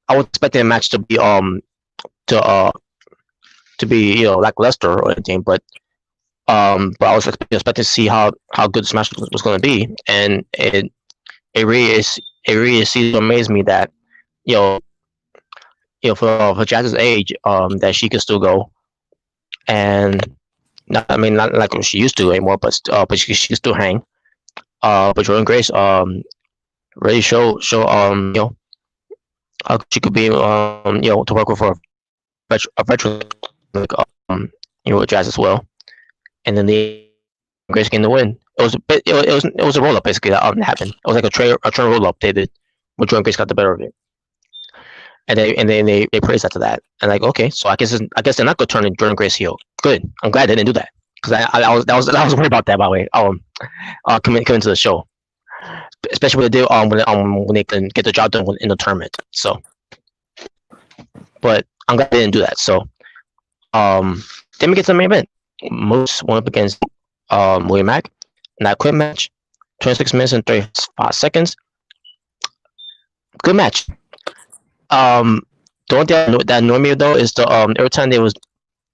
I was expecting a match to be lackluster or anything, but I was expecting to see how good this match was going to be, and it really seems to amaze me that for Jazz's age, that she can still go, and not like she used to anymore, but she can still hang. But Jordan Grace really show how she could be to work with a veteran like Jazz as well, and then the Grace getting the win. It was a roll up basically that happened. It was like a train roll up they did, where Jordan Grace got the better of it. And they praised after that, and like, okay, so I guess they're not gonna turn Jordan Grace heel. Good, I'm glad they didn't do that, because I was worried about that, by the way. Coming to the show, especially when they do when they can get the job done in the tournament. So, but I'm glad they didn't do that. So, then we get to the main event. Moose went up against William Mack in that quick match, 26 minutes and 35 seconds. Good match. The only thing that annoyed me though is the every time they was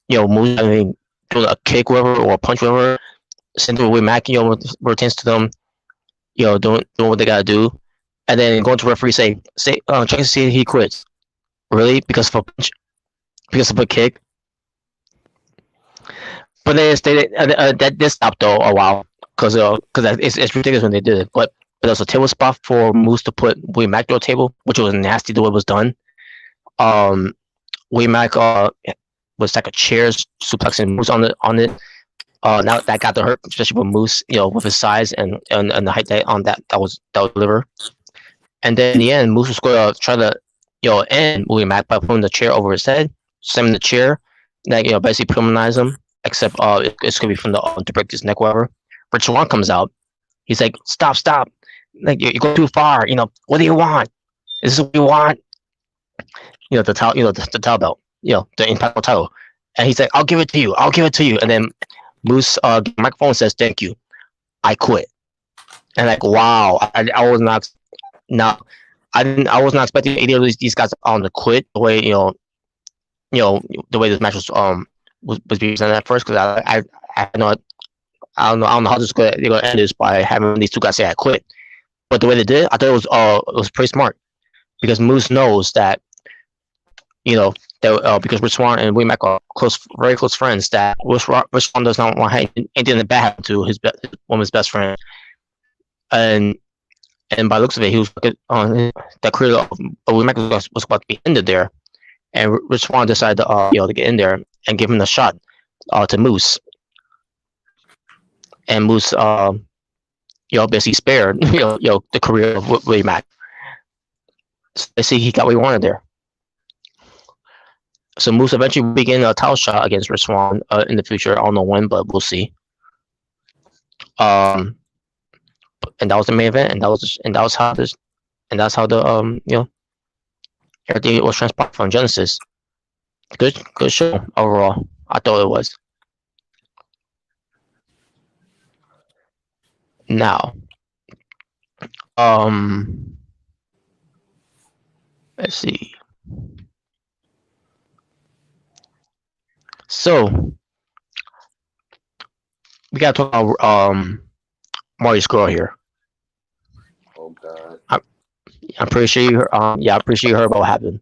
Moose doing a kick whatever or a punch whatever, send away Mac rotates to them, doing what they gotta do, and then going to referee say check to see if he quits. Really? Because of a punch? Because of a kick? But they stated that did stop though a while, because it's ridiculous when they did it. But there was a table spot for Moose to put William Mack through a table, which was nasty the way it was done. William Mack was like a chair suplexing Moose on it. Now that got to hurt, especially with Moose, with his size and the height that was delivered. And then in the end, Moose was going to try to end William Mack by putting the chair over his head, slamming the chair, like basically humanize him. Except it's gonna be from to break his neck, whatever. Rich Swann comes out. He's like, stop, like you're going too far. What do you want? Is this what you want? The title, the title belt, the Impact title. And he's like, I'll give it to you. And then Moose microphone says, thank you. I quit. And like, wow, I was not. I was not expecting either of these guys on to quit the way the way this match was being presented at first, because I don't know how this is they're gonna end this by having these two guys say I quit. But the way they did, I thought it was pretty smart, because Moose knows that because Rich Swann and William Mack are very close friends, that Rich Swann does not want anything bad happen to one of his best friends, and by the looks of it, he was on that career of William Mack was about to be ended there, and Rich Swann decided to get in there and give him a shot to Moose, and Moose basically spared the career of William Mack. So they see he got what he wanted there. So Moose eventually begin a title shot against Rich Swann in the future. I don't know when, but we'll see. And that was the main event, and that's how the everything was transpired from Genesis. Good show overall. I thought it was. Now, let's see. So we gotta talk about Marty's girl here. Oh God. I'm pretty sure you heard, I'm pretty sure you heard about what happened.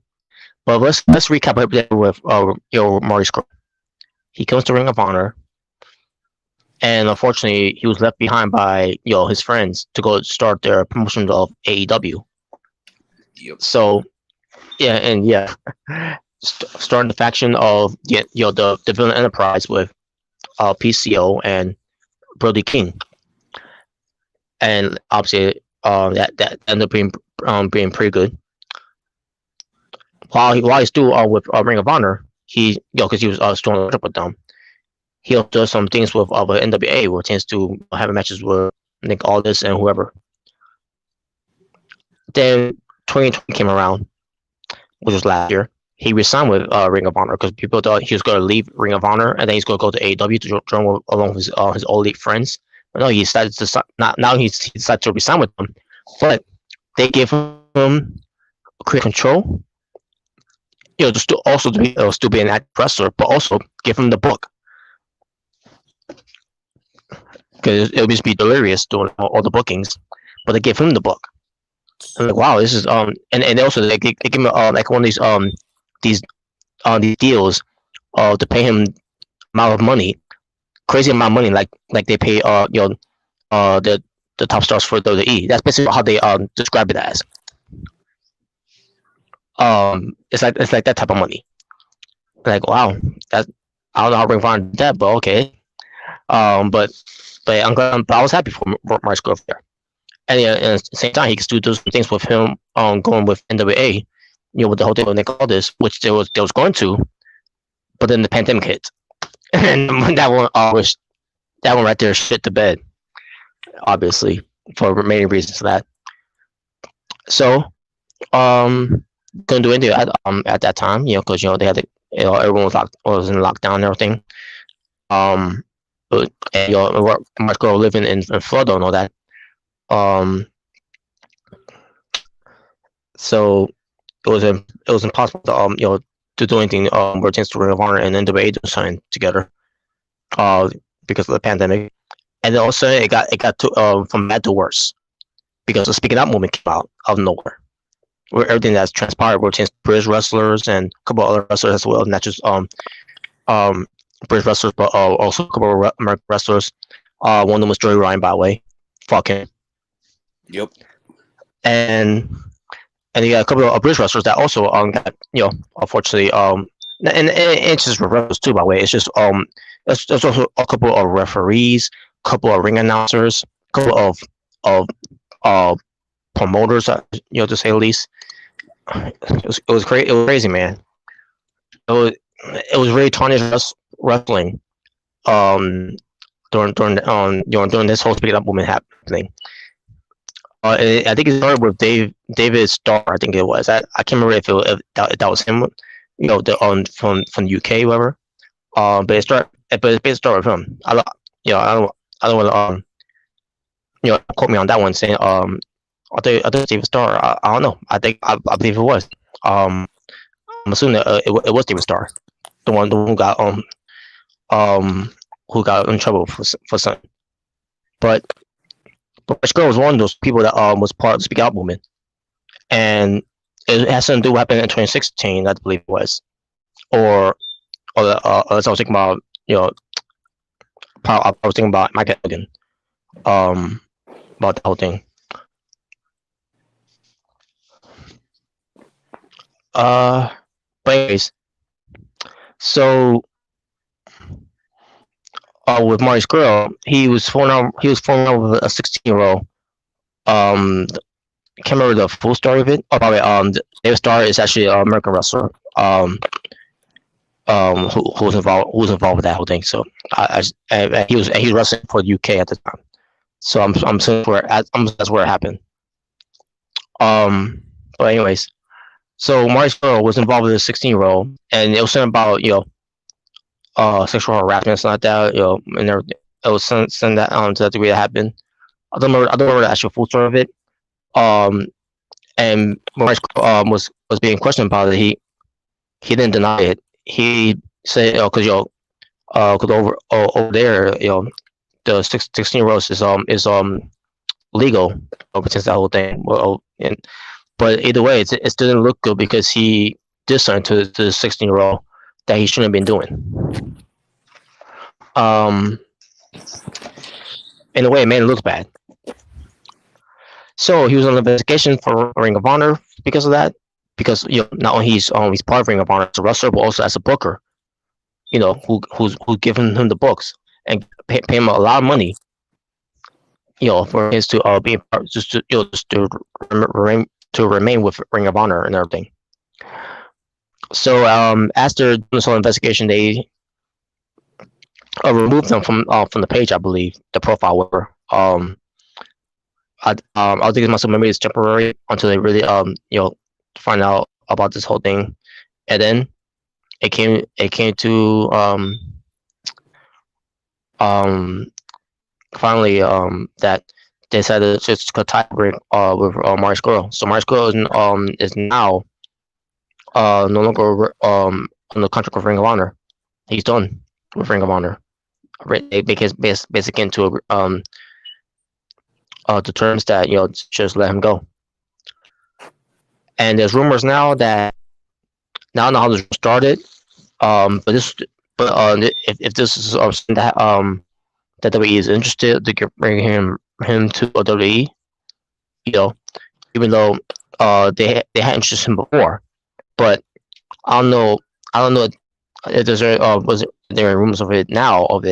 But let's recap it with Marty's girl. He comes to Ring of Honor, and unfortunately, he was left behind by his friends to go start their promotion of AEW. Yep. So, starting the faction of the Villain Enterprise with PCO and Brody King, and obviously that ended up being pretty good. While he's still with Ring of Honor, he because he was still on the trip with them, he also does some things with NWA, where he tends to have matches with Nick Aldis and whoever. Then 2020 came around, which was last year, he resigned with Ring of Honor because people thought he was going to leave Ring of Honor and then he's going to go to AEW to join along with his old elite friends. But no, he decided to not now he decided to resign with them, but they gave him creative control. Just to also to be still be an active wrestler, but also give him the book because it would just be delirious doing all the bookings. But they gave him the book. I'm like, wow, this is and also they give him like one of these deals to pay him amount of money, crazy amount of money, like they pay the top stars for WWE. That's basically how they describe it as. It's like that type of money. Like, wow, that I don't know how Ring of Honor did that, but okay. But I'm glad, but I was happy for Mark's growth there. And yeah, at the same time, he could still do some things with him going with NWA, with the whole thing when they call this, which they was going to, but then the pandemic hit, and that one right there shit the bed, obviously for many reasons for that. So couldn't do anything at that time, because they had everyone was in lockdown and everything. But and Mark girl living in Florida and all that. So it was impossible to to do anything where it to Ring of Honor and NWA doing something together because of the pandemic. And then also it got from bad to worse because the Speaking Out movement came out of nowhere, where everything that's transpired were changed British wrestlers and a couple of other wrestlers as well, not just British wrestlers, but also a couple of American wrestlers. One of them was Joey Ryan, by the way. Fuck him. Yep. And you got a couple of British wrestlers that also got, unfortunately and it's just wrestlers too, by the way. It's just there's also a couple of referees, a couple of ring announcers, a couple of promoters, to say the least. It was crazy. It was crazy, man. It was really tarnished wrestling during this whole Speaking Up movement happening. I think it started with David Starr. I think it was. I can't remember if that was him. From the UK, whatever. But it basically started with him. I don't want to quote me on that one, saying I think David Starr. I don't know. I believe it was. I'm assuming that it was David Starr, the one who got in trouble for something. But Rich Girl was one of those people that was part of the Speak Out movement, and it has something to do with what happened in 2016, I believe it was, or as I was thinking about, I was thinking about Mike Hogan, about the whole thing. But anyways, so with Marty's girl, he was falling out with a 16-year-old. Can't remember the full story of it. Oh, by the way, David Starr is actually an American wrestler. Who was involved with that whole thing. So he was wrestling for the UK at the time. So I'm assuming that's where it happened. But anyways, so Marty's girl was involved with a 16-year-old, and it was something about sexual harassment, something like that. And everything. It was something that to that degree that happened. I don't remember the actual full story of it. And Marty's was being questioned about it. He didn't deny it. He said, because over there, the 16-year-olds is legal since that whole thing. But either way, it still didn't look good because he did something to the 16-year-old that he shouldn't have been doing. In a way, it made it look bad. So he was on an investigation for Ring of Honor because of that. Because not only he's part of Ring of Honor as a wrestler, but also as a booker. Who's giving him the books and pay him a lot of money. For his to be just to remain with Ring of Honor and everything. So after this whole investigation, they removed him from the page, I believe, the profile whatever. I'll think myself maybe it's temporary until they really find out about this whole thing, and then it came to finally that they decided to just tie break with Marcus Girl. So Marcus Girl is now no longer on the contract with Ring of Honor. He's done with Ring of Honor. They basically into the terms that just let him go. And there's rumors now that I don't know how this started. But if this is something that that WWE is interested to bring him to WWE, even though they had interest in him before, but I don't know if there's was there rumors of it now of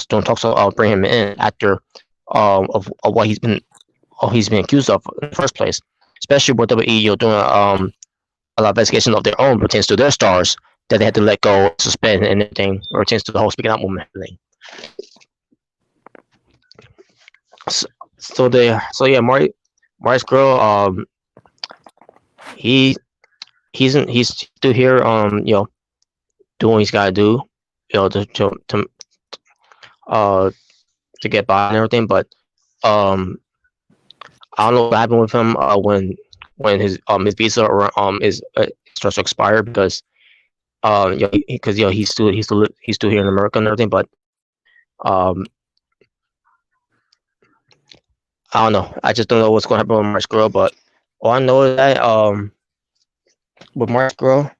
Stone talks about bring him in after of what he's been accused of in the first place, especially with WWE doing a lot of investigation of their own pertains to their stars that they had to let go, suspend, and anything pertains to the whole speaking out movement thing. So yeah, Marcus Girl, he's still here, doing what he's got to do, to get by and everything. But I don't know what happened with him when his visa is starts to expire because he's still here in America and everything. But I don't know. I just don't know what's going to happen with Marcus Girl. But all I know is that with Marcus Girl,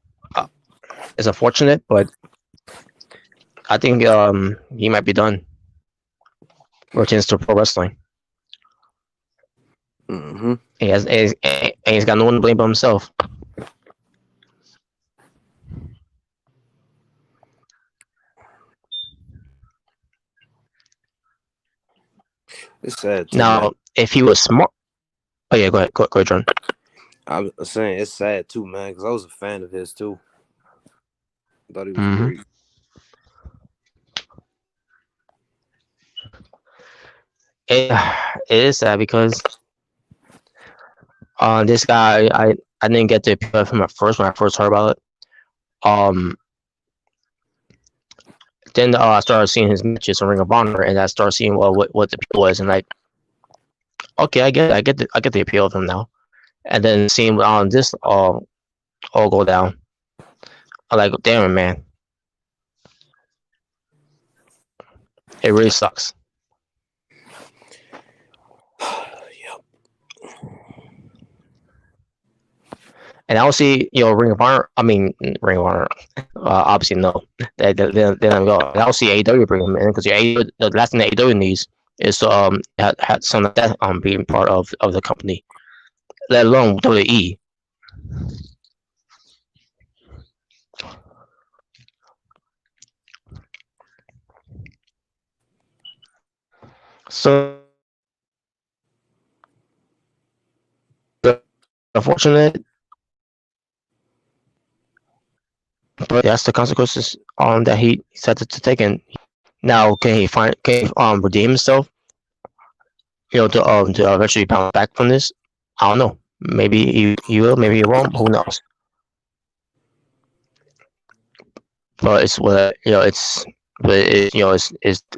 it's unfortunate, but I think he might be done. Returns to pro wrestling. Mm-hmm. He's got no one to blame but himself. It's sad too, Now, man. if he was smart, oh yeah, go ahead, John. I'm saying it's sad too, man, because I was a fan of his too. I thought he was great. It is sad because this guy I didn't get to appeal him at first when I first heard about it. Then I started seeing his matches on Ring of Honor, and I started seeing what the appeal was, and like, okay, I get the appeal of him now. And then seeing this all go down, I'm like, damn it, man, it really sucks. And I will see, Ring of Honor. I mean, Ring of Honor. Obviously, no. Then I go. And I'll see AEW bring him in because the last thing that AEW needs is to had some of that being part of the company, let alone WWE. So unfortunate. But that's the consequences that he decided to take. And now can he redeem himself? To eventually bounce back from this. I don't know. Maybe he will. Maybe he won't. Who knows? But it's what it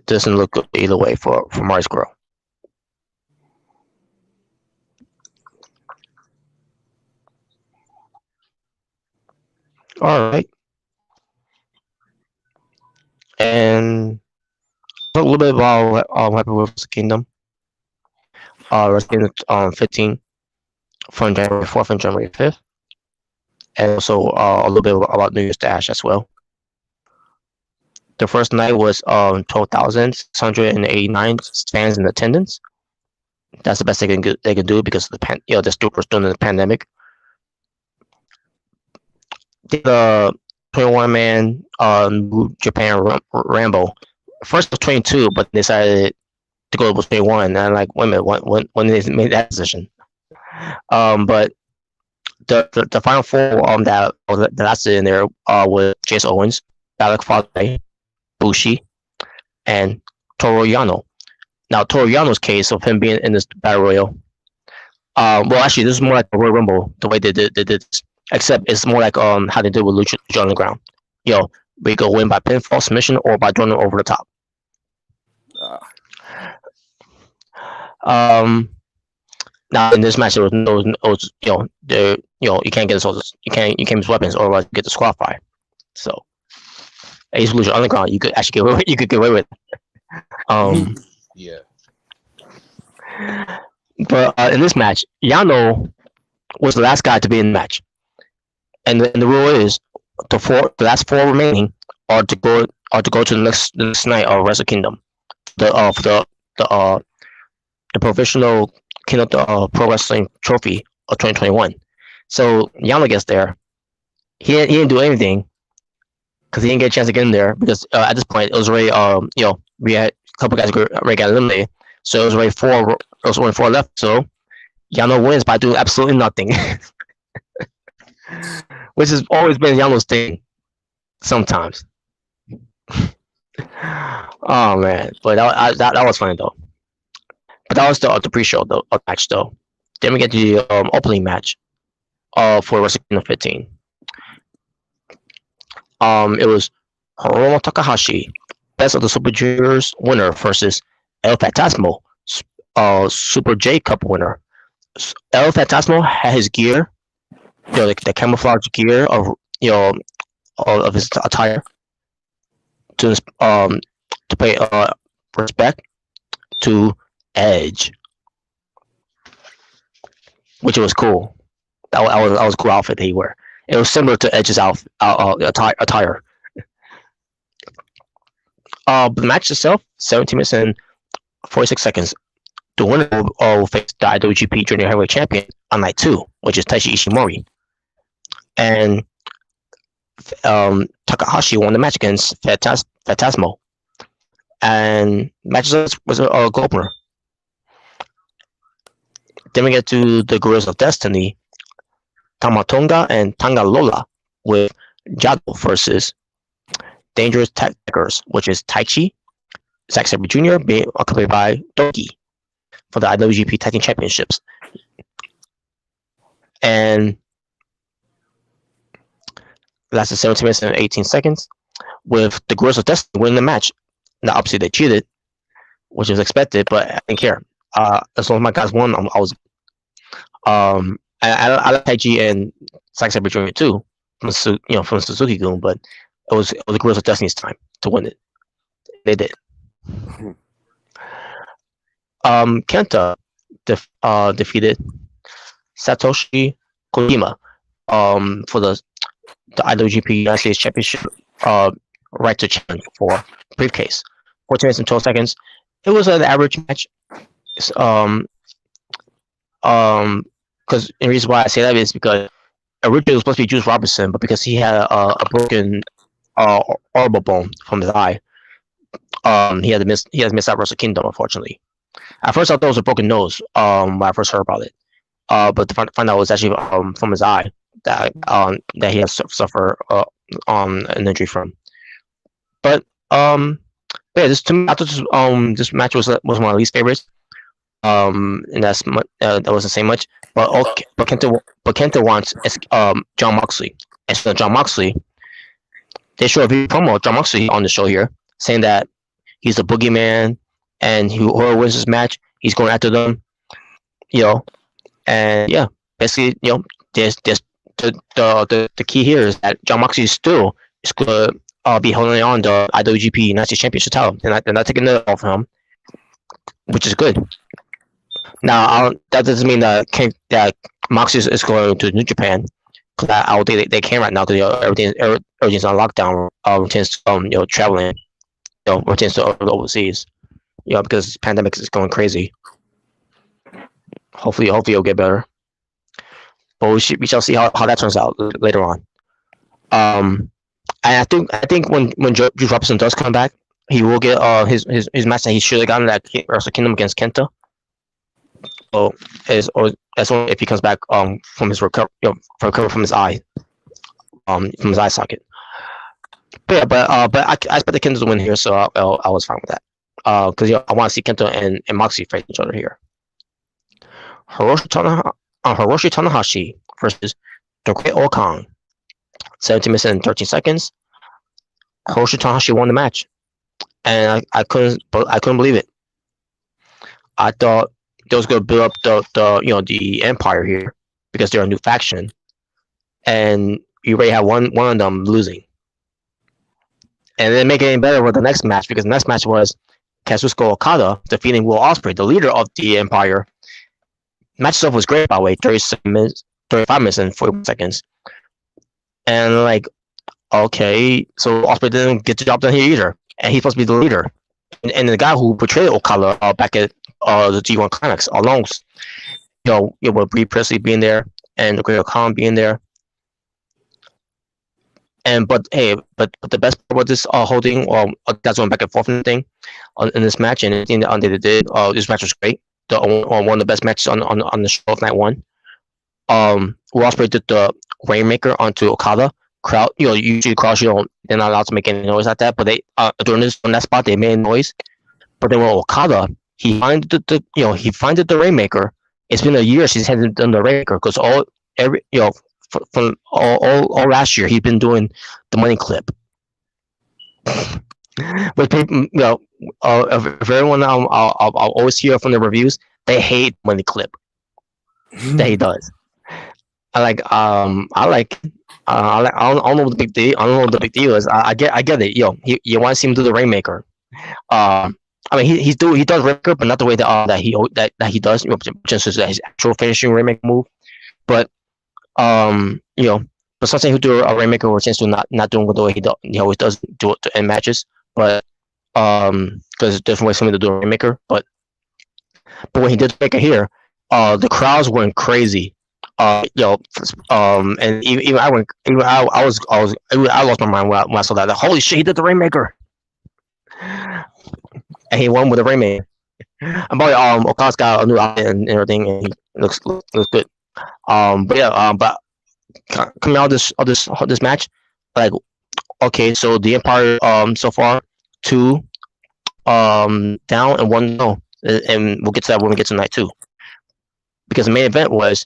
doesn't look good either way for Marcus Girl. All right. And talk a little bit about what happened with Wrestle Kingdom. Wrestle Kingdom 15 from January 4th and January 5th. And also a little bit about New Year's Dash as well. The first night was 12,689 fans in attendance. That's the best they can do because of the stupors during the pandemic. The 21-man Japan Rambo. First it was 22, but they decided to go with 21. And I'm like, wait a minute, when they made that decision? But the final four that lasted in there was Chase Owens, Alec Fale, Bushi, and Toru Yano. Now Toru Yano's case of him being in this battle royal. Well, actually, this is more like a Royal Rumble the way they did this. except it's more like how they did with Lucha Underground. We go win by pinfall, submission, or by throwing them over the top. Now in this match, there was no, you can't get you can't use weapons, or else you get disqualified. So, at least Lucha Underground, you could actually get away with it. Yeah. But in this match, Yano was the last guy to be in the match, and the rule is the last 4 remaining are to go to the next night of Wrestle Kingdom, the professional Kingdom Pro Wrestling Trophy of 2021. So Yano gets there. He didn't do anything because he didn't get a chance to get in there because at this point it was already we had a couple guys already got eliminated, so it was already 4. There was only 4 left. So Yano wins by doing absolutely nothing, which has always been Yano's thing. Sometimes. Oh man, but that was funny though. But that was the pre-show though match though. Then we get to the opening match for Wrestle Kingdom 15. It was Hiromu Takahashi, Best of the Super Juniors winner, versus El Phantasmo, Super J Cup winner. El Phantasmo had his gear, the camouflage gear of his attire to pay respect to Edge, which was cool. That was a cool outfit that he wore. It was similar to Edge's attire. But the match itself, 17 minutes and 46 seconds. The winner will face the IWGP Junior Heavyweight Champion on night 2, which is Taiji Ishimori. And Takahashi won the match against Phantasmo. And match was a goal opener. Then we get to the Guerrillas of Destiny, Tamatonga and Tangalola, with Jado versus Dangerous Tackers, which is Taichi, Zack Sabre Jr., being accompanied by Doki for the IWGP Tag Team Championships. And lasted 17 minutes and 18 seconds, with the Guerrillas of Destiny winning the match. Now, obviously, they cheated, which was expected, but I didn't care. As long as my guys won, I was. I like Taiji and Zack Sabre Jr. too, from Suzuki-gun, but it was the Guerrillas of Destiny's time to win it. They did. Kenta defeated Satoshi Kojima for the IWGP United States Championship right to challenge for briefcase. 14 minutes and 12 seconds. It was an average match. Because the reason why I say that is because originally it was supposed to be Juice Robinson, but because he had a broken orbital bone from his eye, he had to miss out Wrestle Kingdom, unfortunately. At first I thought it was a broken nose when I first heard about it, but to find out it was actually from his eye that he had suffered an injury from. But yeah, I thought this match was one of my least favorites. And that wasn't saying much. But Kenta wants John Moxley, and so John Moxley, they show a video promo of John Moxley on the show here, saying that he's the boogeyman, and whoever wins this match, he's going after them. And yeah, basically, there's the key here is that John Moxley is going to be holding on the IWGP United States Championship title. They're not taking it off him, which is good. Now, that doesn't mean that Moxley is going to New Japan. Cause I don't think they can right now because everything's on lockdown. Tends to traveling, tends to overseas. Because this pandemic is going crazy. Hopefully it'll get better. But we shall see how that turns out later on. And I think when Juice Robinson does come back, he will get his match that he should have gotten at Wrestle Kingdom against Kenta. So as long if he comes back from his recovery from his eye socket. But yeah, but I expect the Kenta to win here, so I was fine with that. Because I want to see Kenta and Moxley fight each other here. Hiroshi Tanahashi versus the Great Okan, 17 minutes and 13 seconds. Hiroshi Tanahashi won the match, and I couldn't believe it. I thought they was gonna build up the Empire here because they're a new faction, and you already have one of them losing, and then make it any better with the next match because the next match was Kazuchika Okada defeating Will Ospreay, the leader of the Empire. Match itself was great, by the way, 35 minutes and 41 seconds, and like, okay, so Ospreay didn't get the job done here either, and he's supposed to be the leader, and the guy who portrayed Okada back at the G1 Climax, along, with Brie Priestley being there and the Great Okan being there. But the best part about this whole thing, that's going back and forth thing in this match, and anything that they did, this match was great. One of the best matches on the show of night one. Will Ospreay did the Rainmaker onto Okada. Crowd, usually crowds, they're not allowed to make any noise like that, but they during that spot they made noise. But then with Okada, he finds the Rainmaker. It's been a year since he hasn't done the Rainmaker because from all last year he's been doing the money clip. But people, if everyone I'll always hear from the reviews, they hate money clip that he does. I don't know what the big deal. I don't know what the big deal is. I get it. You want to see him do the Rainmaker. I mean, he does Rainmaker, but not the way that he does. Just his actual finishing Rainmaker move. But but sometimes he'll do a Rainmaker or chance to not doing the way he always does do it in matches. But because there's different ways for me to do a Rainmaker. But when he did Rainmaker here, the crowds went crazy. And even I lost my mind when I saw that. Holy shit, he did the Rainmaker, and he won with the Rainmaker. And probably Okada's got a new outfit and everything, and he looks good. But coming out of this match, like, okay, so the Empire so far 2 down and 1 no, and we'll get to that when we get to night 2, because the main event was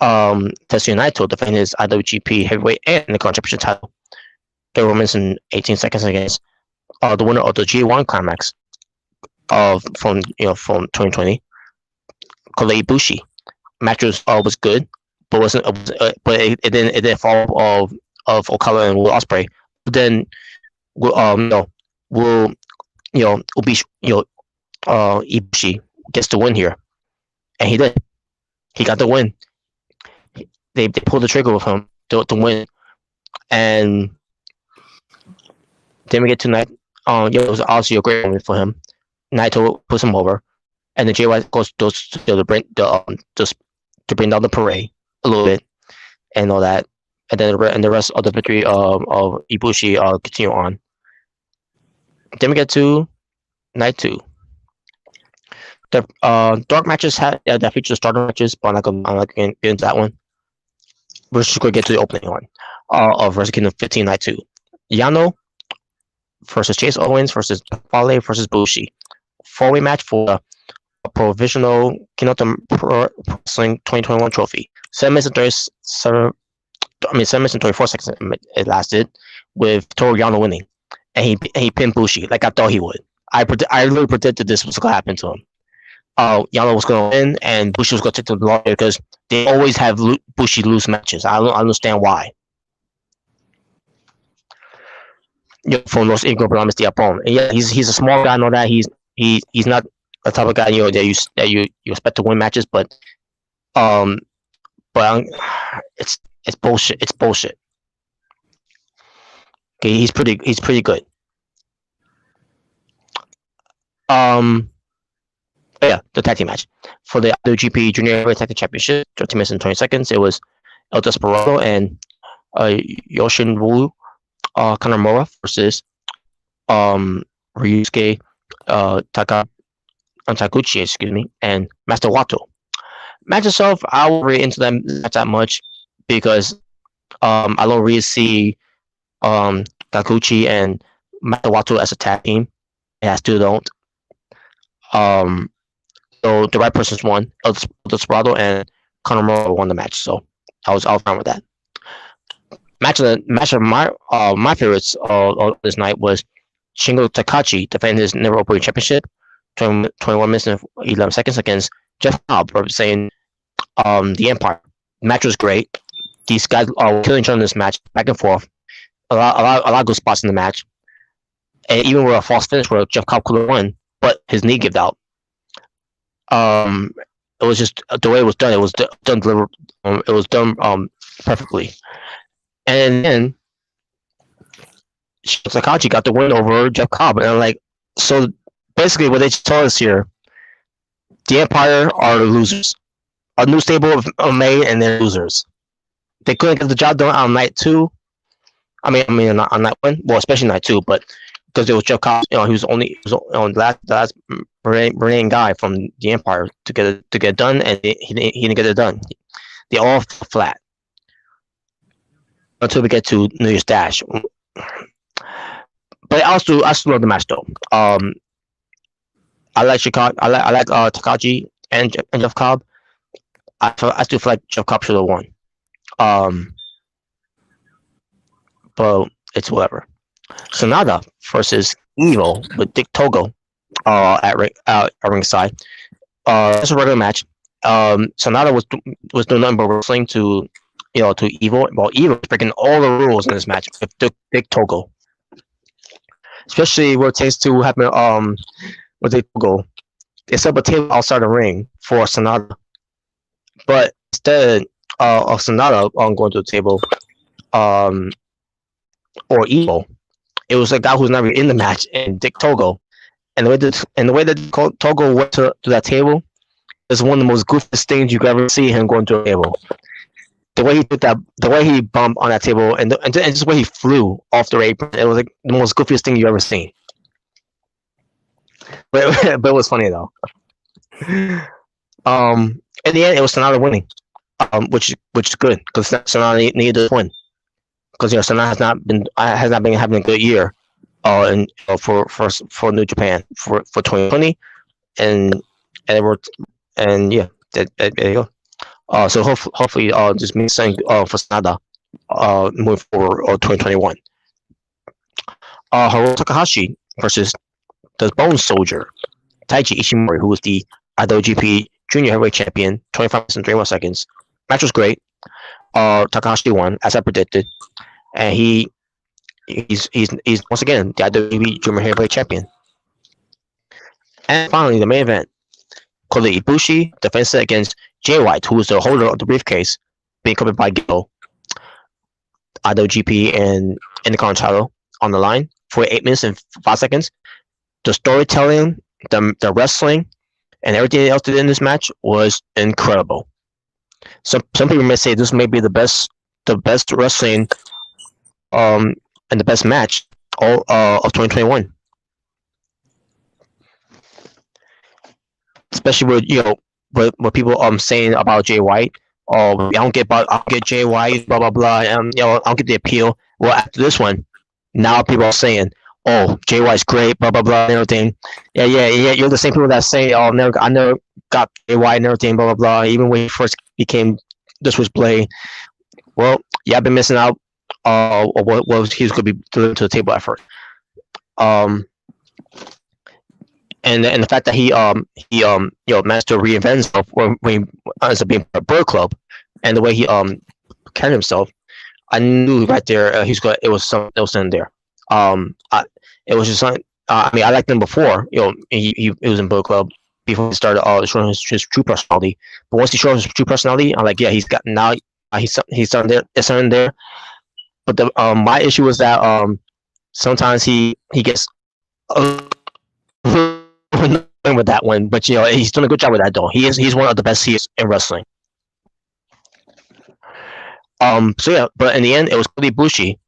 Tetsuya Naito defending his IWGP Heavyweight and the Championship title. 30 minutes and 18 seconds against the winner of the G1 Climax from 2020, Kota Ibushi. Match was good, but it didn't fall of Okada and Will Ospreay. But then Ibushi gets the win here, and he did. He got the win. They pulled the trigger with him to win, and then we get to night. It was obviously a great win for him. Naito puts him over, and then Jay White goes to bring down the parade a little bit and all that, and then the rest of the victory of Ibushi continue on. Then we get to night 2. The dark matches that feature starter matches, but I'm not going to get into that one. We're just going to get to the opening one of Wrestle Kingdom 15 night 2. Yano versus Chase Owens versus Fale versus Bushi. 4-way match for a provisional Kingdom Pro Wrestling 2021 trophy. 7 minutes and 34 seconds it lasted, with Toru Yano winning, and he pinned Bushi like I thought he would. I literally predicted this was going to happen to him. Yano was going to win, and Bushi was going to take the loss because they always have Bushi lose matches. I don't understand why. For los incomparables de Japón. And yeah, he's a small guy. I know that he's not the type of guy that you expect to win matches, but it's bullshit. It's bullshit. Okay, he's pretty good. Yeah, the tag team match for the IWGP Junior Heavyweight Tag Team Championship, 13 minutes and 20 seconds. It was El Desperado and Yoshinwu Kanamura versus Ryusuke Taguchi, and Master Wato. Match itself, I won't read into them not that much because I don't really see Taguchi and Master Wato as a tag team. I still don't. So the right person's won. El Desperado and Kanamura won the match, so I was fine with that. match of my favorites of this night was Shingo Takagi defending his Never Open Championship, 21 minutes and 11 seconds against Jeff Cobb representing the Empire. The match was great. These guys are killing each other in this match, back and forth. A lot of good spots in the match, and even with a false finish where Jeff Cobb could have won, but his knee gave out. It was just the way it was done. It was done perfectly. And then Sakachi got the win over Jeff Cobb, and I'm like, so basically, what they told us here, the Empire are the losers. A new stable of made, and they're losers. They couldn't get the job done on night 2. I mean, on night 1. Well, especially night 2, but because it was Jeff Cobb, he was on the last remaining guy from the Empire to get it done, and he didn't get it done. They all fell flat until we get to New Year's Dash. But I still love the match though. I like Chicago. I like Takagi and Jeff Cobb. I still feel like Jeff Cobb should have won. But it's whatever. Sonata versus Evil with Dick Togo at ringside. It's a regular match. Sonata was doing nothing but wrestling to Evil. Well, Evil was breaking all the rules in this match with Dick Togo. Especially what it takes to happen with Dick Togo. They set up a table outside the ring for Sonata. But instead of Sonata going to the table, or Evil, it was a guy who was never in the match, and Dick Togo. And the way that Togo went to that table is one of the most goofiest things you could ever see him going to a table. The way he did that, the way he bumped on that table, and just the way he flew off the apron, it was like the most goofiest thing you ever seen. But it was funny though. In the end, it was Sonata winning, which is good because Sonata needed to win because Sonata has not been having a good year, for New Japan for 2020, and yeah, there you go. So hopefully, this means something for Sonata moving forward 2021. Hiromu Takahashi versus the Bone Soldier, Taiji Ishimori, who was the IWGP Junior Heavyweight Champion, 25 minutes and 31 seconds. Match was great. Takahashi won, as I predicted, and he's once again the IWGP Junior Heavyweight Champion. And finally, the main event: Kota Ibushi defends it against Jay White, who is the holder of the briefcase, being covered by Gil. IWGP and Intercontinental title on the line for 8 minutes and 5 seconds. The storytelling, the wrestling, and everything else they did in this match was incredible. Some people may say this may be the best wrestling, and the best match of 2021. Especially with what people saying about Jay White. I don't get Jay White, blah blah blah. I don't get the appeal. Well, after this one, now people are saying, "Oh, Jay White's great," blah blah blah, and everything. Yeah. You're the same people that say, "Oh, I never got Jay White and everything," blah blah blah. Even when he first became the Switchblade. Well, yeah, I've been missing out. What he was going to be delivered to the table at first. And the fact that he managed to reinvent himself when he ends up being a Bird Club, and the way he carried himself, I knew right there it was something there. It was just something. I mean, I liked him before. He was in Bird Club before he started showing his true personality. But once he showed his true personality, I'm like, yeah, he's starting there. There's something there. But my issue was that sometimes he gets with that one, but he's doing a good job with that though. He's one of the best he is in wrestling. So yeah, but in the end, it was Kota Ibushi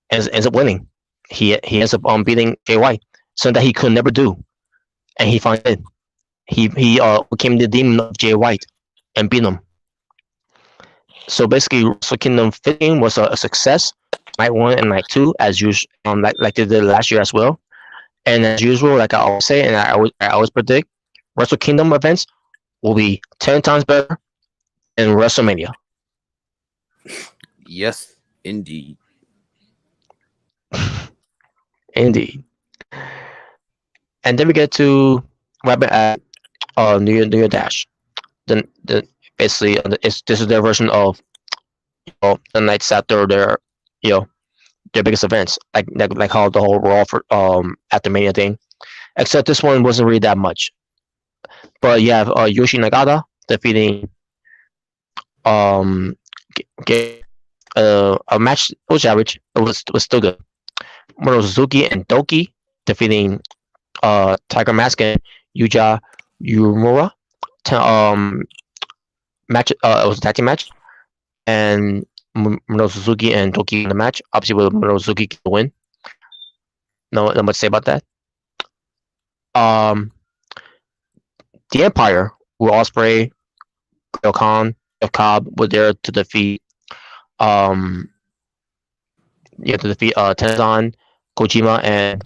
ends up winning. He ends up beating Jay White, something that he could never do, and he finally did. He became the demon of Jay White and beat him. So basically, Wrestle Kingdom 15 was a success. Night 1 and night 2, as usual, like they did last year as well. And as usual, like I always say, and I always predict, Wrestle Kingdom events will be 10 times better than WrestleMania. Yes, Indeed. Indeed. And then we get to wrap it at New Year Dash. The basically this is their version of the nights after their biggest events, like how the whole Raw for after Mania thing. Except this one wasn't really that much. But you have Yoshi Nagata defeating a match which average. It was still good. Moro Suzuki and Doki defeating Tiger Mask and Yuja Uemura. Match. It was a tag team match, and Moro Suzuki and Doki in the match. Obviously, with Moro Suzuki to win. Not much to say about that. The Empire, with Ospreay, Greil Khan, Jeff Cobb, were there to defeat Tenzan, Kojima, and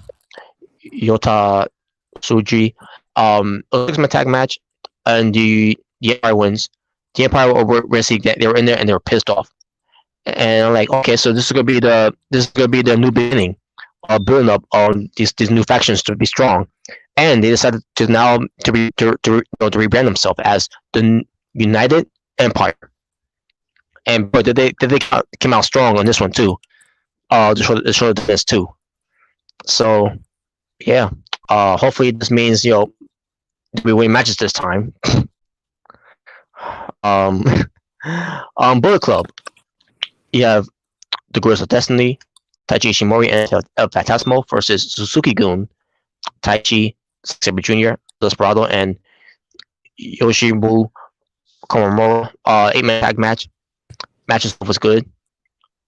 Yota Tsuji. It was a tag match, and the Empire wins. The Empire were basically they were in there and they were pissed off. And I'm like, okay, so this is gonna be the new beginning, building up on these new factions to be strong. And they decided to now to rebrand themselves as the United Empire. And but they came out strong on this one too. To show this too. So yeah, hopefully this means we win matches this time. Bullet Club, you have the Girls of Destiny, Taichi Ishimori and El Phantasmo versus Suzuki-gun, Taichi, Sabre Jr., Desperado, and Yoshibu Komamura. 8-man tag match. Matches was good.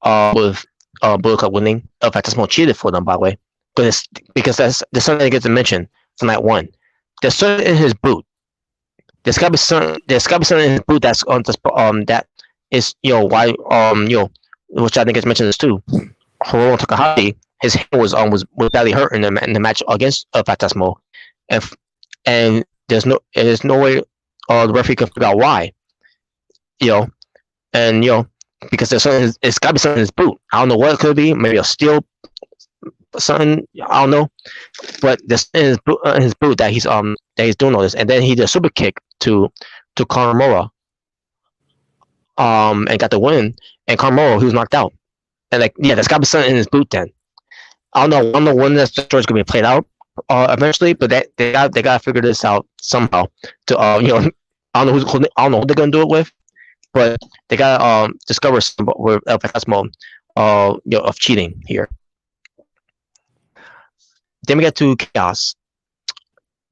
With Bullet Club winning. El Phantasmo cheated for them, by the way, because there's something that gets to mention for night one. There's something in his boot. There's gotta be something in his boot that's on that is why which I think is mentioned this too. Hiromu Takahashi, his hand was badly hurt in the match against Phantasmo, and there's no way the referee can figure out why, and because there's something, it's gotta be something in his boot. I don't know what it could be, maybe a steel something, I don't know, but there's in his boot that he's doing all this, and then he did a super kick to Komamura, and got the win, and Komamura, he was knocked out. And there's gotta be something in his boot then. I don't know when this story's gonna be played out eventually, but they gotta figure this out somehow. To I don't know who they're gonna do it with, but they gotta discover some with El Phantasmo of cheating here. Then we get to Chaos.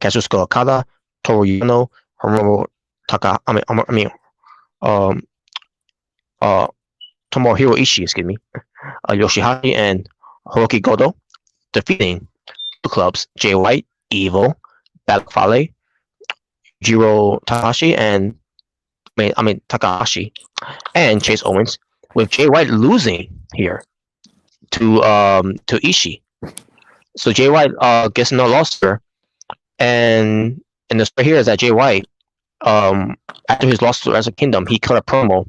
Kazuchika Okada, Toru Yano, Hiromu Tomohiro Ishii, excuse me, Yoshihashi and Hiroki Goto, defeating the clubs Jay White, Evil, Balak Fale, Jiro Takahashi, and Takahashi, and Chase Owens, with Jay White losing here to Ishii. So Jay White gets no loss here, and the story here is that Jay White, after his loss to Wrestle Kingdom, he cut a promo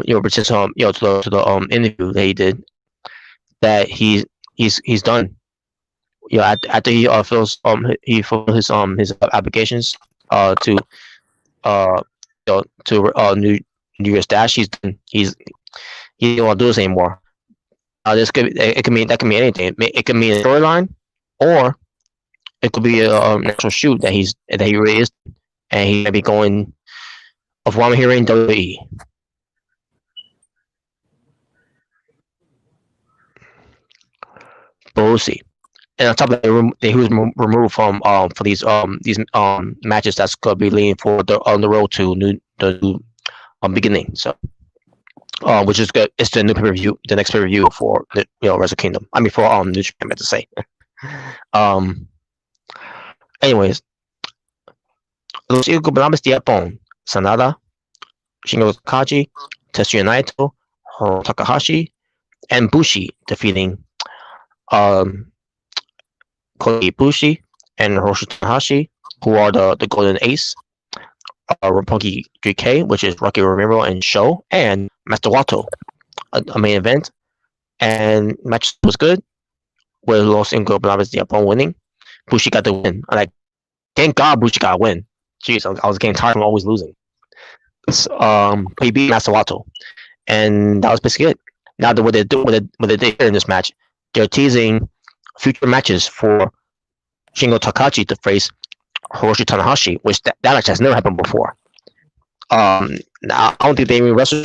which is to the interview that he did, that he's done. After he fulfills his obligations to New Year's Dash, he don't want to do this anymore. It can mean anything. It can mean a storyline, or it could be a natural shoot that he really is, and he might be going of what I'm hearing WWE. But we'll see. And on top of that, he was removed from for these matches that's gonna be leading for on the road to the new beginning. So, which is good. It's the new pay-per-view, the next pay-per-view for the Wrestle Kingdom. I mean for New Japan, I meant to say. Anyways, los Illuminables de Japón, Sanada, Shingo Takagi, Tetsuya Naito, Hiromu Takahashi, and Bushi defeating Kota Ibushi and Hiroshi Tanahashi, who are the Golden Ace, Roppongi 3K, which is Rocky Romero and Sho, and Master Wato, a main event, and match was good. With Los Ingo, but obviously upon winning, Bushi got the win. Like, thank God Bushi got a win. Jeez, I was getting tired from always losing. He beat Masawato, and that was basically it. Now what they do, what they did here in this match, they're teasing future matches for Shingo Takahashi to face Hiroshi Tanahashi, which that match has never happened before. I don't think they even wrestled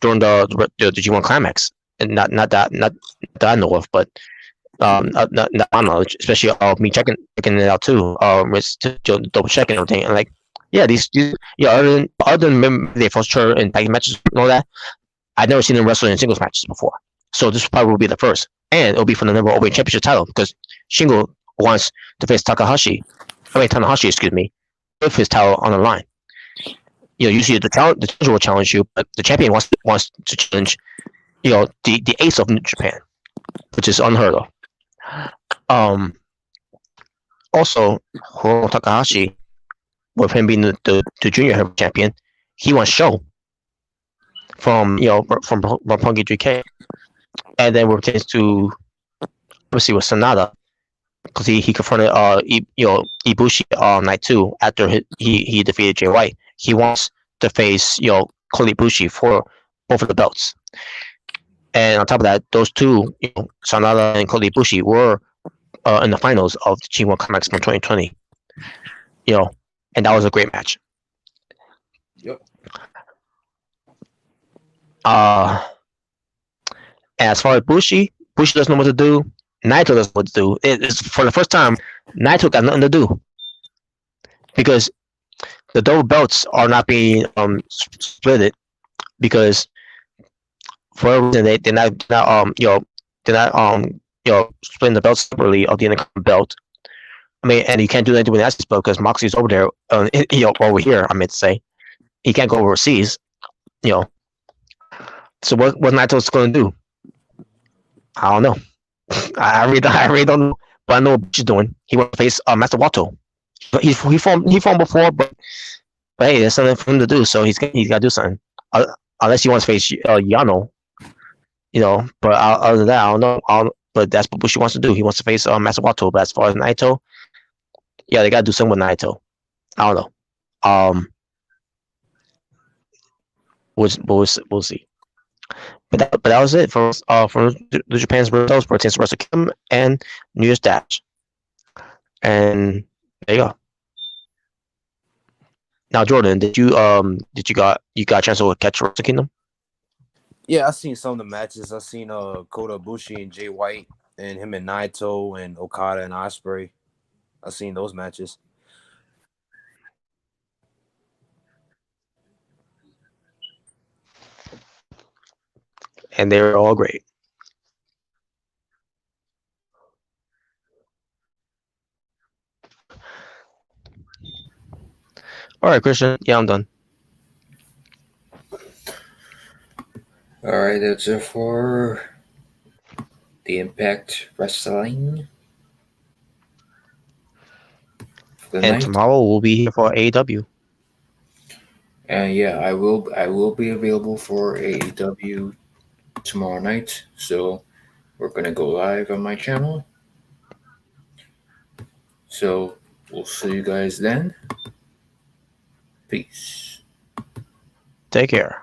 during the G1 Climax, and not that I know of, but I don't know, especially me checking it out too. Double checking everything, and like, yeah, these yeah, other than they for sure in tag matches and all that, I've never seen them wrestle in singles matches before. So this probably will be the first, and it'll be for the number one championship title because Shingo wants to face Tanahashi, excuse me, with his title on the line. Usually the challenger will challenge you, but the champion wants to challenge, the ace of New Japan, which is unheard of. Also, Hiroshi Takahashi, with him being the junior heavy champion, he wants Sho from Roppongi 3K, and then we're changed to obviously with Sonata because he confronted Ibushi night 2 after he defeated Jay White. He wants to face Kota Ibushi for both of the belts, and on top of that, those two, Sonata and Kota Ibushi, were in the finals of the G1 Climax from 2020. And that was a great match. Yep. And as far as Bushi doesn't know what to do. Naito doesn't know what to do. It's for the first time, Naito got nothing to do because the double belts are not being splitted because for a reason they're not splitting the belts separately of the Intercontinental belt. I mean, and you can't do that with the belt because Moxley's over there, over here. I meant to say, he can't go overseas. So what Naito's going to do? I don't know. I really don't know. But I know what he's doing. He wants to face Master Wato. He formed before, but hey, there's something for him to do. So he's got to do something. Unless he wants to face Yano, But other than that, I don't know. But that's what Bushi wants to do. He wants to face Master Wato. But as far as Naito, yeah, they got to do something with Naito. I don't know. We'll see. But that was it from the Japan's results for Wrestle Kingdom and New Year's Dash. And there you go. Now, Jordan, did you got a chance to catch Wrestle Kingdom? Yeah, I seen some of the matches. I seen Kota Ibushi and Jay White, and him and Naito and Okada and Ospreay. I seen those matches. And they were all great. All right, Christian. Yeah, I'm done. All right, that's it for the Impact Wrestling. And tomorrow we'll be here for AEW. And yeah, I will be available for AEW tomorrow night. So we're gonna go live on my channel. So we'll see you guys then. Peace. Take care.